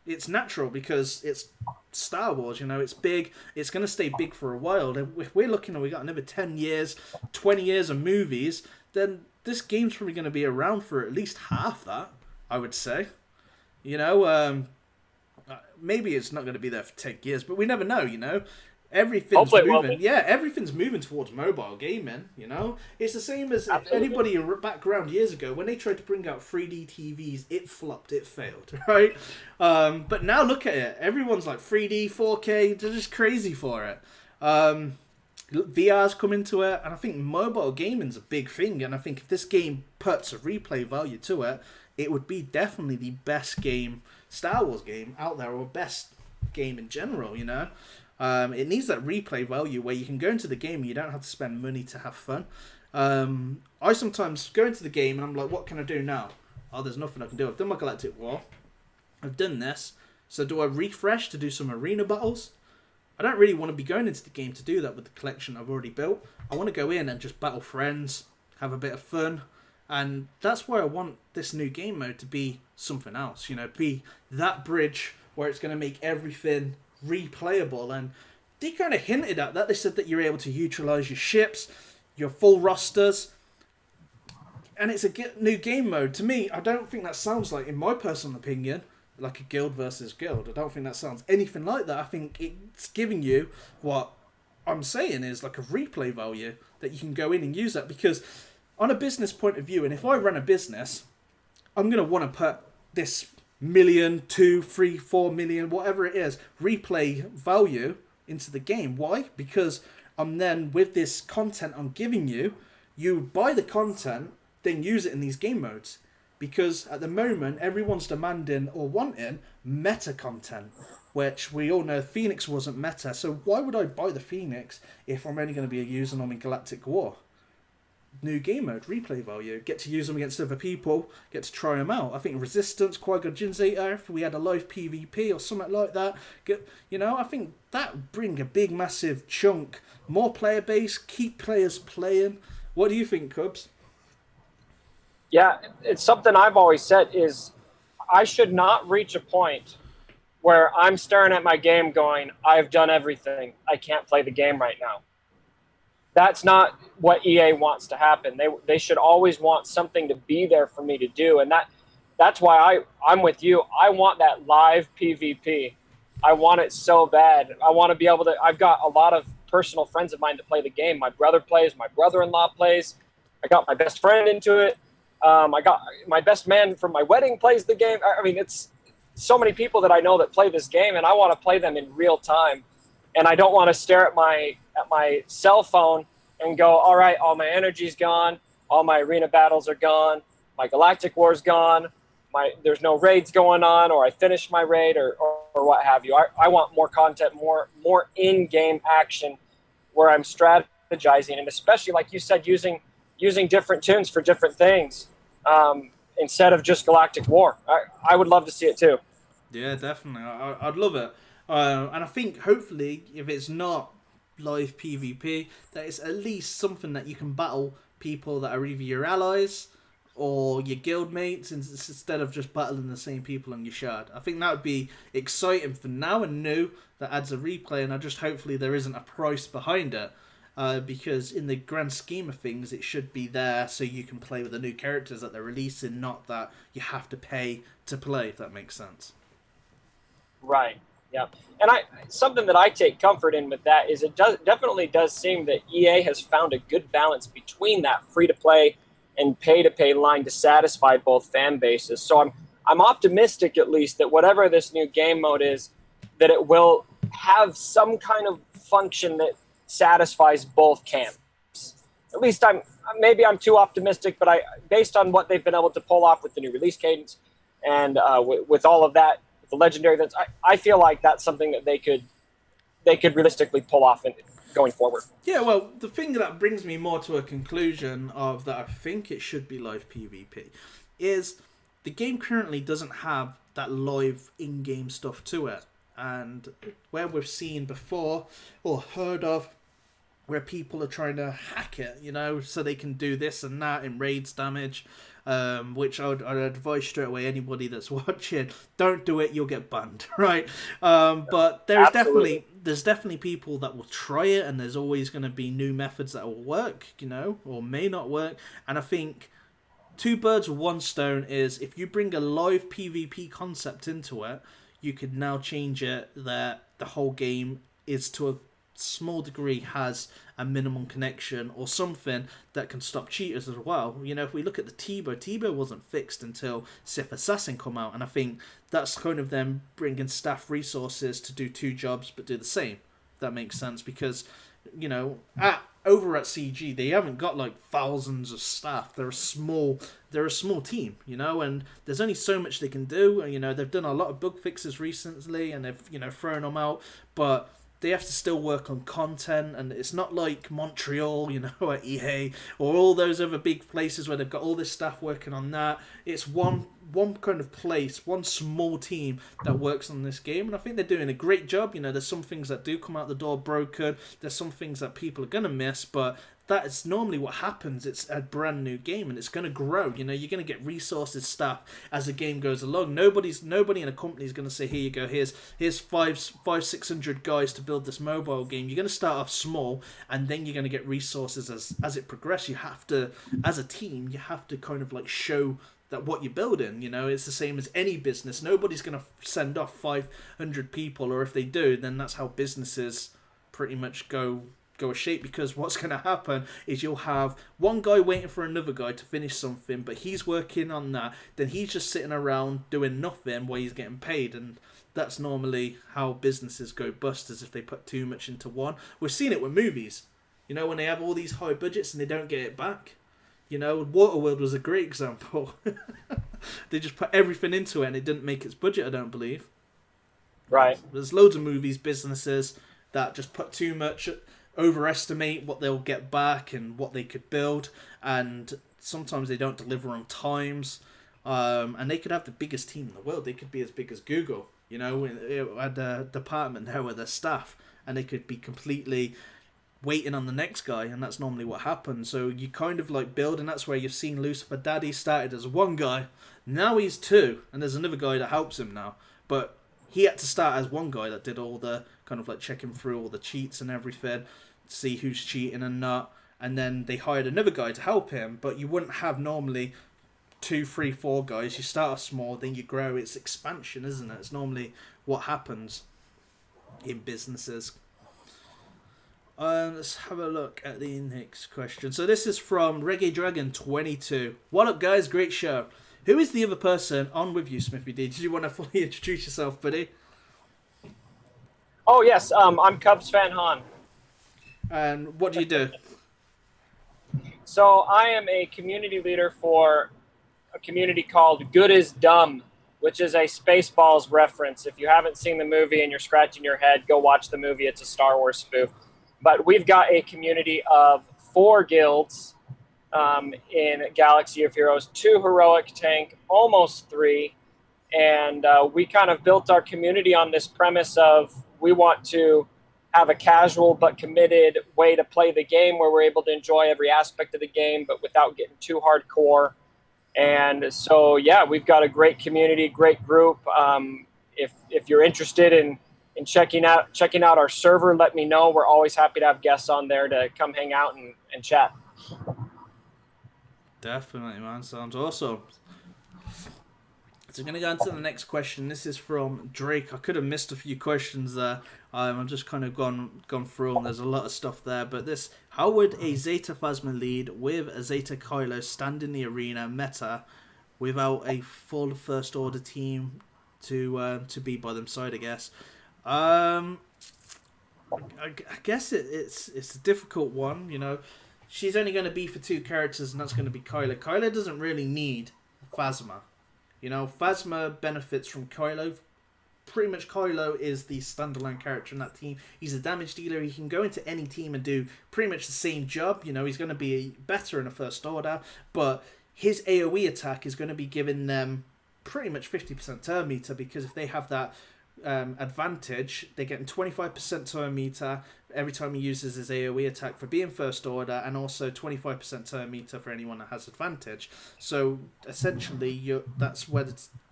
It's natural because it's Star Wars, you know, it's big. It's going to stay big for a while. If we're looking at we got another 10 years, 20 years of movies, then this game's probably going to be around for at least half that, I would say. You know, maybe it's not going to be there for 10 years, but we never know, you know. Everything's moving. Yeah, everything's moving towards mobile gaming, you know? It's the same as anybody in background years ago, when they tried to bring out 3D TVs, it flopped, it failed, right? But now look at it. Everyone's like 3D, 4K, they're just crazy for it. VR's come into it, and I think mobile gaming's a big thing, and I think if this game puts a replay value to it, it would be definitely the best game, Star Wars game out there, or best game in general, you know? It needs that replay value where you can go into the game and you don't have to spend money to have fun. I sometimes go into the game and I'm like, what can I do now? Oh, there's nothing I can do. I've done my Galactic War. I've done this. So do I refresh to do some arena battles? I don't really want to be going into the game to do that with the collection I've already built. I want to go in and just battle friends, have a bit of fun. And that's why I want this new game mode to be something else. You know, be that bridge where it's going to make everything replayable, and they kind of hinted at that. They said that you're able to utilize your ships, your full rosters, and it's a new game mode. To me, I don't think that sounds like, in my personal opinion, like a guild versus guild. I don't think that sounds anything like that. I think it's giving you what I'm saying is like a replay value that you can go in and use that, because on a business point of view, and if I run a business, I'm going to want to put this 1 million, 2, 3, 4 million, whatever it is, replay value into the game. Why? Because I'm then, with this content I'm giving you, you buy the content, then use it in these game modes. Because at the moment, everyone's demanding or wanting meta content, which we all know Phoenix wasn't meta. So why would I buy the Phoenix if I'm only going to be using them in Galactic War? New game mode, replay value, get to use them against other people, get to try them out. I think Resistance, Qui-Gon Jinn, Zeta, if we had a live PvP or something like that, I think that would bring a big massive chunk, more player base, keep players playing. What do you think, Cubs? Yeah, it's something I've always said is I should not reach a point where I'm staring at my game going, I've done everything, I can't play the game right now. That's not what EA wants to happen. They should always want something to be there for me to do. And that's why I'm with you. I want that live PvP. I want it so bad. I want to be able to. I've got a lot of personal friends of mine that play the game. My brother plays. My brother-in-law plays. I got my best friend into it. I got my best man from my wedding plays the game. I mean, it's so many people that I know that play this game, and I want to play them in real time. And I don't want to stare at my cell phone and go, all right, all my energy's gone, all my arena battles are gone, my Galactic War's gone, there's no raids going on, or I finished my raid, or what have you. I want more content, more in-game action where I'm strategizing, and especially, like you said, using different tunes for different things instead of just Galactic War. I would love to see it too. Yeah, definitely. I'd love it. And I think hopefully if it's not live PvP, that it's at least something that you can battle people that are either your allies or your guild mates instead of just battling the same people on your shard. I think that would be exciting for now and new. That adds a replay, and I just hopefully there isn't a price behind it. Because in the grand scheme of things, it should be there so you can play with the new characters that they're releasing, not that you have to pay to play, if that makes sense. Right. Yeah. And something that I take comfort in with that is it definitely does seem that EA has found a good balance between that free-to-play and pay-to-pay line to satisfy both fan bases. So I'm optimistic, at least, that whatever this new game mode is, that it will have some kind of function that satisfies both camps. At least maybe I'm too optimistic, but based on what they've been able to pull off with the new release cadence and with all of that, the legendary events, I feel like that's something that they could realistically pull off going forward. Yeah, well, the thing that brings me more to a conclusion of that I think it should be live PvP is the game currently doesn't have that live in-game stuff to it. And where we've seen before or heard of where people are trying to hack it, so they can do this and that in raids damage, which I'd advise straight away anybody that's watching, don't do it, you'll get banned, right? But there's definitely people that will try it, and there's always going to be new methods that will work, or may not work. And I think two birds with one stone is if you bring a live PvP concept into it, you could now change it that the whole game is to a small degree has a minimum connection or something that can stop cheaters as well. If we look at the Tebow wasn't fixed until Sith Assassin come out, and I think that's kind of them bringing staff resources to do two jobs but do the same. If that makes sense, because over at CG they haven't got like thousands of staff. They're a small team, and there's only so much they can do. They've done a lot of bug fixes recently, and they've thrown them out, but they have to still work on content, and it's not like Montreal, at EA, or all those other big places where they've got all this staff working on that. It's one kind of place, one small team that works on this game, and I think they're doing a great job. There's some things that do come out the door broken, there's some things that people are going to miss, but that is normally what happens. It's a brand new game, and it's going to grow. You're going to get resources, staff as the game goes along. Nobody in a company is going to say, here you go, here's 600 guys to build this mobile game. You're going to start off small, and then you're going to get resources as it progresses. You have to, as a team, you have to kind of like show that what you're building, it's the same as any business. Nobody's going to send off 500 people, or if they do, then that's how businesses pretty much go a shape, because what's going to happen is you'll have one guy waiting for another guy to finish something, but he's working on that, then he's just sitting around doing nothing while he's getting paid, and that's normally how businesses go bust, as if they put too much into one. We've seen it with movies, when they have all these high budgets and they don't get it back. Waterworld was a great example. They just put everything into it and it didn't make its budget, I don't believe. Right. There's loads of movies, businesses that just put too much, overestimate what they'll get back and what they could build, and sometimes they don't deliver on times. And they could have the biggest team in the world. They could be as big as Google, at the department there with their staff, and they could be completely waiting on the next guy, and that's normally what happens. So you kind of like build, and that's where you've seen Lucifer Daddy started as one guy, now he's two, and there's another guy that helps him now, but he had to start as one guy that did all the kind of like checking through all the cheats and everything, see who's cheating and not, and then they hired another guy to help him. But you wouldn't have normally 2, 3, 4 guys. You start off small, then you grow. It's expansion, isn't it? It's normally what happens in businesses. Let's have a look at the next question. So this is from Reggae Dragon 22. What up, guys? Great show. Who is the other person on with you, Smithie D? Did you want to fully introduce yourself, buddy? Oh, yes. I'm Cubs fan Han. And what do you do? So I am a community leader for a community called Good is Dumb, which is a Spaceballs reference. If you haven't seen the movie and you're scratching your head, go watch the movie. It's a Star Wars spoof. But we've got a community of 4 guilds in Galaxy of Heroes, 2 heroic tank, almost 3, And we kind of built our community on this premise of we want to have a casual but committed way to play the game where we're able to enjoy every aspect of the game, but without getting too hardcore. And so, yeah, we've got a great community, great group. If you're interested in checking out our server, let me know. We're always happy to have guests on there to come hang out and chat. Definitely, man. Sounds awesome. So I'm going to go on to the next question. This is from Drake. I could have missed a few questions there. I've just kind of gone through them. There's a lot of stuff there. But this, how would a Zeta Phasma lead with a Zeta Kylo stand in the arena meta without a full First Order team to be by them side, I guess? I guess it's a difficult one, you know. She's only going to be for two characters, and that's going to be Kylo. Kylo doesn't really need Phasma. You know, Phasma benefits from Kylo. Pretty much Kylo is the standalone character in that team. He's a damage dealer. He can go into any team and do pretty much the same job. You know, he's going to be better in a First Order, but his AoE attack is going to be giving them pretty much 50% turn meter, because if they have that advantage, they're getting 25% turn meter every time he uses his AoE attack for being First Order, and also 25% turn meter for anyone that has advantage. So essentially, that's where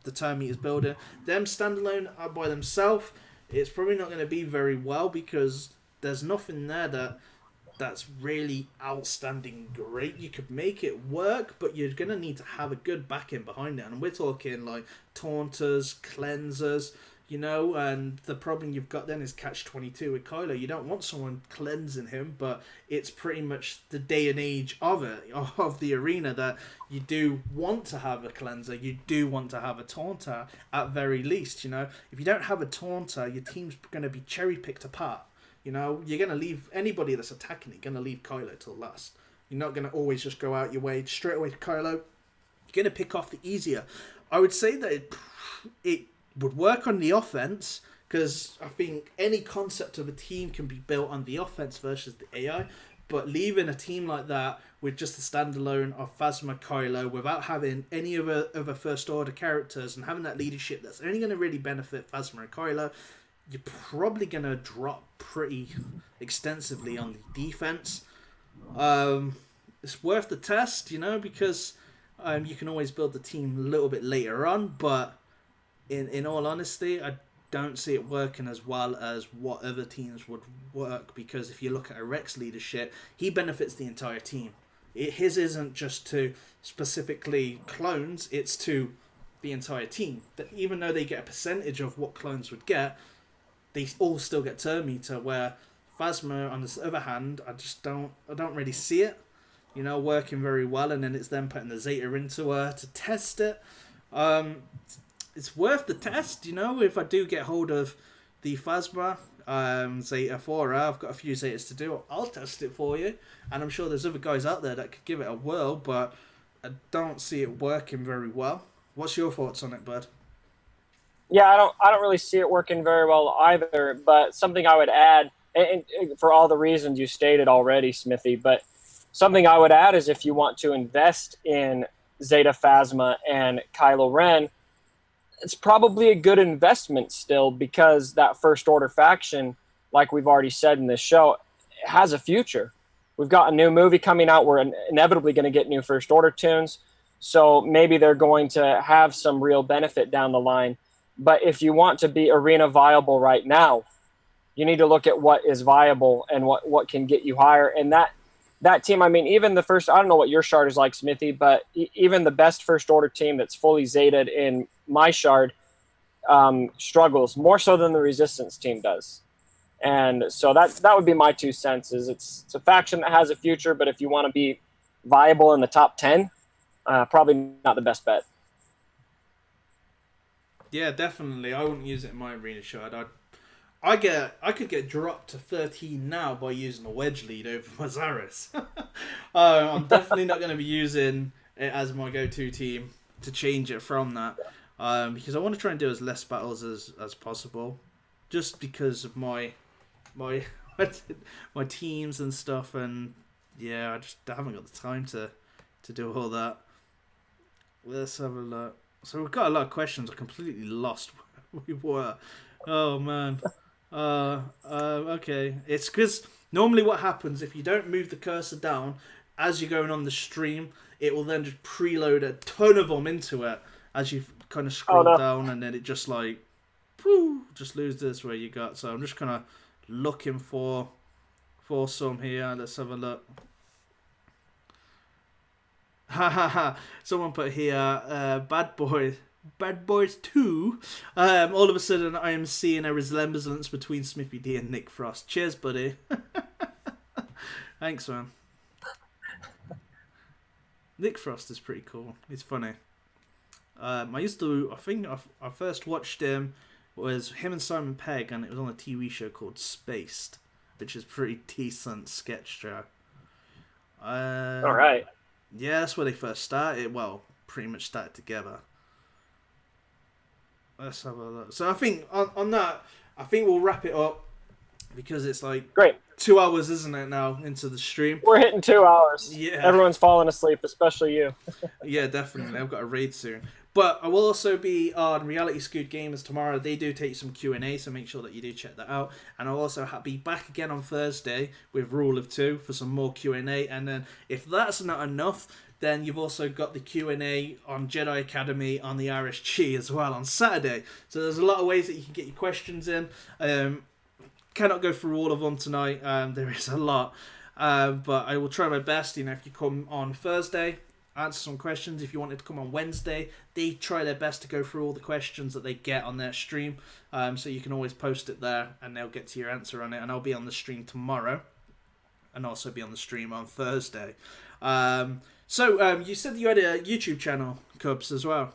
the turn meter is building. Them standalone are by themselves, it's probably not going to be very well, because there's nothing there that's really outstanding great. You could make it work, but you're going to need to have a good backing behind it. And we're talking like taunters, cleansers, you know, and the problem you've got then is catch-22 with Kylo. You don't want someone cleansing him, but it's pretty much the day and age of the arena, that you do want to have a cleanser, you do want to have a taunter at very least, you know. If you don't have a taunter, your team's going to be cherry-picked apart. You know, you're going to leave anybody that's attacking it, going to leave Kylo till last. You're not going to always just go out your way straight away to Kylo. You're going to pick off the easier. I would say that it would work on the offense, because I think any concept of a team can be built on the offense versus the AI, but leaving a team like that with just the standalone of Phasma Kylo without having any other First Order characters and having that leadership that's only going to really benefit Phasma and Kylo, you're probably going to drop pretty extensively on the defense. It's worth the test, you know, because you can always build the team a little bit later on, but in all honesty, I don't see it working as well as what other teams would work, because if you look at a Rex leadership, he benefits the entire team. His isn't just to specifically clones, it's to the entire team. That even though they get a percentage of what clones would get, they all still get turn meter, where Phasma, on the other hand, I don't really see it, you know, working very well, and then it's them putting the Zeta into her to test it. It's worth the test, you know, if I do get hold of the Phasma Zeta for her. I've got a few Zetas to do. I'll test it for you, and I'm sure there's other guys out there that could give it a whirl, but I don't see it working very well. What's your thoughts on it, bud? Yeah, I don't really see it working very well either, but something I would add, and for all the reasons you stated already, Smithie, but something I would add is if you want to invest in Zeta Phasma and Kylo Ren, it's probably a good investment still, because that First Order faction, like we've already said in this show, has a future. We've got a new movie coming out. We're inevitably going to get new First Order tunes, so maybe they're going to have some real benefit down the line. But if you want to be arena viable right now, you need to look at what is viable and what can get you higher. And that team, I mean, even the first, I don't know what your shard is like, Smithy, but even the best First Order team that's fully Zetaed in my shard struggles more so than the Resistance team does. And so that would be my 2 cents. Is it's a faction that has a future, but if you want to be viable in the top 10, probably not the best bet. Yeah, definitely. I wouldn't use it in my arena shard. I could get dropped to 13 now by using a wedge lead over Mazaris. I'm definitely not going to be using it as my go-to team to change it from that, because I want to try and do as less battles as possible, just because of my teams and stuff, and yeah, I haven't got the time to do all that. Let's have a look. So we've got a lot of questions. I completely lost where we were. Oh man. Okay. It's because normally what happens if you don't move the cursor down as you're going on the stream, it will then just preload a ton of them into it as you kind of scroll down, and then it just like, whew, just loses where you got. So I'm just kind of looking for some here. Let's have a look. Ha ha ha! Someone put here, Bad Boys 2. All of a sudden, I am seeing a resemblance between Smithie D and Nick Frost. Cheers, buddy. Thanks, man. Nick Frost is pretty cool. He's funny. I think I first watched him was him and Simon Pegg, and it was on a TV show called Spaced, which is pretty decent sketch show. All right. Yeah, that's where they first started. Well, pretty much started together. Let's have a look. So I think on that, I think we'll wrap it up because it's like great 2 hours, isn't it, now into the stream? We're hitting 2 hours. Yeah. Everyone's falling asleep, especially you. Yeah, definitely. I've got a raid soon. But I will also be on Reality SWGOH Gamers tomorrow. They do take some Q&A, so make sure that you do check that out. And I'll also be back again on Thursday with Rule of Two for some more Q&A. And then if that's not enough, then you've also got the Q&A on Jedi Academy on the RSG as well on Saturday. So there's a lot of ways that you can get your questions in. Cannot go through all of them tonight. There is a lot. But I will try my best. You know, if you come on Thursday, answer some questions. If you wanted to come on Wednesday, they try their best to go through all the questions that they get on their stream. So you can always post it there and they'll get to your answer on it. And I'll be on the stream tomorrow and also be on the stream on Thursday. So you said that you had a YouTube channel, Cubs, as well,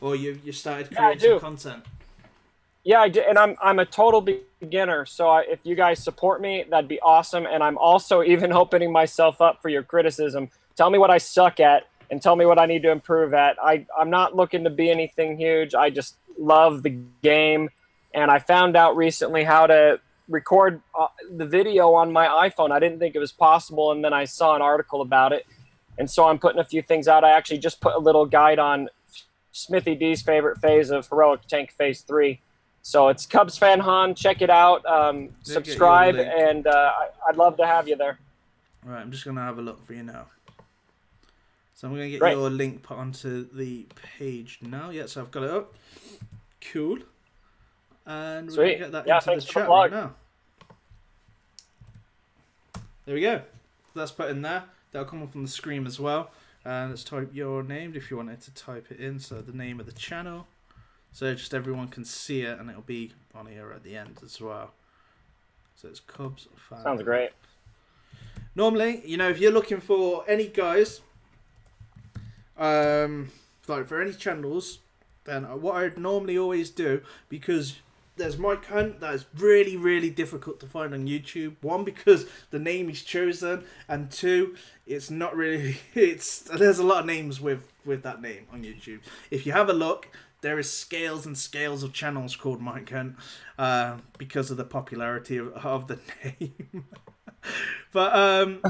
or you started creating some content. Yeah, I do, and I'm a total beginner. So if you guys support me, that'd be awesome. And I'm also even opening myself up for your criticism. Tell me what I suck at, and tell me what I need to improve at. I'm not looking to be anything huge. I just love the game, and I found out recently how to record the video on my iPhone. I didn't think it was possible, and then I saw an article about it. And so I'm putting a few things out. I actually just put a little guide on Smithie D's favorite phase of Heroic Tank Phase 3. So it's Cubs Fan Han. Check it out. Subscribe, and I'd love to have you there. All right, I'm just going to have a look for you now. So I'm going to get your link put onto the page now. Yeah, so I've got it up. Cool. And we're going to get that into the chat right now. There we go. That's put in there. That'll come up on the screen as well. Let's type your name if you wanted to type it in. So the name of the channel. So just everyone can see it, and it'll be on here at the end as well. So it's Cubs Fan. Sounds great. Normally, you know, if you're looking for any guys, like for any channels, then what I'd normally always do, because there's Mike Hunt that is really, really difficult to find on YouTube. One, because the name he's chosen, and two, it's not really, there's a lot of names with that name on YouTube. If you have a look, there is scales and scales of channels called Mike Hunt because of the popularity of the name. But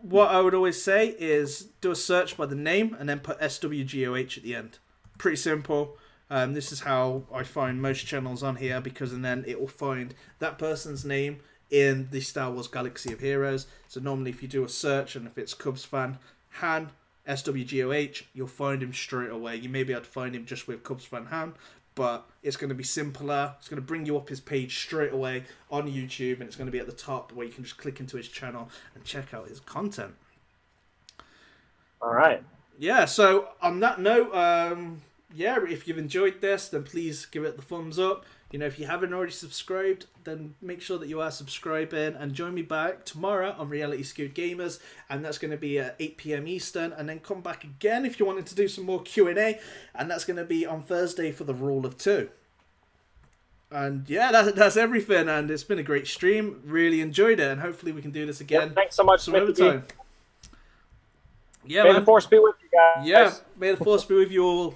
what I would always say is do a search by the name and then put SWGOH at the end. Pretty simple. This is how I find most channels on here, because and then it will find that person's name in the Star Wars Galaxy of Heroes. So normally if you do a search, and if it's Cubs Fan Han, SWGOH, you'll find him straight away. You may be able to find him just with Cubs Fan Han, but it's going to be simpler. It's going to bring you up his page straight away on YouTube, and it's going to be at the top where you can just click into his channel and check out his content. All right. Yeah, so on that note, yeah, if you've enjoyed this, then please give it the thumbs up. You know, if you haven't already subscribed, then make sure that you are subscribing, and join me back tomorrow on Reality SWGOH Gamers, and that's going to be at 8 PM Eastern, and then come back again if you wanted to do some more Q&A, and that's going to be on Thursday for the Rule of Two. And yeah, that's everything, and it's been a great stream. Really enjoyed it, and hopefully we can do this again. Yep, thanks so much, some other time. Yeah, may the Force be with you guys. Yeah, may the Force be with you all.